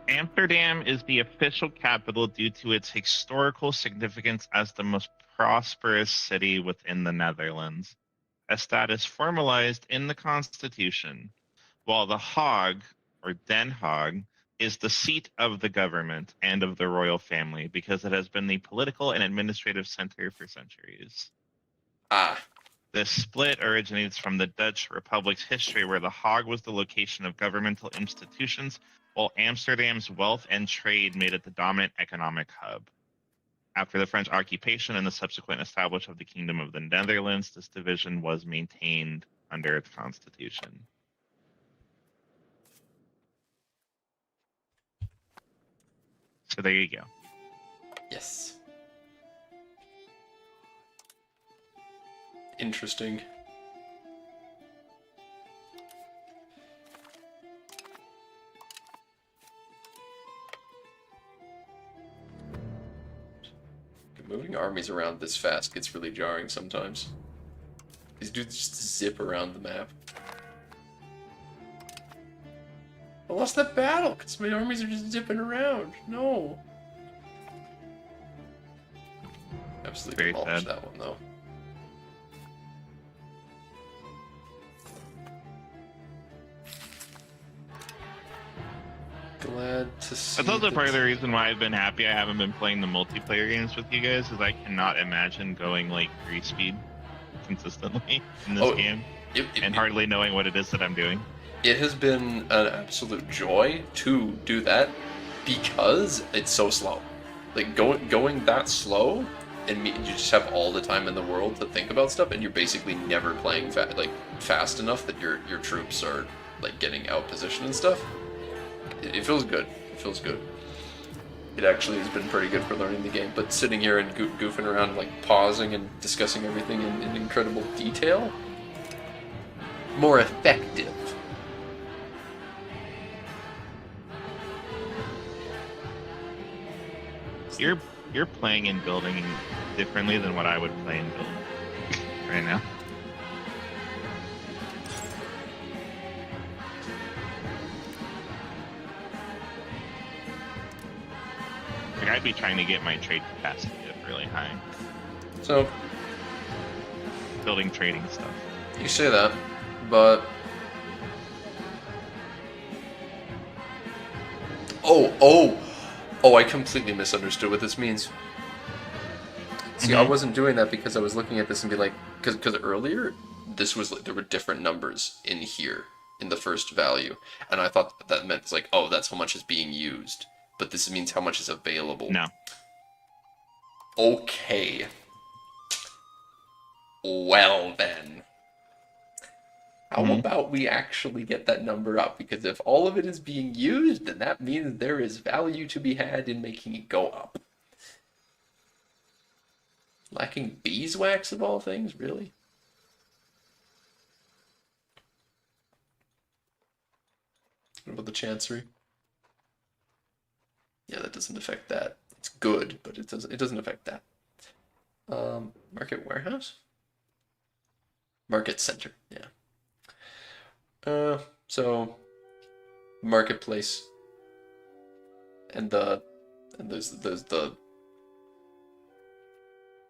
Amsterdam is the official capital due to its historical significance as the most prosperous city within the Netherlands, a status formalized in the constitution, while The Hague, or Den Haag, is the seat of the government and of the royal family because it has been the political and administrative center for centuries. Ah, This split originates from the Dutch Republic's history, where The Hague was the location of governmental institutions, while Amsterdam's wealth and trade made it the dominant economic hub. After the French occupation and the subsequent establishment of the Kingdom of the Netherlands, this division was maintained under its constitution. So there you go. Yes. Interesting. Moving armies around this fast gets really jarring sometimes. These dudes just zip around the map. I lost that battle because my armies are just zipping around. No. Absolutely Very demolished sad. that one though. Glad to see. That's also that- part of the reason why I've been happy I haven't been playing the multiplayer games with you guys, is I cannot imagine going like 3-speed consistently in this Oh, game It, and hardly knowing what it is that I'm doing. it has been an absolute joy to do that because it's so slow. Like going that slow, and you just have all the time in the world to think about stuff, and you're basically never playing fast enough that your troops are like getting out positioned and stuff. It feels good. It feels good. It actually has been pretty good for learning the game, but sitting here and goofing around, like pausing and discussing everything in incredible detail, more effective. You're playing and building differently than what I would play and build right now. Like I'd be trying to get my trade capacity up really high, So building trading stuff. you say that, but oh, I completely misunderstood what this means. See, I wasn't doing that because I was looking at this and be like, because earlier this was like there were different numbers in here in the first value, and I thought that meant like, oh, that's how much is being used, but this means how much is available. No. Okay. Well then. How about we actually get that number up? Because if all of it is being used, then that means there is value to be had in making it go up. Lacking beeswax of all things, really? What about the Chancery? Yeah, that doesn't affect that. It's good, but it doesn't affect that. Market warehouse? Market center, yeah. So marketplace, and there's the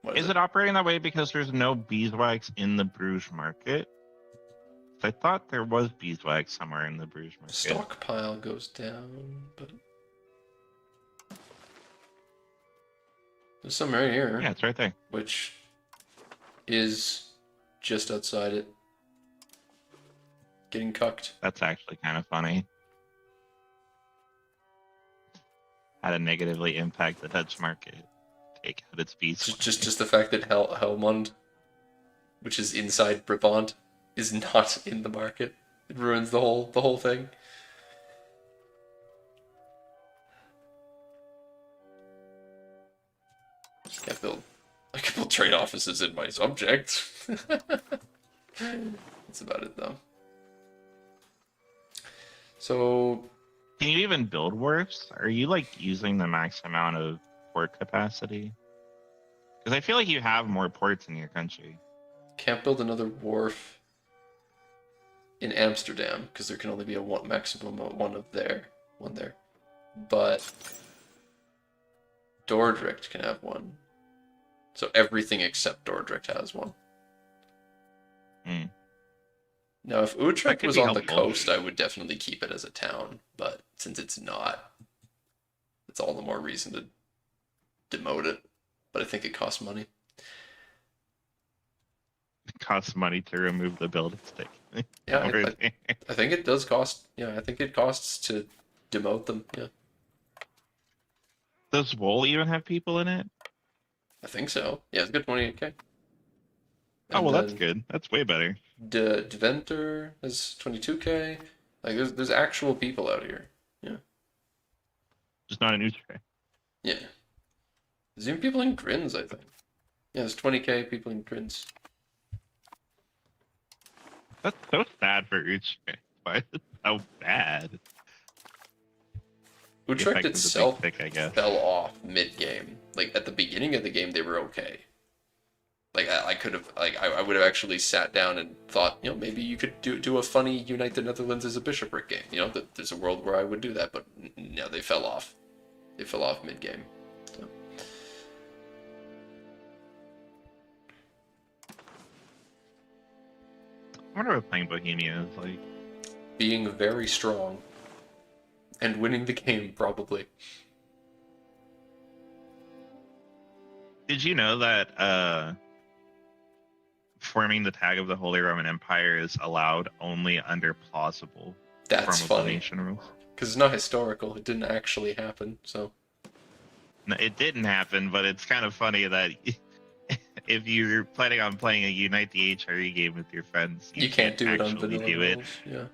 what Is it operating that way because there's no beeswax in the Bruges market? I thought there was beeswax somewhere in the Bruges market. Stockpile goes down, but there's some right here. Yeah, it's right there. Which is just outside it. Getting cucked. That's actually kind of funny. How to negatively impact the Dutch market. Take out its beeswax. Just the fact that Helmond, which is inside Brabant, is not in the market. It ruins the whole thing. I can build trade offices in my subject. That's about it though. So Can you even build wharfs? Are you like using the max amount of port capacity? Because I feel like you have more ports in your country. can't build another wharf in Amsterdam because there can only be a maximum of one there. But Dordrecht can have one. So everything except Dordrecht has one. Hmm. Now, if That Utrecht could was be on the helpful. coast, I would definitely keep it as a town. But since it's not, it's all the more reason to demote it. But I think it costs money. It costs money to remove the building stick. Yeah, Over I there. I think it does cost. Yeah, I think it costs to demote them. Yeah, Does Wool even have people in it? I think so. Yeah, it's good 28K. Oh, And well, that's then good. That's way better. Deventer has 22K. Like, there's actual people out here. Yeah. Just not in Utrecht. Yeah. There's even people in grins, I think. Yeah, there's 20k people in grins. That's so sad for Utrecht. Why is it so bad? The Utrecht effect of the itself big pick, I guess. fell off mid-game. Like, at the beginning of the game, they were okay. Like, I could have, like, I would have actually sat down and thought, you know, maybe you could do a funny Unite the Netherlands as a bishopric game. You know, there's a world where I would do that, but no, they fell off. They fell off mid-game. So. I wonder what playing Bohemia is like. Being very strong. And winning the game, probably. Did you know that forming the tag of the Holy Roman Empire is allowed only under plausible That's form of funny. donation rules? Because it's not historical. It didn't actually happen, so. No, it didn't happen, but it's kind of funny that if you're planning on playing a Unite the HRE game with your friends, You can't do it on actually vanilla do it. rules. Yeah.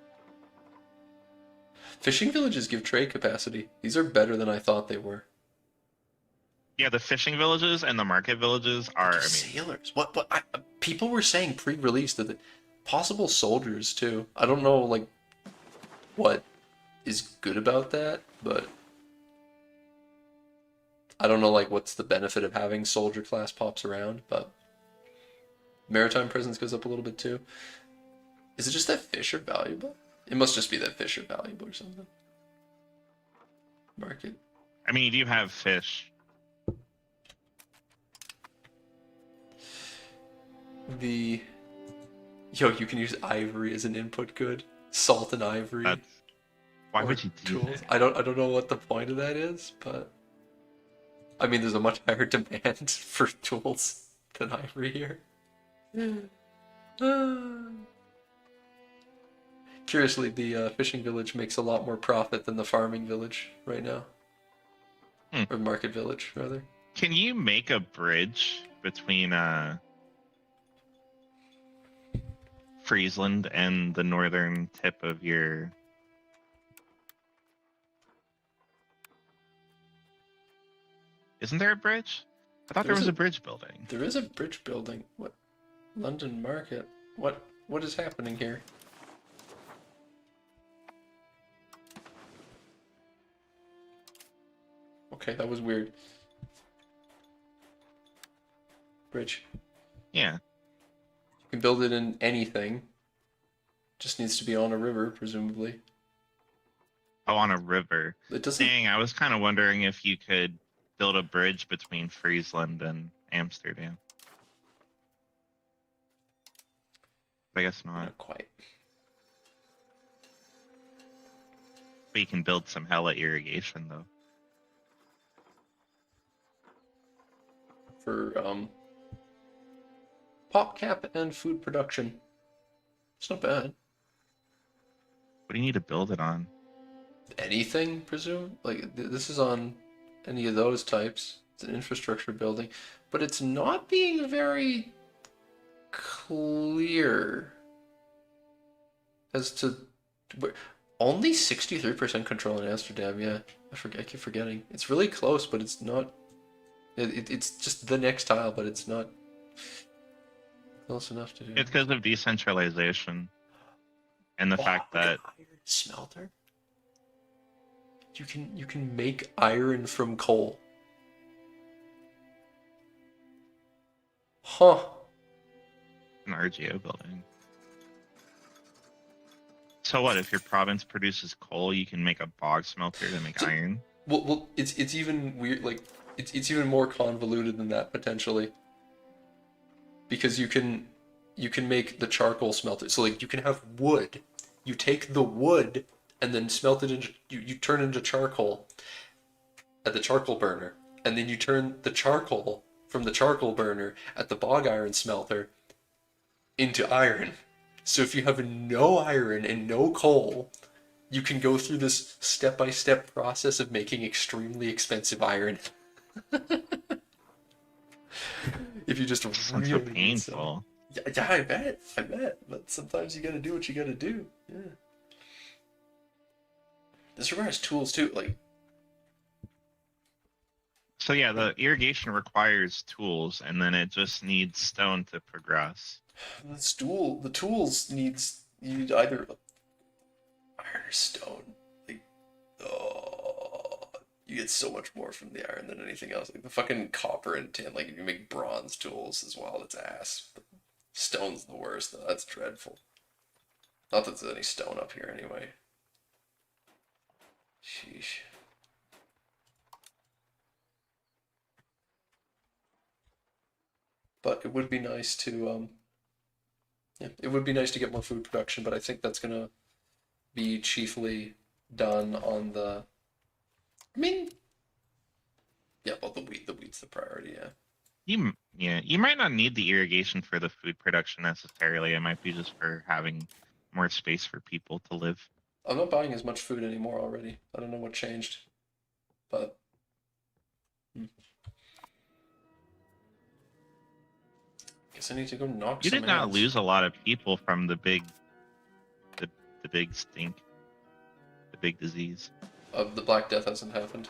Fishing villages give trade capacity. These are better than I thought they were. Yeah, the fishing villages and the market villages are. I mean, Sailors. People were saying pre-release that possible soldiers too. I don't know like what is good about that, but I don't know like what's the benefit of having soldier class pops around, but maritime presence goes up a little bit too. Is it just that fish are valuable? It must just be that fish are valuable or something. Market. I mean, you do have fish. You can use ivory as an input good. Salt and ivory. That's why or would you do tools. that? I don't know what the point of that is, but I mean there's a much higher demand for tools than ivory here. Curiously, the fishing village makes a lot more profit than the farming village right now. Or market village, rather. Can you make a bridge between Friesland and the northern tip of your? Isn't there a bridge? I thought there was a bridge building. There is a bridge building. What? London Market. What is happening here? Okay, that was weird. Bridge. Yeah. You can build it in anything. Just needs to be on a river, presumably. Oh, on a river. It doesn't. Dang, I was kind of wondering if you could build a bridge between Friesland and Amsterdam. I guess not. Not quite. But you can build some hella irrigation, though. For pop cap and food production. It's not bad. What do you need to build it on? Anything, presume? Like this is on any of those types. It's an infrastructure building, but it's not being very clear as to where. Only 63% control in Amsterdam. Yeah, I keep forgetting. It's really close, but it's not. It's just the next tile, but it's not close enough to do. It's because of decentralization and the fact look at that iron smelter. You can make iron from coal. Huh. an RGO building. So what if your province produces coal, you can make a bog smelter to make iron? Well, it's even weird. Like it's even more convoluted than that potentially. Because you can make the charcoal smelter. So like you can have wood. You take the wood and then smelt it into you turn it into charcoal at the charcoal burner, and then you turn the charcoal from the charcoal burner at the bog iron smelter into iron. So if you have no iron and no coal, you can go through this step-by-step process of making extremely expensive iron. If you just Sounds really so need some. painful. Yeah, I bet. But sometimes you gotta do what you gotta do. Yeah. This requires tools too. Like, So yeah, the irrigation requires tools, and then it just needs stone to progress. The tools needs you need either iron or stone. Like, oh, you get so much more from the iron than anything else. Like the fucking copper and tin. Like if you make bronze tools as well, it's ass. But stone's the worst though. That's dreadful. Not that there's any stone up here anyway. Sheesh. But it would be nice to yeah, it would be nice to get more food production, but I think that's gonna be chiefly done on the. I mean, yeah, well, the wheat's the priority, yeah. You might not need the irrigation for the food production necessarily. It might be just for having more space for people to live. I'm not buying as much food anymore already. I don't know what changed, but. Guess I need to go knock You some did not heads. lose a lot of people from the big stink, the big disease. The Black Death hasn't happened.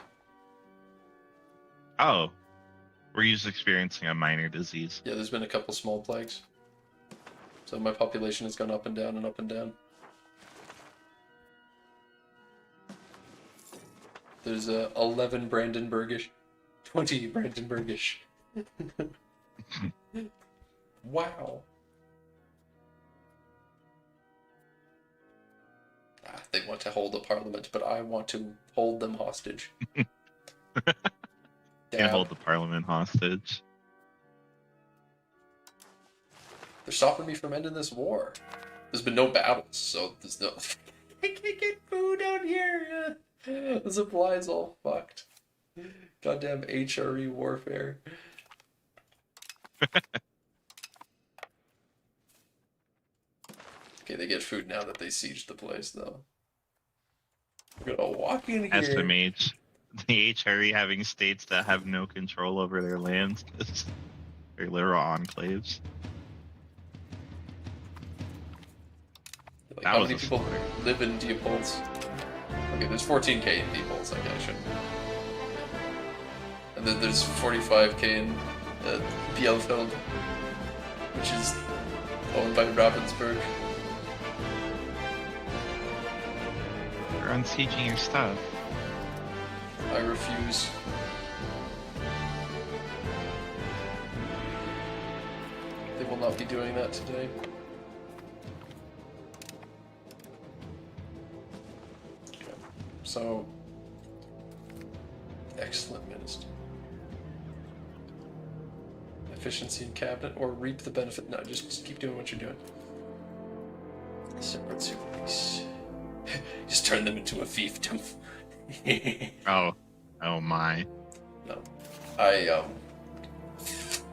Oh, we're just experiencing a minor disease. Yeah, there's been a couple small plagues. So my population has gone up and down and up and down. There's 11 Brandenburgish, 20 Brandenburgish. Wow. They want to hold a parliament, but I want to hold them hostage. Can't hold the parliament hostage. They're stopping me from ending this war. There's been no battles, so there's no. I can't get food out here. The supply's all fucked. Goddamn HRE warfare. Okay, they get food now that they sieged the place, though. We're gonna walk in here. SMH, the HRE having states that have no control over their lands because they're literal enclaves. Like, That how was many a people slaughter. live in Diepholz? Okay, there's 14k in Diepholz, okay, I shouldn't. And then there's 45k in Bielefeld, which is owned by Ravensburg. You're unsieging your stuff. I refuse. They will not be doing that today. Okay. So, excellent minister. Efficiency in cabinet or reap the benefit. No, just keep doing what you're doing. Separate supervies. Just turn them into a fiefdom. Oh my. No. I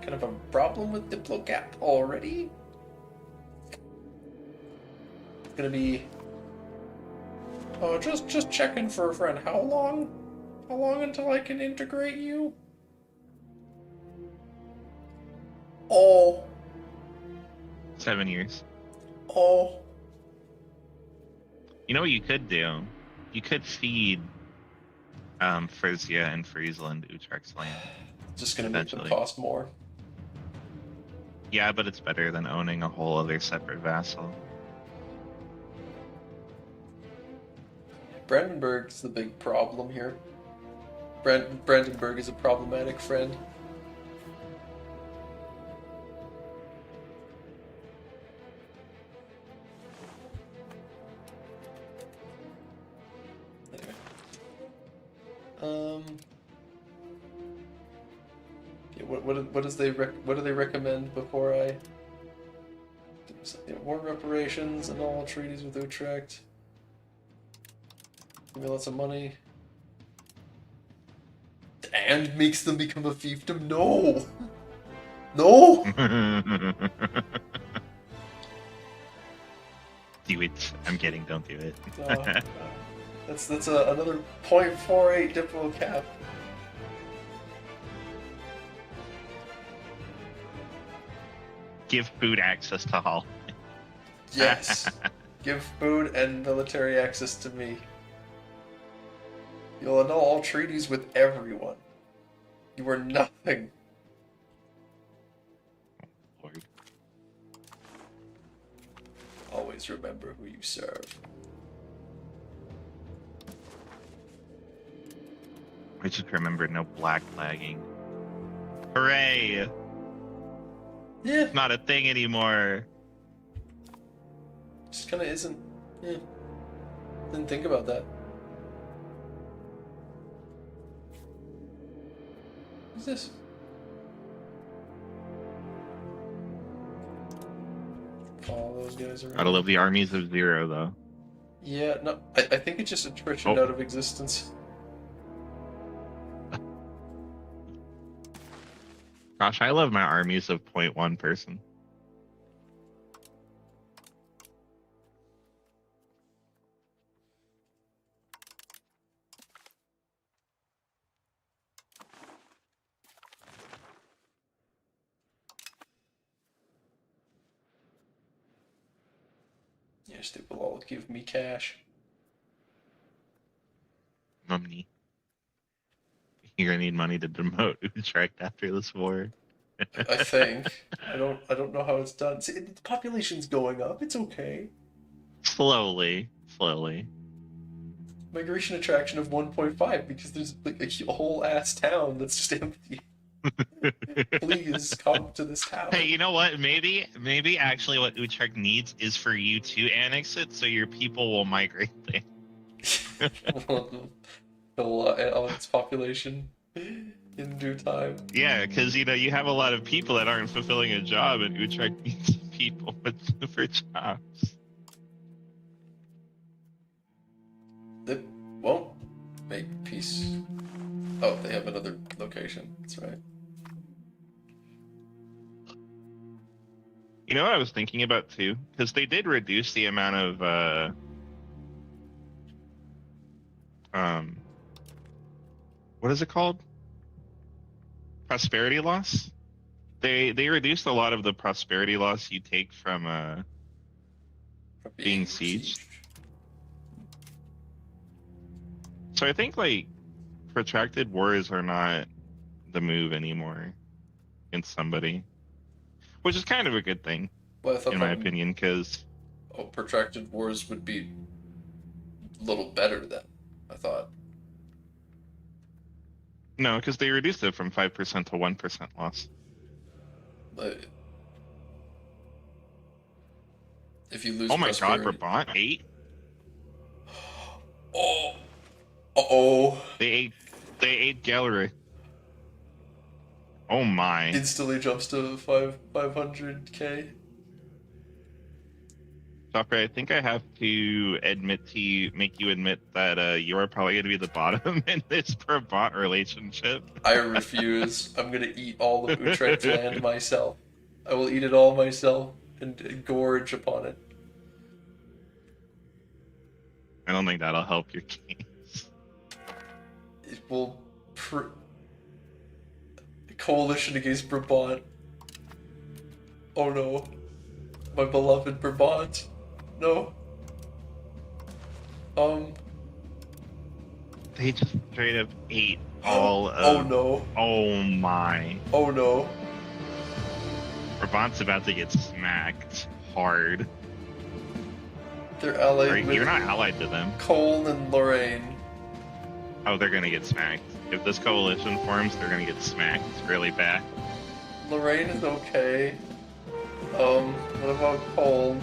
kind of a problem with Diplogap already. It's gonna be just checking for a friend. How long? How long until I can integrate you? Oh. 7 years. Oh. You know what you could do? You could feed Frisia and Friesland Utrecht's land. Just gonna make them Eventually. cost more. Yeah, but it's better than owning a whole other separate vassal. Brandenburg's the big problem here. Brandenburg is a problematic friend. Anyway. Yeah, what do they recommend before I do something? War reparations and all treaties with Utrecht. Give me lots of money. And makes them become a fiefdom? No! No! Do it. I'm kidding. Don't do it. No. That's another 0.48 diplo cap. Give food access to Hull. Yes. Give food and military access to me. You'll annul all treaties with everyone. You are nothing. Lord. Always remember who you serve. I just remember no black flagging. Hooray! Yeah, It's not a thing anymore. just kind of isn't. Yeah. Didn't think about that. What's this? Follow those guys around. Gotta love the armies of zero, though. Yeah, no, I think it's just attrition Oh. out of existence. Gosh, I love my armies of 0.1 person. Yes, they will all give me cash. Mummy. You're gonna need money to demote Utrecht after this war. I think. I don't know how it's done. See, the population's going up. It's okay. Slowly. Migration attraction of 1.5 because there's like a whole ass town that's just empty. Please come to this town. Hey, you know what? Maybe actually what Utrecht needs is for you to annex it so your people will migrate there. Fill out its population in due time. Yeah, because you have a lot of people that aren't fulfilling a job, and Utrecht needs people for jobs. They won't make peace. Oh, they have another location. That's right. You know what I was thinking about too? Because they did reduce the amount of what is it called? Prosperity loss. They reduced a lot of the prosperity loss you take from For being sieged. So I think like protracted wars are not the move anymore against somebody, which is kind of a good thing Well, I thought in my opinion. Because protracted wars would be a little better then. I thought. no, because they reduced it from 5% to 1% loss. But if you lose Oh my god, prosperity... Brabant 8. Oh, uh-oh. They ate Gallery. Oh my. Instantly jumps to 500k. Chopper, I think I have to make you admit that you are probably going to be the bottom in this Brabant relationship. I refuse. I'm gonna eat all of Utrecht land myself. I will eat it all myself and gorge upon it. I don't think that'll help your case. It will coalition against Brabant. Oh no. My beloved Brabant. No. They just straight up ate all of... Oh no. Oh my. Oh no. Brabant's about to get smacked hard. They're allied Right? with You're not allied to them. Cole and Lorraine. Oh, they're gonna get smacked. If this coalition forms, they're gonna get smacked really bad. Lorraine is okay. What about Cole?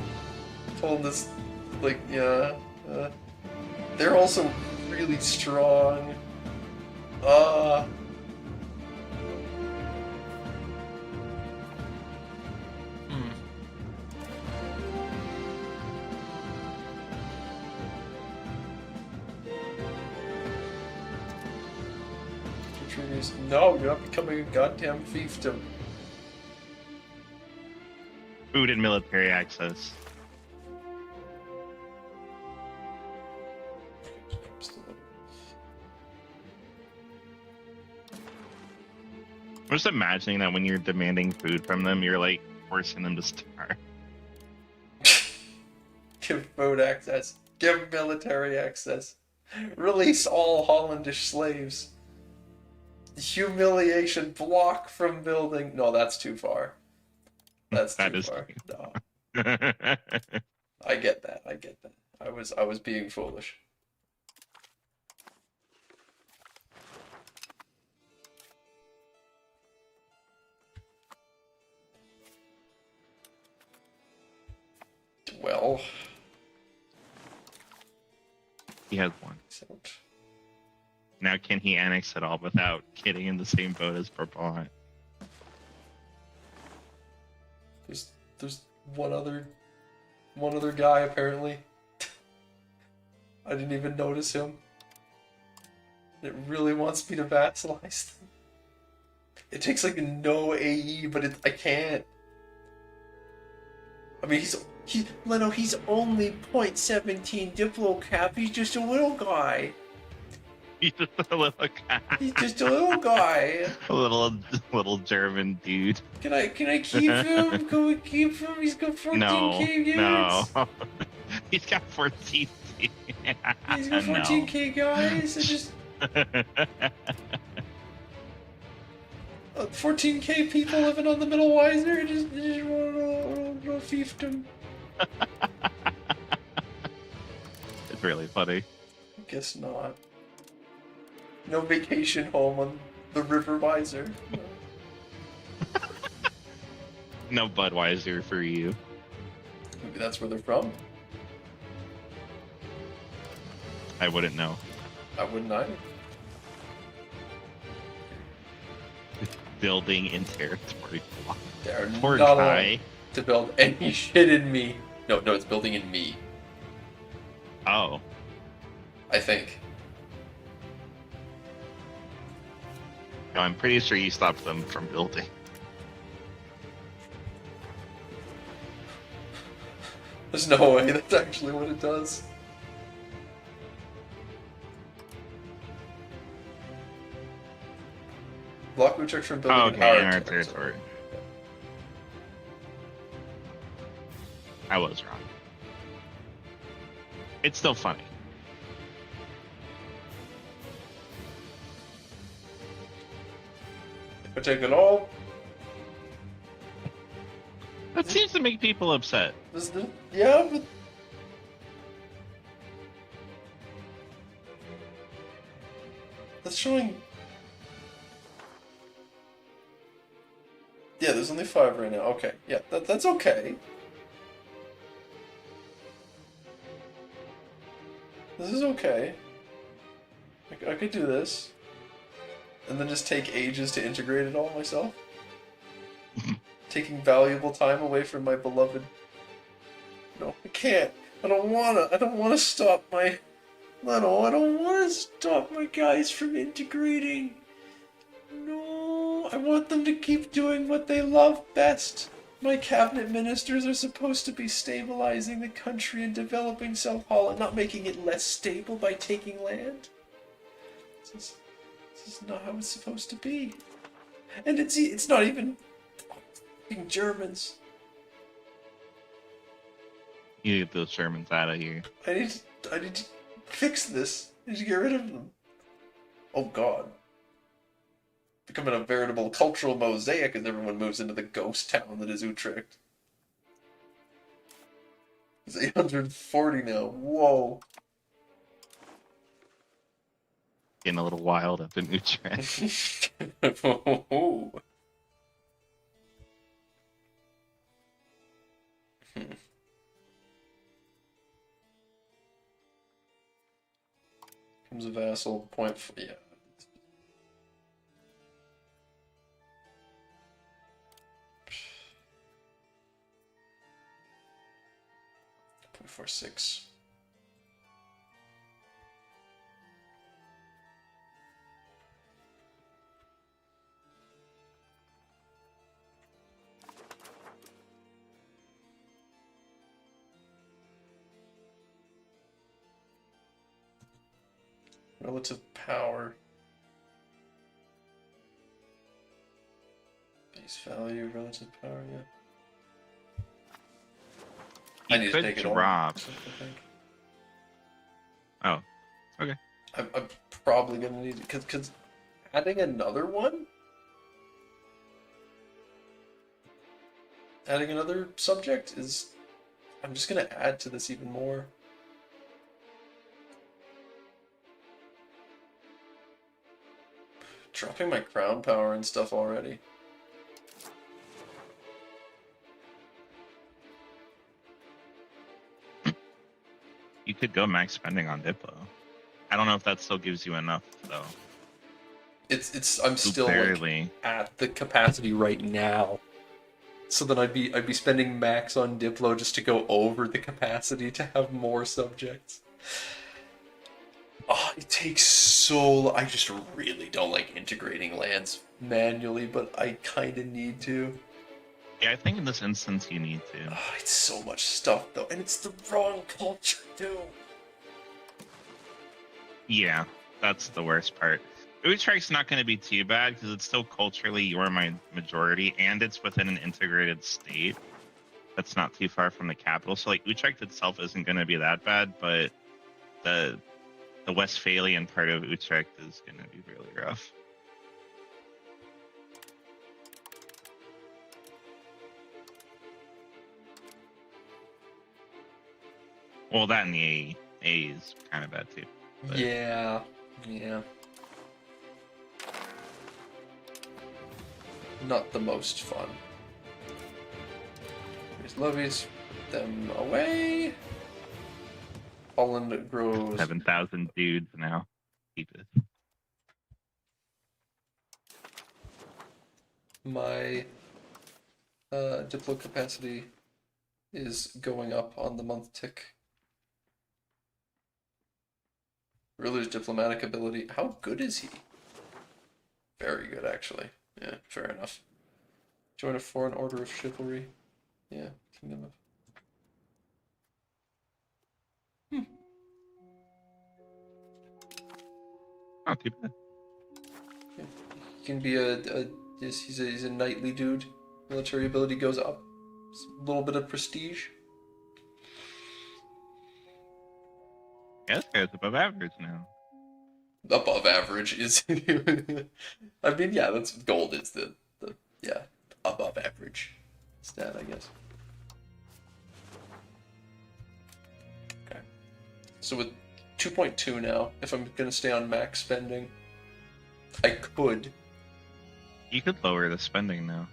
Cole is, like, yeah. They're also really strong. No, you're not becoming a goddamn fiefdom. Food and military access. I'm just imagining that when you're demanding food from them, you're like forcing them to starve. Give food access. Give military access. Release all Hollandish slaves. Humiliation, block from building. No, that's too far. That's That too is far. too No, far. I get that. I get that. I was being foolish. Well, He has one. excellent. Now, can he annex it all without getting in the same boat as Purple Hunt? There's one other guy apparently. I didn't even notice him. It really wants me to vassalize them. It takes like no AE, but I can't. I mean, Leno, he's only 0.17 Diplo cap. He's just a little guy. He's just a little guy. He's just a little guy. A little German dude. Can I keep him? Can we keep him? He's got 14k No, units. no. He's got 14. He's got 14k guys. I just 14k people living on the Middle Weiser. I just want to fiefdom. It's really funny. I guess not. No vacation home on the River Weiser. No Budweiser for you. Maybe that's where they're from. I wouldn't know. I wouldn't either. Building in territory. They're Poor not guy. allowed to build any shit in me. No, it's building in me. Oh. I think. No, I'm pretty sure you stopped them from building. There's no way that's actually what it does. Block Utrecht from building Oh, in okay, in our our territory. I was wrong. It's still funny. I take it all. That seems to make people upset. Yeah, but that's showing. Yeah, there's only 5 right now. Okay, yeah, that's okay. This is okay. I could do this. And then just take ages to integrate it all myself. Taking valuable time away from my beloved... No, I can't. I don't wanna stop my... Leno, I don't wanna stop my guys from integrating. No, I want them to keep doing what they love best. My cabinet ministers are supposed to be stabilizing the country and developing South Holland, not making it less stable by taking land. This is not how it's supposed to be. And it's not even Germans. You get those Shermans out of here. I need to fix this. I need to get rid of them. Oh god. Becoming a veritable cultural mosaic as everyone moves into the ghost town that is Utrecht. It's 840 now. Whoa. Getting a little wild up in Utrecht. Comes a vassal, yeah. 0.46. Relative power. Base value, relative power, yeah. I need to could take it all. drop. I think. Oh, okay. I'm probably gonna need it because adding another one? Adding another subject is... I'm just gonna add to this even more. Dropping my crown power and stuff already. You could go max spending on Diplo. I don't know if that still gives you enough though. I'm still like, Barely. at the capacity right now. So then I'd be spending max on Diplo just to go over the capacity to have more subjects. Oh, it takes so... I just really don't like integrating lands manually, but I kind of need to. Yeah, I think in this instance you need to. Oh, it's so much stuff, though, and it's the wrong culture, too. Yeah, that's the worst part. Utrecht's not going to be too bad because it's still culturally your majority, and it's within an integrated state that's not too far from the capital. So like Utrecht itself isn't going to be that bad, but the Westphalian part of Utrecht is going to be really rough. Well, that and the A is kind of bad too. But... Yeah. Not the most fun. Here's levies. Them away. Holland grows. 7,000 dudes now. Keep it. My Diplo capacity is going up on the month tick. Ruler's diplomatic ability. How good is he? Very good, actually. Yeah, fair enough. Join a foreign order of chivalry. Yeah, Kingdom of... Not too bad. Yeah. He can be he's a knightly dude. Military ability goes up. A little bit of prestige. Yeah, this guy's above average now. Above average is... I mean, yeah, that's gold is the yeah, above average stat, I guess. Okay. So with 2.2 now, if I'm going to stay on max spending, I could... You could lower the spending now,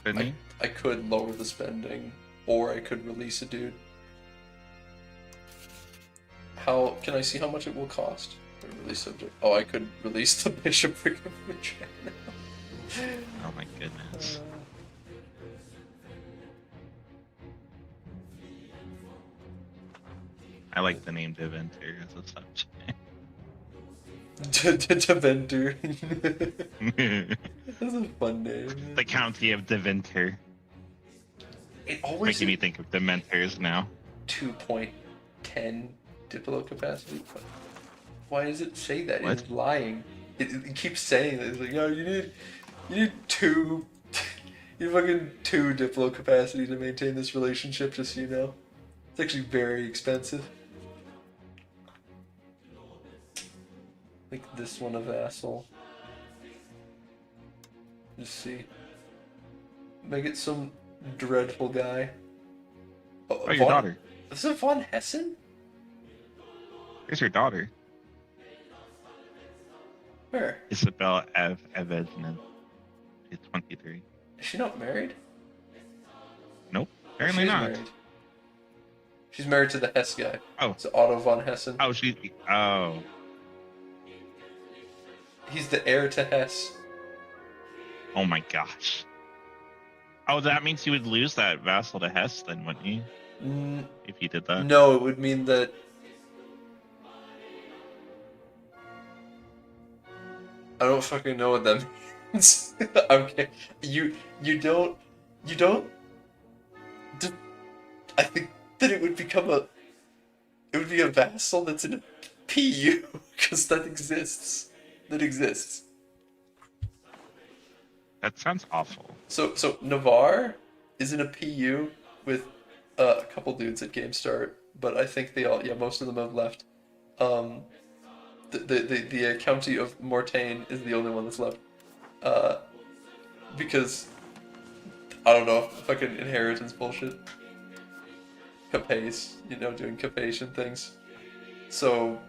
couldn't you? I could lower the spending, or I could release a dude. How can I see how much it will cost? Release subject. Oh, I could release the bishopric of Madrid now. Oh my goodness. I like the name Deventer as a subject. Deventer. That's a fun name. The County of Deventer. It always Making me think of Dementors now. 2.10 Diplo capacity. Why does it say that? What? It's lying. It keeps saying that. It's like, yo, you need two, you fucking 2 Diplo capacity to maintain this relationship. Just so you know, it's actually very expensive. Make this one a vassal. Just see. Make it some dreadful guy. Oh, your daughter. This is Von Hessen? Here's your daughter. Where? Isabel Eveznen. She's 23. Is she not married? Nope. Apparently She's not. Married. She's married to the Hess guy. Oh. It's Otto von Hessen. Oh, oh. He's the heir to Hess. Oh my gosh. Oh, that means you would lose that vassal to Hess then, wouldn't you? If you did that? No, it would mean that... I don't fucking know what that means. Okay. You don't... I think that it would become a... It would be a vassal that's in a PU, because that exists. That exists. That sounds awful. So Navarre is in a PU with a couple dudes at Game Start, but I think they all, most of them have left. the county of Mortain is the only one that's left. Because I don't know, fucking inheritance bullshit. Capes, doing capation things. So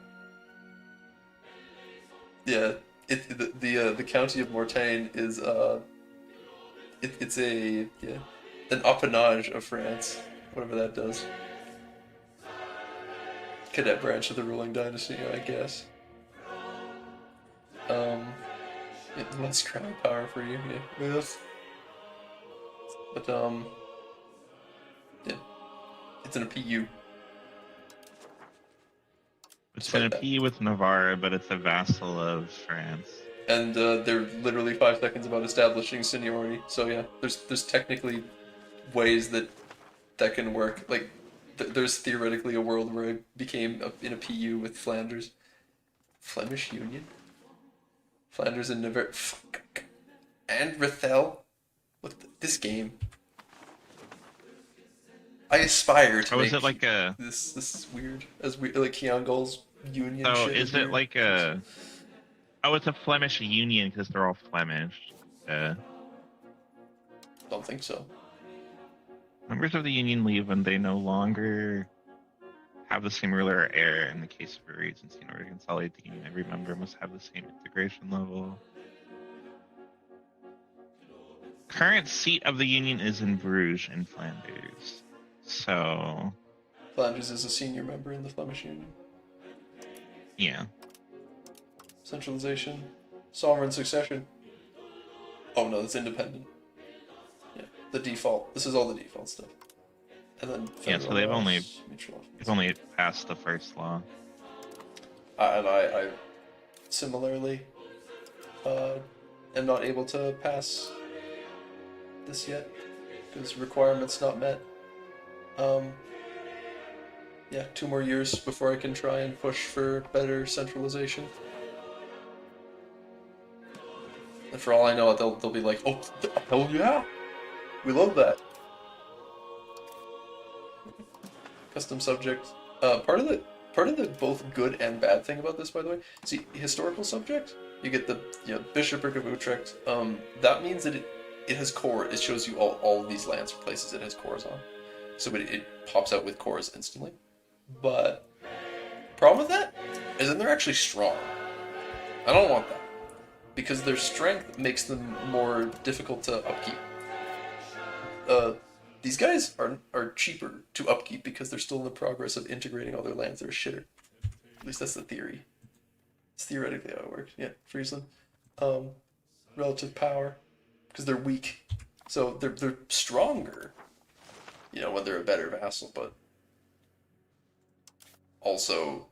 yeah, the county of Mortain is it's an appanage of France, whatever that does. Cadet branch of the ruling dynasty, I guess. Less crown power for you, yeah. But yeah, it's in a PU. It's in a PU with Navarre, but it's a vassal of France. And they're literally 5 seconds about establishing seniority. So yeah, there's technically ways that can work. Like, there's theoretically a world where I became in a PU with Flanders. Flemish Union? Flanders and Navarre. Fuck. And Rethel? What this game? I aspire to Oh, make is it like a... this is weird. As we like Keongol's Union Oh, shit. is it weird. like a... Oh, it's a Flemish Union because they're all Flemish. Don't think so. Members of the Union leave when they no longer have the same ruler or heir. In the case of a regency, in order to consolidate the Union, every member must have the same integration level. Current seat of the Union is in Bruges in Flanders. So... Flanders is a senior member in the Flemish Union. Yeah. Centralization. Sovereign succession. Oh no, that's independent. Yeah, the default. This is all the default stuff. And then Yeah, so they've only passed the first law. And I similarly am not able to pass this yet because requirements not met. Yeah, 2 more years before I can try and push for better centralization. And for all I know, they'll be like, oh, hell yeah, we love that. Custom subject. Part of the both good and bad thing about this, by the way, see, historical subject, you get the bishopric of Utrecht. That means that it has core. It shows you all of these lands or places it has cores on, so it pops out with cores instantly. But problem with that is that they're actually strong. I don't want that because their strength makes them more difficult to upkeep. These guys are cheaper to upkeep because they're still in the progress of integrating all their lands. They're a shitter. At least that's the theory. It's theoretically how it works. Yeah, Friesland. Relative power, because they're weak, so they're stronger. When they're a better vassal, but also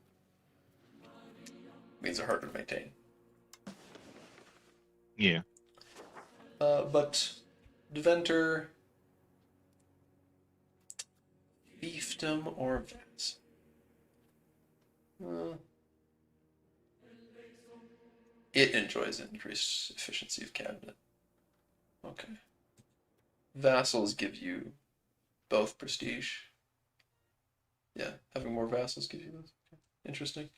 means they're harder to maintain. Yeah. But Deventer, fiefdom, or vassal? It enjoys increased efficiency of cabinet. Okay. Vassals give you both prestige. Yeah, having more vassals gives you those. Okay. Interesting.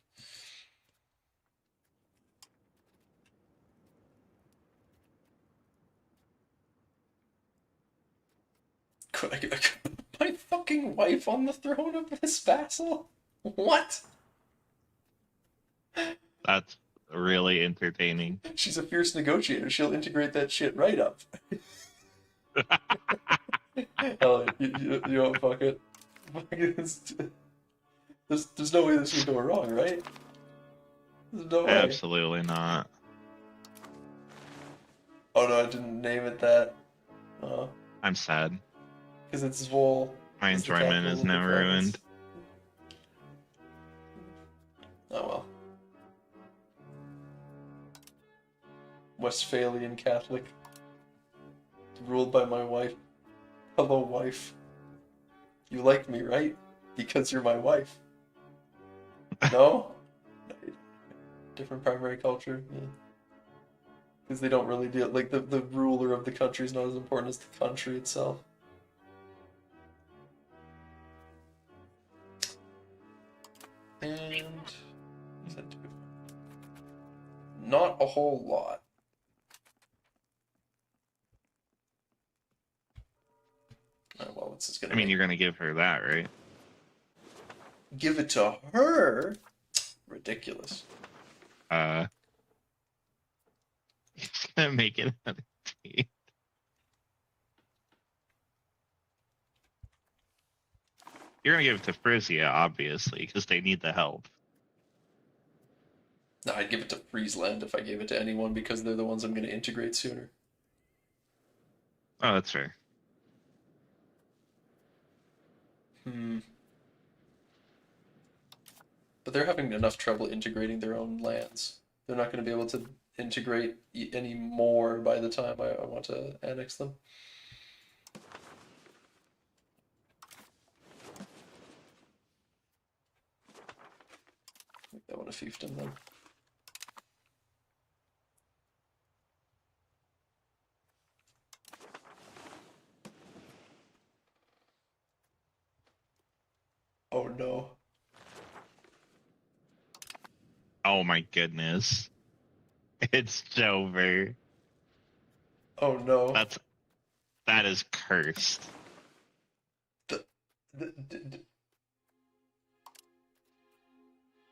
Could I put my fucking wife on the throne of this vassal? What? That's really entertaining. She's a fierce negotiator. She'll integrate that shit right up. Hell, you don't fuck it. There's no way this would go wrong, right? There's no way. Absolutely not. Oh no, I didn't name it that. I'm sad. Because it's Vol. My It's the enjoyment capital is of the now province. ruined. Oh well. Westphalian Catholic. Ruled by my wife. Hello, wife. You like me, right? Because you're my wife. No? Different primary culture, yeah. Because they don't really deal, like, the ruler of the country is not as important as the country itself. And... not a whole lot. Oh, well, this is gonna I mean, make- you're gonna give her that, right? give it to her? Ridiculous. He's gonna make it another team. You're gonna give it to Frisia, obviously, because they need the help. No, I'd give it to Friesland if I gave it to anyone because they're the ones I'm gonna integrate sooner. Oh, that's fair. But they're having enough trouble integrating their own lands. They're not going to be able to integrate any more by the time I want to annex them. Make that one a fiefdom then. Oh no. Oh my goodness. It's over. Oh no. That is cursed.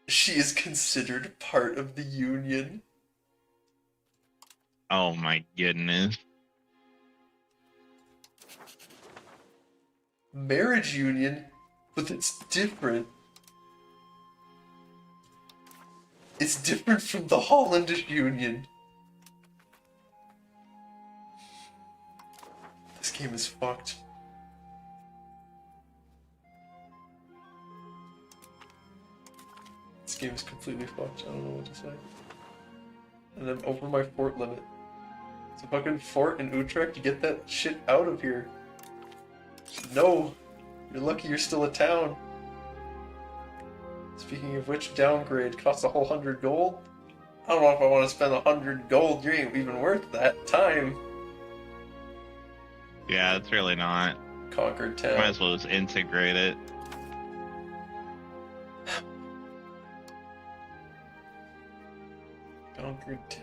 She is considered part of the union. Oh my goodness. Marriage union, but it's different. It's different from the Hollandish union. This game is fucked. This game is completely fucked. I don't know what to say. And I'm over my fort limit. It's a fucking fort in Utrecht. You get that shit out of here. No! You're lucky you're still a town. Speaking of which, downgrade costs a whole 100 gold. I don't know if I want to spend 100 gold. You ain't even worth that time. Yeah, it's really not. Conquered town. Might as well just integrate it. Conquered town.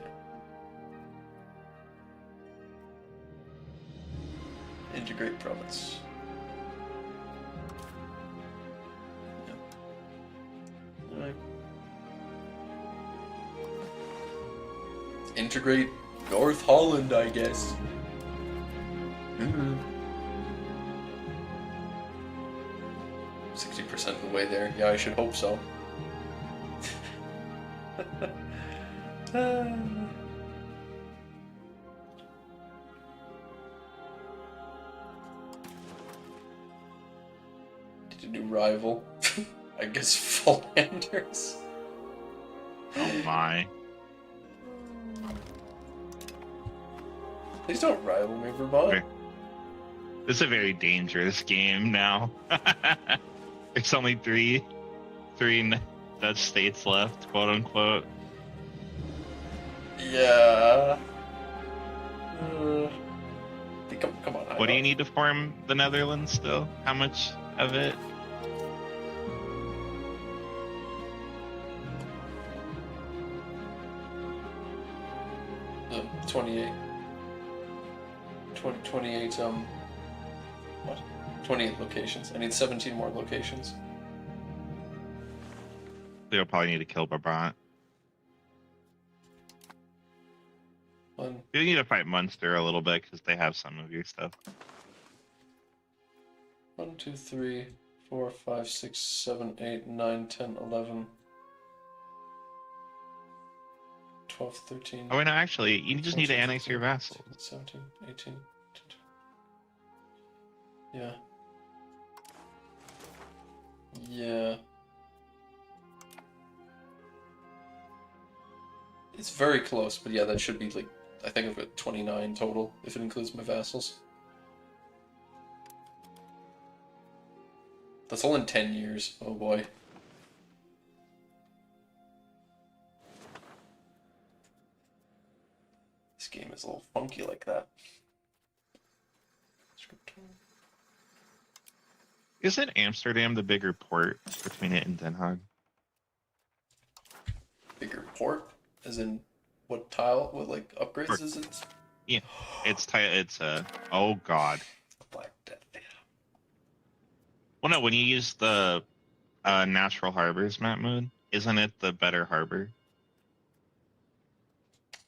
Integrate province. Yep. Alright. Integrate North Holland, I guess. 60% of the way there. Yeah, I should hope so. Need a new rival. I guess Fullanders. Oh my. Please don't rival me, Vermont. Okay. This is a very dangerous game now. There's only three Dutch states left, quote unquote. Yeah. Come on. What do you need to form the Netherlands still? How much of it? The 28. 28, what? 28 locations. I need 17 more locations. You'll probably need to kill Brabant. You need to fight Munster a little bit because they have some of your stuff. 1, 2, 3, 4, 5, 6, 7, 8, 9, 10, 11, 12, 13. Oh, wait, no, actually, you just need to 14, annex your 15, vassals. 17, 18. Yeah. Yeah. It's very close, but yeah, that should be like, I think I've got 29 total, if it includes my vassals. That's all in 10 years. Oh boy. This game is a little funky like that. Isn't Amsterdam the bigger port between it and Den Haag? Bigger port? As in, what tile? What like upgrades Or- is it? Yeah, it's oh god. Black Death. Well, no, when you use the natural harbors map mode, isn't it the better harbor?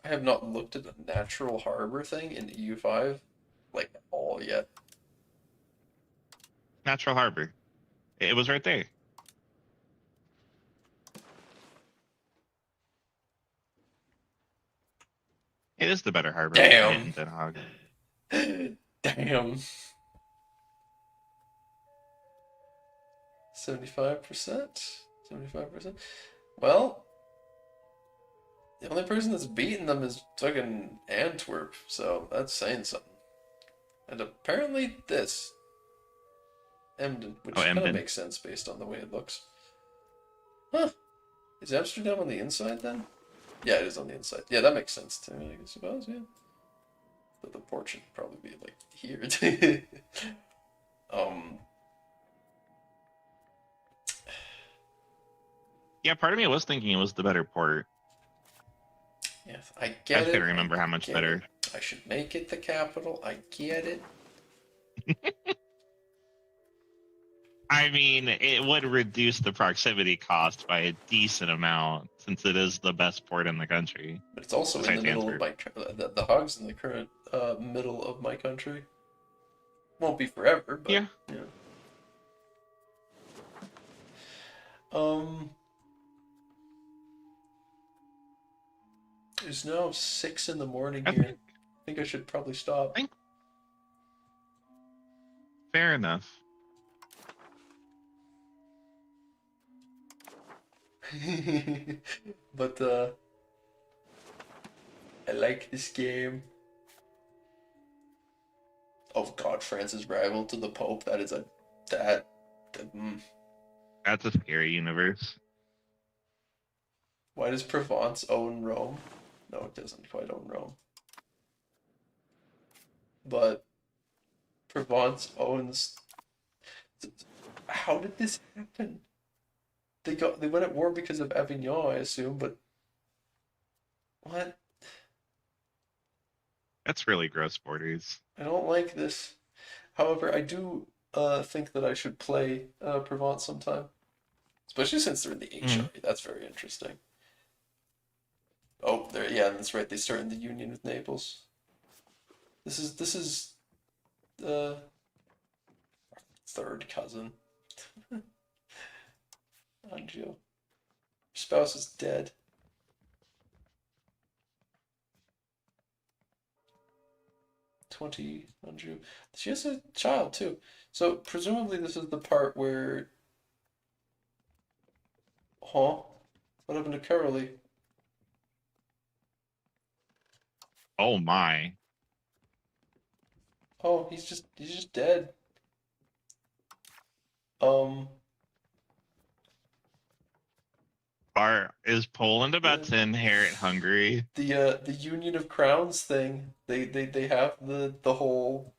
I have not looked at the natural harbor thing in EU5 like at all yet. Natural harbor. It was right there. It is the better harbor Damn. in Den Haag. Damn. 75%? 75%? Well, the only person that's beaten them is fucking Antwerp, so that's saying something. And apparently this. Emden, which Oh, kind of Emden. makes sense based on the way it looks. Huh. Is Amsterdam on the inside then? Yeah, it is on the inside. Yeah, that makes sense to me, I suppose, yeah. But the port should probably be like here. Yeah, part of me was thinking it was the better port. Yeah, I I get just it. couldn't remember how much get better. it. I should make it the capital. I get it. I mean, it would reduce the proximity cost by a decent amount since it is the best port in the country. But it's also in Besides the middle of Antwerp. my the Hog's in the current middle of my country. Won't be forever, but Yeah. yeah. It's now 6 in the morning I here. think I think I should probably stop. fair enough. But I like this game. Oh God, France's rival to the Pope. That is a that. That's a scary universe. Why does Provence own Rome? No, it doesn't quite own Rome. But Provence owns. How did this happen? They went at war because of Avignon, I assume, but what? That's really gross borders. I don't like this. However, I do think that I should play Provence sometime. Especially since they're in the HRE. That's very interesting. Oh, yeah, that's right. They start in the union with Naples. This is third cousin. Anjou. Your spouse is dead. Anjou. She has a child too. So presumably this is the part where. Huh? What happened to Carolee? Oh my. Oh, he's just dead. Is Poland about to inherit Hungary? The Union of Crowns thing. They have the whole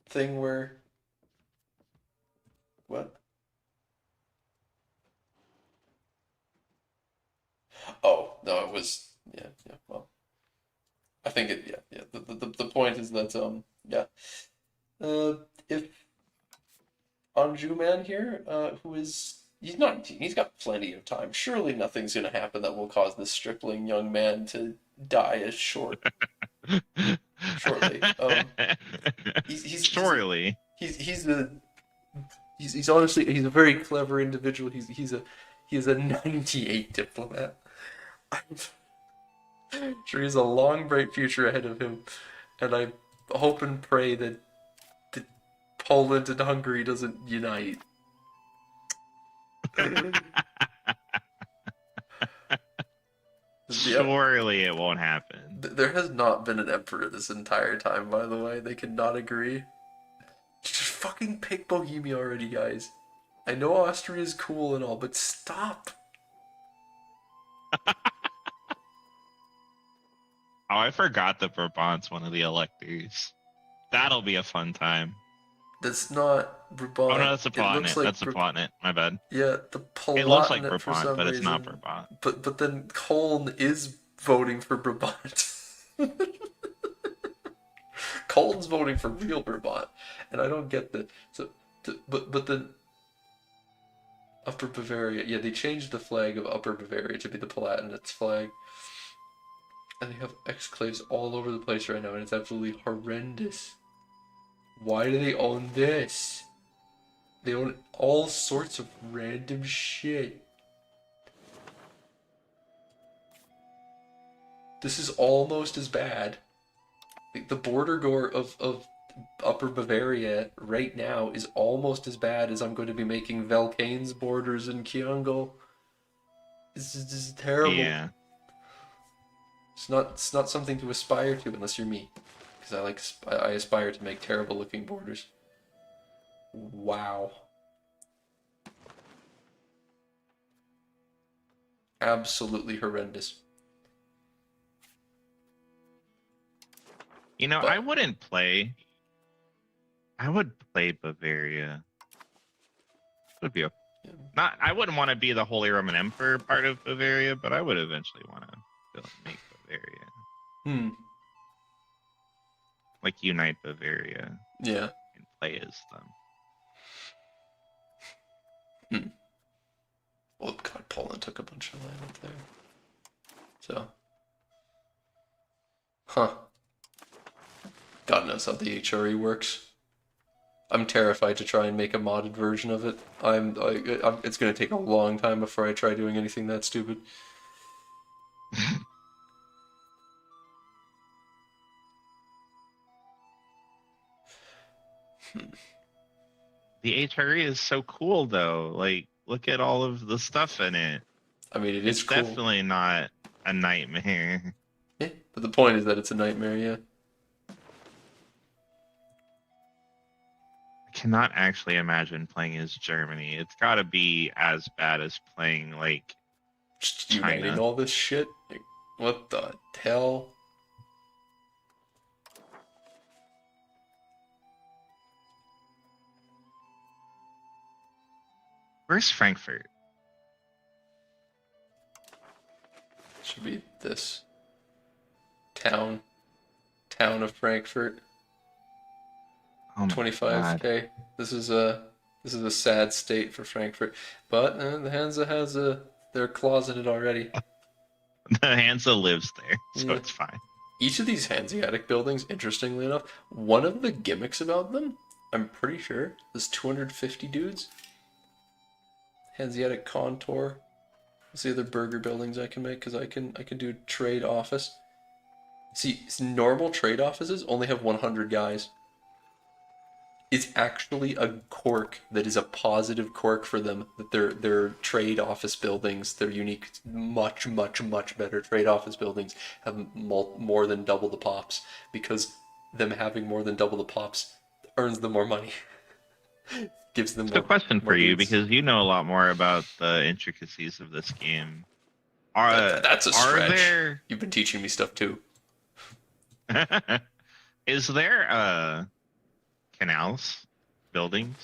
thing where what? Oh, no, it was yeah, well. I think it yeah. The point is that yeah. If Anjou man here, who is he's 19, he's got plenty of time. Surely nothing's gonna happen that will cause this stripling young man to die as shortly. Surely. He's honestly he's a very clever individual. He's a 98 diplomat. I'm sure he has a long, bright future ahead of him, and I hope and pray that Poland and Hungary doesn't unite. Surely it won't happen. There has not been an emperor this entire time, by the way. They cannot agree. Just fucking pick Bohemia already, guys. I know Austria is cool and all, but stop. Oh, I forgot that Brabant's one of the electors. That'll be a fun time. That's not Brabant. Oh no, that's a It looks Palatinate. like That's a Palatinate. My bad. yeah, the It looks like Palatinate for Brabant, some but it's not reason. Brabant. But then Colne is voting for Brabant. Colne's voting for real Brabant, and I don't get the but then Upper Bavaria. Yeah, they changed the flag of Upper Bavaria to be the Palatinate's flag. And they have exclaves all over the place right now, and it's absolutely horrendous. Why do they own this? They own all sorts of random shit. This is almost as bad. The border gore of Upper Bavaria right now is almost as bad as I'm going to be making Velkane's borders in Kyongo. This is just terrible. Yeah. It's not something to aspire to unless you're me, because I aspire to make terrible looking borders. Wow. Absolutely horrendous. You know, But- I wouldn't play. I would play Bavaria. Would be a Yeah. not. I wouldn't want to be the Holy Roman Emperor part of Bavaria, but I would eventually want to make Bavaria, Hmm. like unite Bavaria Yeah. and play as them. Well, God, Poland took a bunch of land up there. So. Huh. God knows how the HRE works. I'm terrified to try and make a modded version of it. It's going to take a long time before I try doing anything that stupid. The HRE is so cool, though. Like, look at all of the stuff in it. I mean, it is It's cool. definitely not a nightmare. Yeah, but the point is that it's a nightmare, yeah. I cannot actually imagine playing as Germany. It's got to be as bad as playing like Just uniting China. all this shit. Like, what the hell? Where's Frankfurt? Should be this town of Frankfurt. Oh my 25k. God. This is a sad state for Frankfurt, but the Hansa has they're closeted already. The Hansa lives there, so Yeah. it's fine. Each of these Hanseatic buildings, interestingly enough, one of the gimmicks about them, I'm pretty sure, is 250 dudes. Hanseatic contour. Let's see other burger buildings I can make, because I can do trade office. See, normal trade offices only have 100 guys. It's actually a quirk that is a positive quirk for them, that their trade office buildings, their unique, much better trade office buildings have more than double the pops, because them having more than double the pops earns them more money. Gives them It's a more, question more for you dudes. because you know a lot more about the intricacies of this game. That's a stretch. Are You've been teaching me stuff too. there is there canals, buildings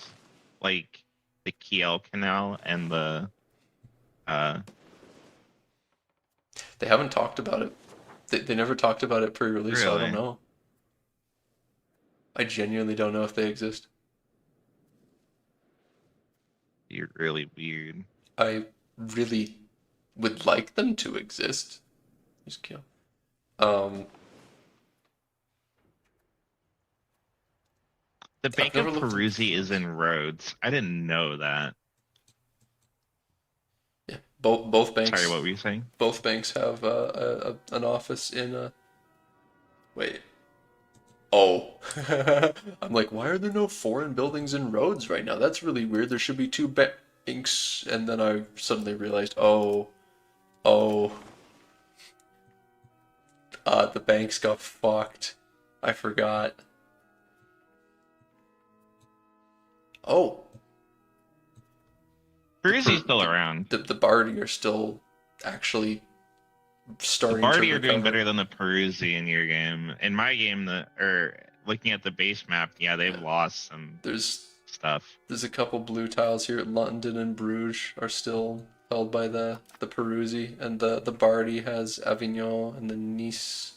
like the Kiel Canal and the They haven't talked about it. They never talked about it pre-release, so I don't Really? know. I genuinely don't know if they exist. You're really weird. I really would like them to exist. Just kill. The Bank never of looked at- Peruzzi is in Rhodes. I didn't know that. Yeah, both banks. Sorry, what were you saying? Both banks have an office in. Wait. Oh, I'm like, why are there no foreign buildings in Rhodes right now? That's really weird. There should be two banks, and then I suddenly realized, oh, the banks got fucked. I forgot. Oh, Peruzzi's still around. the Bardi are still actually The starting Bardi to are doing recover. better than the Peruzzi in your game. In my game, looking at the base map, yeah, they've lost some There's stuff. a couple blue tiles here. London and Bruges are still held by the Peruzzi, and the Bardi has Avignon, and the Nice,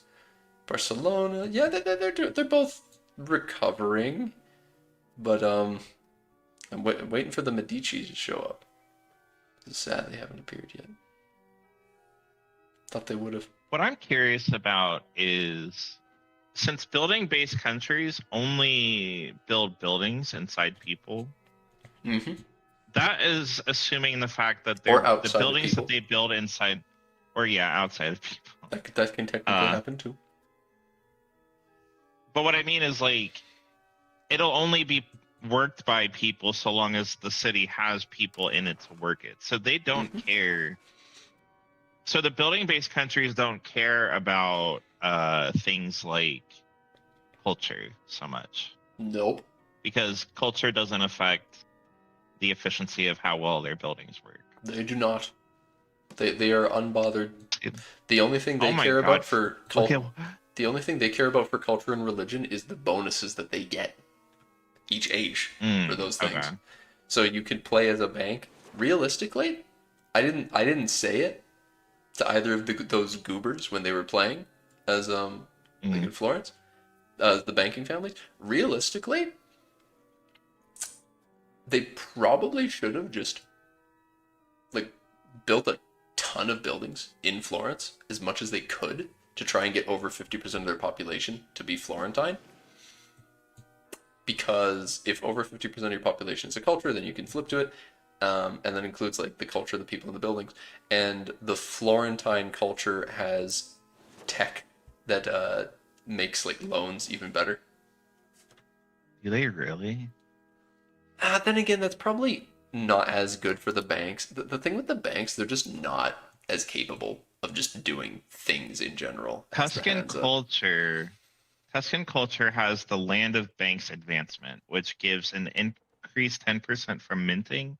Barcelona. Yeah, they're both recovering, but I'm waiting for the Medici to show up. It's sad they haven't appeared yet. Thought they would have. What I'm curious about is, since building-based countries only build buildings inside people, Mm-hmm. that is assuming the fact that Or the outside of buildings people. that they build inside, or yeah, outside of people. That can technically happen too. But what I mean is, like, it'll only be worked by people so long as the city has people in it to work it. So they don't care. So the building-based countries don't care about things like culture so much, Nope. because culture doesn't affect the efficiency of how well their buildings work. They do not. They are unbothered. The only thing they Oh my care God. about for Okay. the only thing they care about for culture and religion is the bonuses that they get each age for those things. Okay. So you could play as a bank. Realistically, I didn't say it to either of those goobers when they were playing as like in Florence, the banking families. Realistically, they probably should have just like built a ton of buildings in Florence as much as they could to try and get over 50% of their population to be Florentine. Because if over 50% of your population is a culture, then you can flip to it. And that includes like the culture of the people in the buildings. And the Florentine culture has tech that makes like loans even better. Do they really? Then again, that's probably not as good for the banks. The thing with the banks, they're just not as capable of just doing things in general. as the Tuscan Hansa. culture has the land of banks advancement, which gives an increased 10% from minting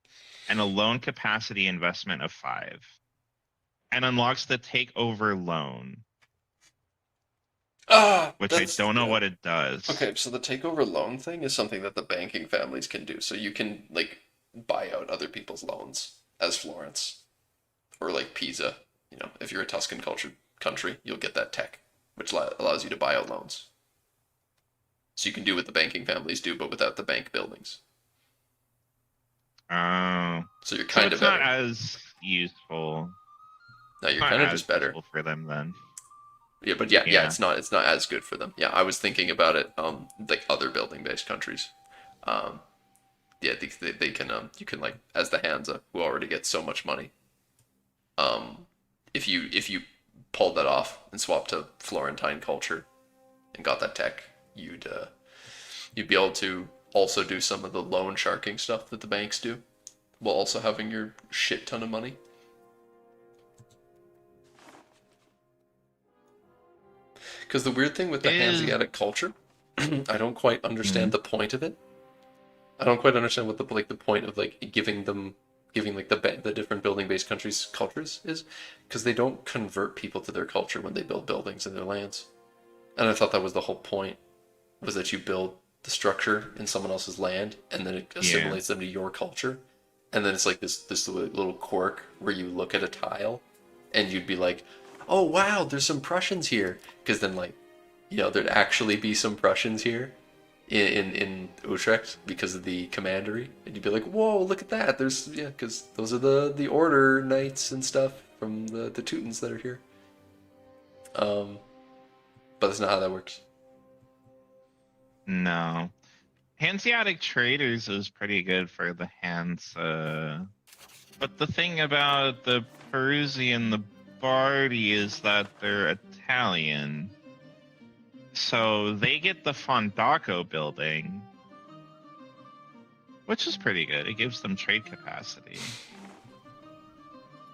and a loan capacity investment of 5, and unlocks the takeover loan, which I don't know what it does. Okay, so the takeover loan thing is something that the banking families can do. So you can like buy out other people's loans as Florence or like Pisa. You know, if you're a Tuscan culture country, you'll get that tech, which allows you to buy out loans. So you can do what the banking families do, but without the bank buildings. Oh, So you're so kind it's of not better. as useful. No, you're Not kind of as just better. useful for them then. Yeah, but yeah, Yeah. it's not as good for them. Yeah, I was thinking about it, like other building-based countries. Yeah, they can you can like as the Hansa who already gets so much money. If you pulled that off and swapped to Florentine culture and got that tech, you'd be able to also do some of the loan sharking stuff that the banks do, while also having your shit ton of money. Because the weird thing with the Hanseatic culture, I don't quite understand the point of it. I don't quite understand what the point of like giving like the different building-based countries cultures is, because they don't convert people to their culture when they build buildings in their lands. And I thought that was the whole point, was that you build the structure in someone else's land and then it assimilates them to your culture. And then it's like this little quirk where you look at a tile and you'd be like, oh wow, there's some Prussians here, because then like, you know, there'd actually be some Prussians here in Utrecht because of the commandery, and you'd be like, whoa, look at that, there's, yeah, because those are the order knights and stuff from the Teutons that are here. But that's not how that works. No. Hanseatic Traders is pretty good for the Hansa. But the thing about the Peruzzi and the Bardi is that they're Italian. So they get the Fondaco building, which is pretty good. It gives them trade capacity.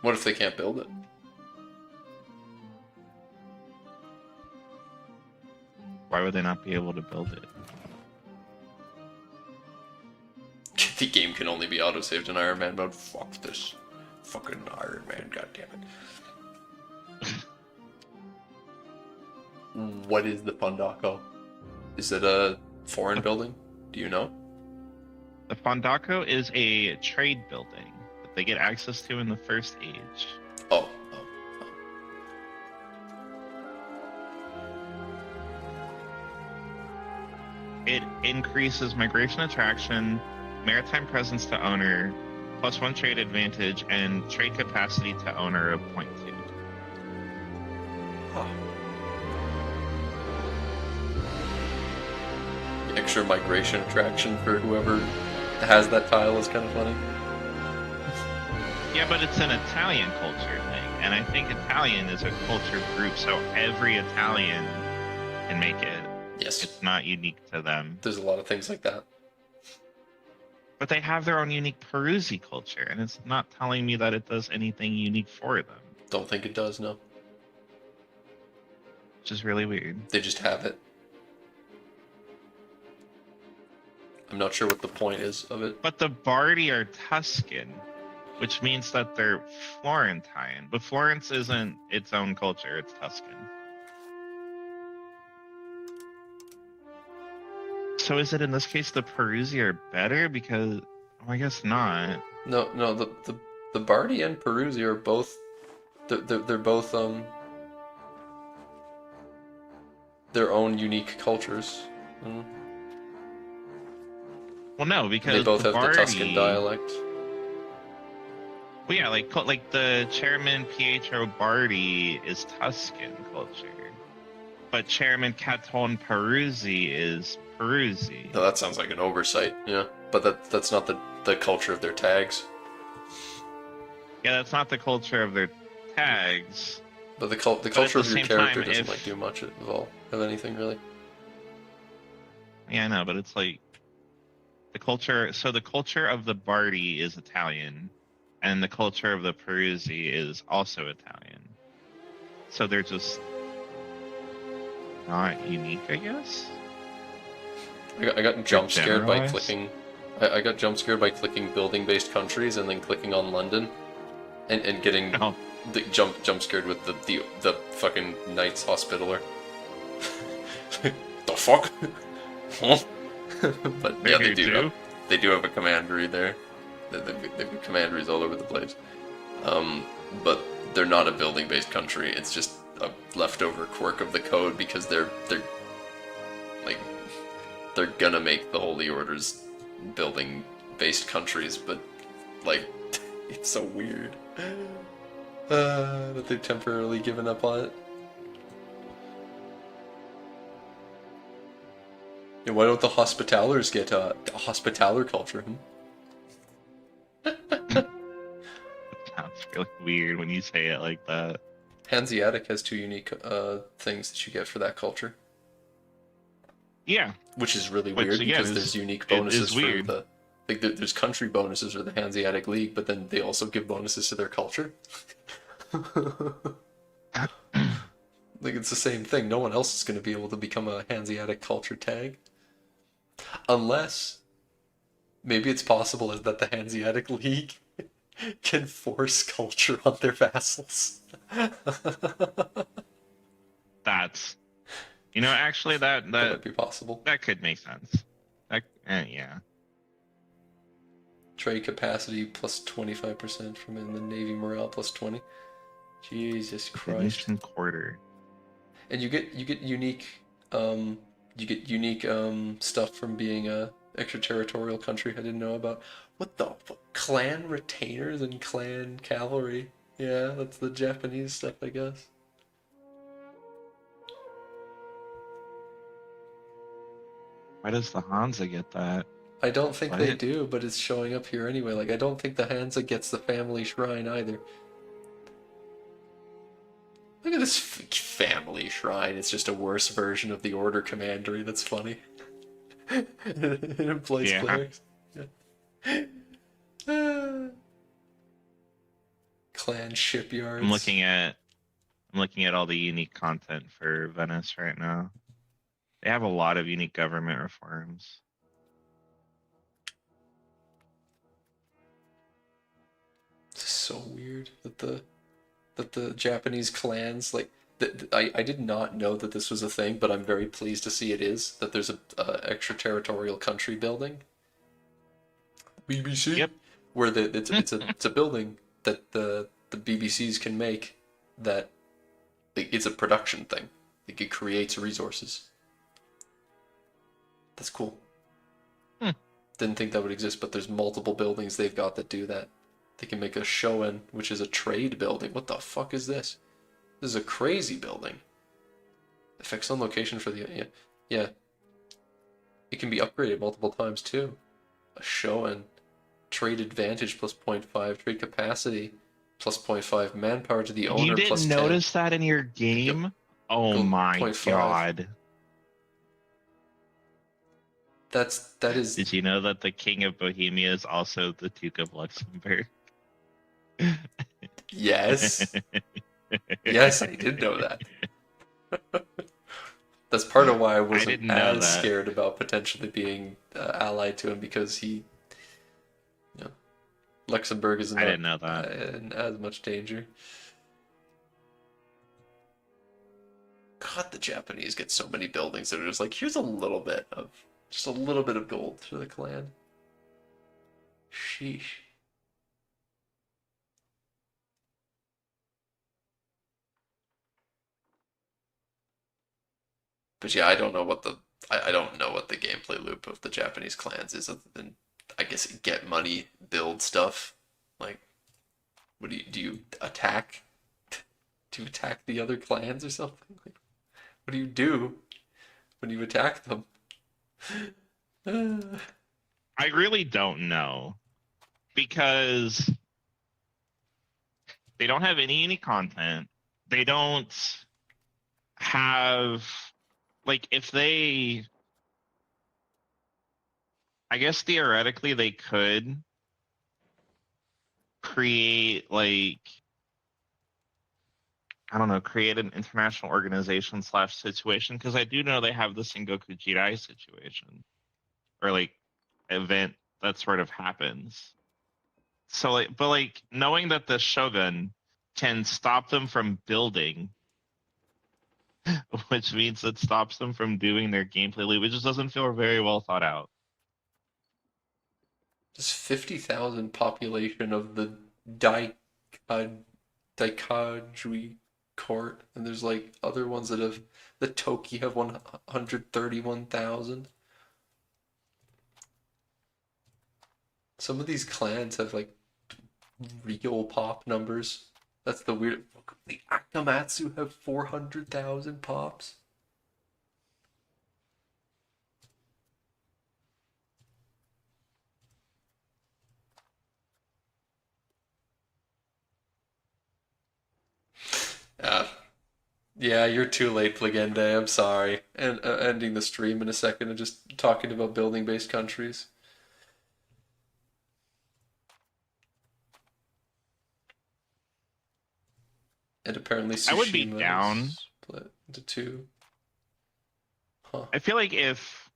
What if they can't build it? Why would they not be able to build it? The game can only be autosaved in Iron Man mode. Fuck this. Fucking Iron Man, goddammit. What is the Fondaco? Is it a foreign building? Do you know? The Fondaco is a trade building that they get access to in the First Age. Oh. It increases migration attraction, maritime presence to owner, +1 trade advantage, and trade capacity to owner of 0.2. Huh. Extra migration attraction for whoever has that tile is kind of funny. Yeah, but it's an Italian culture thing, and I think Italian is a culture group, so every Italian can make it. Yes. It's not unique to them. There's a lot of things like that. But they have their own unique Peruzzi culture, and it's not telling me that it does anything unique for them, Don't think it does, no. which is really weird. They just have it. I'm not sure what the point is of it. But the Bardi are Tuscan, which means that they're Florentine. But Florence isn't its own culture, it's Tuscan. So is it in this case the Peruzzi are better? Because I guess not. No, the Bardi and Peruzzi are both they're both their own unique cultures. Well, no, because They both have Bardi, the Tuscan dialect. Well, yeah, like the chairman Pietro Bardi is Tuscan culture, but chairman Caton Peruzzi is Peruzzi. No, that sounds like an oversight. Yeah, but that's not the culture of their tags. Yeah, that's not the culture of their tags. But the culture the of your same character time, doesn't if- like do much of anything really. Yeah, I know, but it's like the culture. So the culture of the Bardi is Italian, and the culture of the Peruzzi is also Italian. So they're just not unique, I guess. I got jump scared by generalized? clicking. I got jump scared by clicking building-based countries and then clicking on London, and getting Oh, the jump scared with the fucking Knights Hospitaller. The fuck? Huh? But they're yeah, here too. they do have a commandery there. They've got commanderies all over the place. But they're not a building-based country. It's just a leftover quirk of the code because they're gonna make the Holy Orders building-based countries, but like it's so weird that they've temporarily given up on it. Yeah, why don't the Hospitallers get a Hospitaller culture? Sounds really weird when you say it like that. Hanseatic has two unique things that you get for that culture, Yeah, which is really Which, weird again, because is- there's unique it is bonuses for weird. the there's country bonuses for the Hanseatic League, but then they also give bonuses to their culture. Like it's the same thing. No one else is going to be able to become a Hanseatic culture tag, unless maybe it's possible is that the Hanseatic League can force culture on their vassals. that's actually That that might be possible. that could make sense. Yeah. Trade capacity plus 25% from in the Navy morale plus 20. Jesus Christ. Venetian quarter. And you get unique stuff from being a extraterritorial country I didn't know about. What clan retainers and clan cavalry? Yeah, that's the Japanese stuff, I guess. Why does the Hansa get that? I don't think they What? do, but it's showing up here anyway. Like I don't think the Hansa gets the family shrine either. Look at this family shrine. It's just a worse version of the Order Commandery. That's funny. It employs Yeah. clerics. Yeah. Clan shipyards. I'm looking at all the unique content for Venice right now. They have a lot of unique government reforms. It's so weird that the Japanese clans, like I did not know that this was a thing, but I'm very pleased to see it is, that there's a extraterritorial country building. BBC? Yep. Where it's a building that the BBCs can make that it's a production thing. Like it creates resources. That's cool. Didn't think that would exist, but there's multiple buildings they've got that do that. They can make a Shoen, which is a trade building. What the fuck is this? This is a crazy building. Effects on location for the... Yeah. It can be upgraded multiple times too. A Shoen. Trade advantage plus 0.5. Trade capacity plus 0.5. Manpower to the owner You plus didn't 10. notice that in your game? Yep. Oh Go my 0.5. god. That is... Did you know that the King of Bohemia is also the Duke of Luxembourg? Yes. Yes, I did know that. That's part of why I wasn't didn't know as that. scared about potentially being allied to him, because he, Luxembourg is I not didn't know that. in as much danger. God, the Japanese get so many buildings that are just like, here's a little bit of gold for the clan. Sheesh. But yeah, I don't know what the gameplay loop of the Japanese clans is, other than I guess get money, build stuff. Like, what do you attack? Do you attack the other clans or something? Like, what do you do when you attack them? I really don't know. Because they don't have any content. They don't have, like, if they, I guess theoretically they could create, like, I don't know, create an international organization / situation, because I do know they have the Sengoku Jirai situation, or like event that sort of happens. So like, but like knowing that the Shogun can stop them from building, which means it stops them from doing their gameplay loop, it just doesn't feel very well thought out. Just 50,000 population of the Daikajui court, and there's like other ones that have, the Toki have 131,000. Some of these clans have like real pop numbers. That's the weird. The Akamatsu have 400,000 pops. Yeah, you're too late, Plegende. I'm sorry. And ending the stream in a second and just talking about building-based countries. And apparently I would be Tsushima down. is split into two. Huh. I feel like if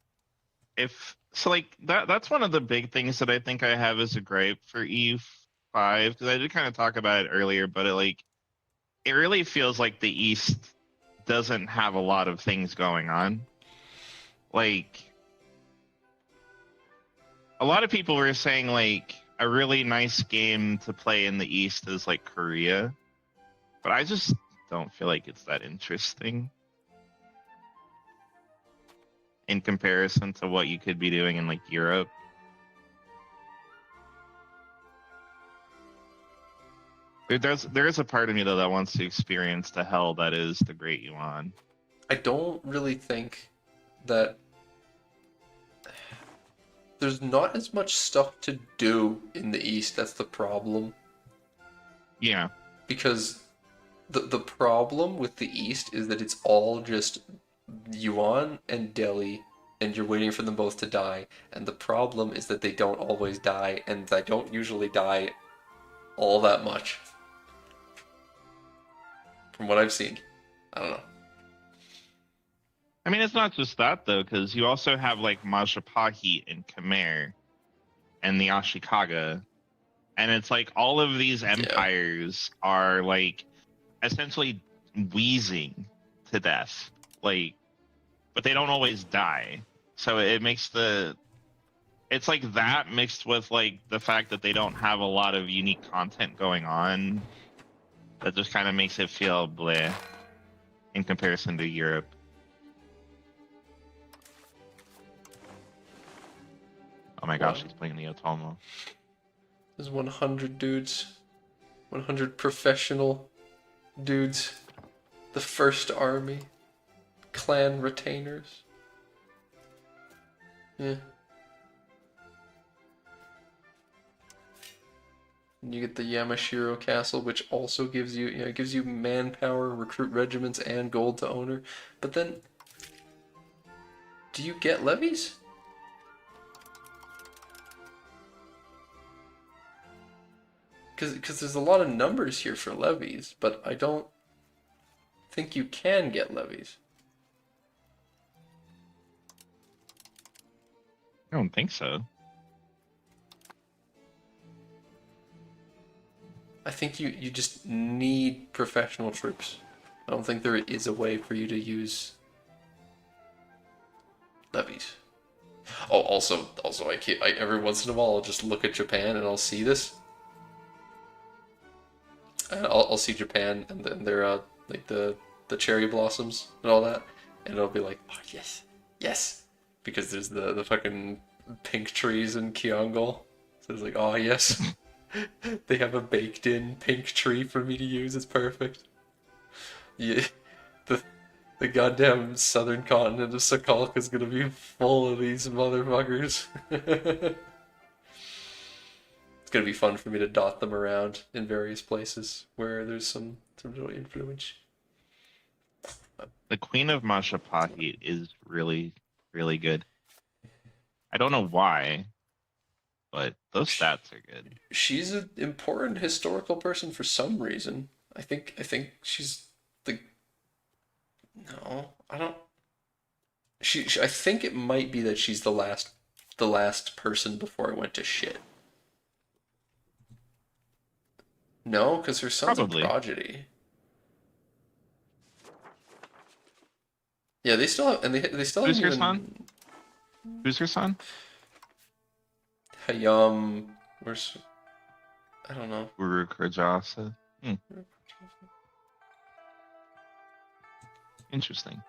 so, like that's one of the big things that I think I have as a gripe for EU5, because I did kind of talk about it earlier, but it really feels like the East doesn't have a lot of things going on. Like, a lot of people were saying like a really nice game to play in the East is like Korea, but I just don't feel like it's that interesting in comparison to what you could be doing in like Europe. There's a part of me though that wants to experience the hell that is the Great Yuan. I don't really think that there's not as much stuff to do in the East. That's the problem. Yeah. Because the problem with the East is that it's all just Yuan and Delhi, and you're waiting for them both to die. And the problem is that they don't always die, and they don't usually die all that much. From what I've seen. I don't know. I mean, it's not just that though, because you also have like Majapahit and Khmer and the Ashikaga, and it's like all of these empires are like essentially wheezing to death, like, but they don't always die. So it makes it's like that mixed with like the fact that they don't have a lot of unique content going on. That just kind of makes it feel bleh in comparison to Europe. Oh my gosh, Wow. he's playing the Otomo. There's 100 dudes. 100 professional dudes. The first army. Clan retainers. Yeah. And you get the Yamashiro Castle, which also gives you, it gives you manpower, recruit regiments, and gold to owner. But then, do you get levies? Because there's a lot of numbers here for levies, but I don't think you can get levies. I don't think so. I think you just need professional troops. I don't think there is a way for you to use levies. Oh, also, I every once in a while I'll just look at Japan and I'll see this. And I'll see Japan and then their like the cherry blossoms and all that, and it'll be like, oh yes, yes, because there's the fucking pink trees in Kyongol. So it's like, oh yes, they have a baked in pink tree for me to use. It's perfect. Yeah, the goddamn southern continent of Sakalk is gonna be full of these motherfuckers. It's gonna be fun for me to dot them around in various places where there's some real influence. The Queen of Mashapahi is really, really good. I don't know why, but those stats are good. She's an important historical person for some reason. I think she's the. No, I don't. I think it might be that she's the last person before it went to shit. No, because her son's Probably. a prodigy. Yeah, they still have, and they still Who's haven't her even. son? Who's her son? Hayam, where's? I don't know. Uru Kurjasa. Interesting.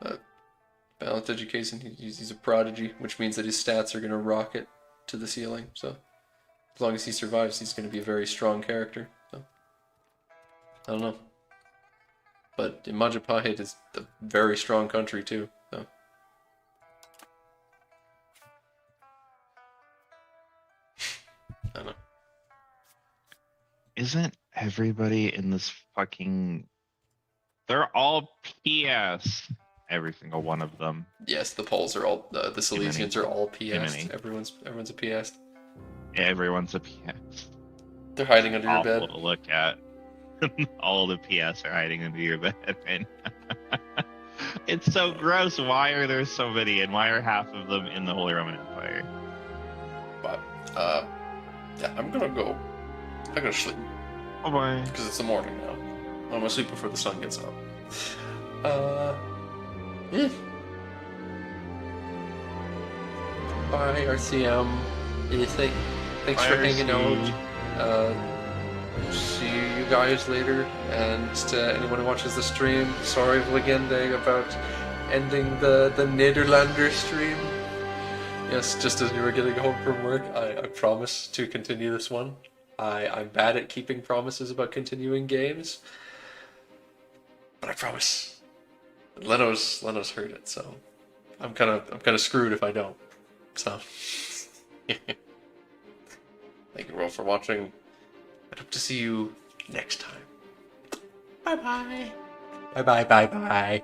Balanced education. He's a prodigy, which means that his stats are gonna rocket to the ceiling. So, as long as he survives, he's gonna be a very strong character. So, I don't know. But Majapahit is a very strong country too. So. I don't know. Isn't everybody in this fucking... They're all PS. Every single one of them. Yes, the Poles are all the Silesians are all many. PS. Everyone's a PS. Everyone's a PS. They're hiding under your Awful bed. to look at. All the PS are hiding under your bed. And it's so gross. Why are there so many? And why are half of them in the Holy Roman Empire? But yeah, I'm gonna sleep Oh boy. because it's the morning now. I'm gonna sleep before the sun gets up. Yeah. Bye, RCM. Thanks for hanging out. See you guys later. And to anyone who watches the stream, sorry Legende about ending the Nederlander stream. Yes, just as we were getting home from work, I promise to continue this one. I'm bad at keeping promises about continuing games, but I promise. Leno's heard it, so I'm kind of screwed if I don't. So thank you all for watching. I hope to see you next time. Bye bye. Bye bye. Bye bye.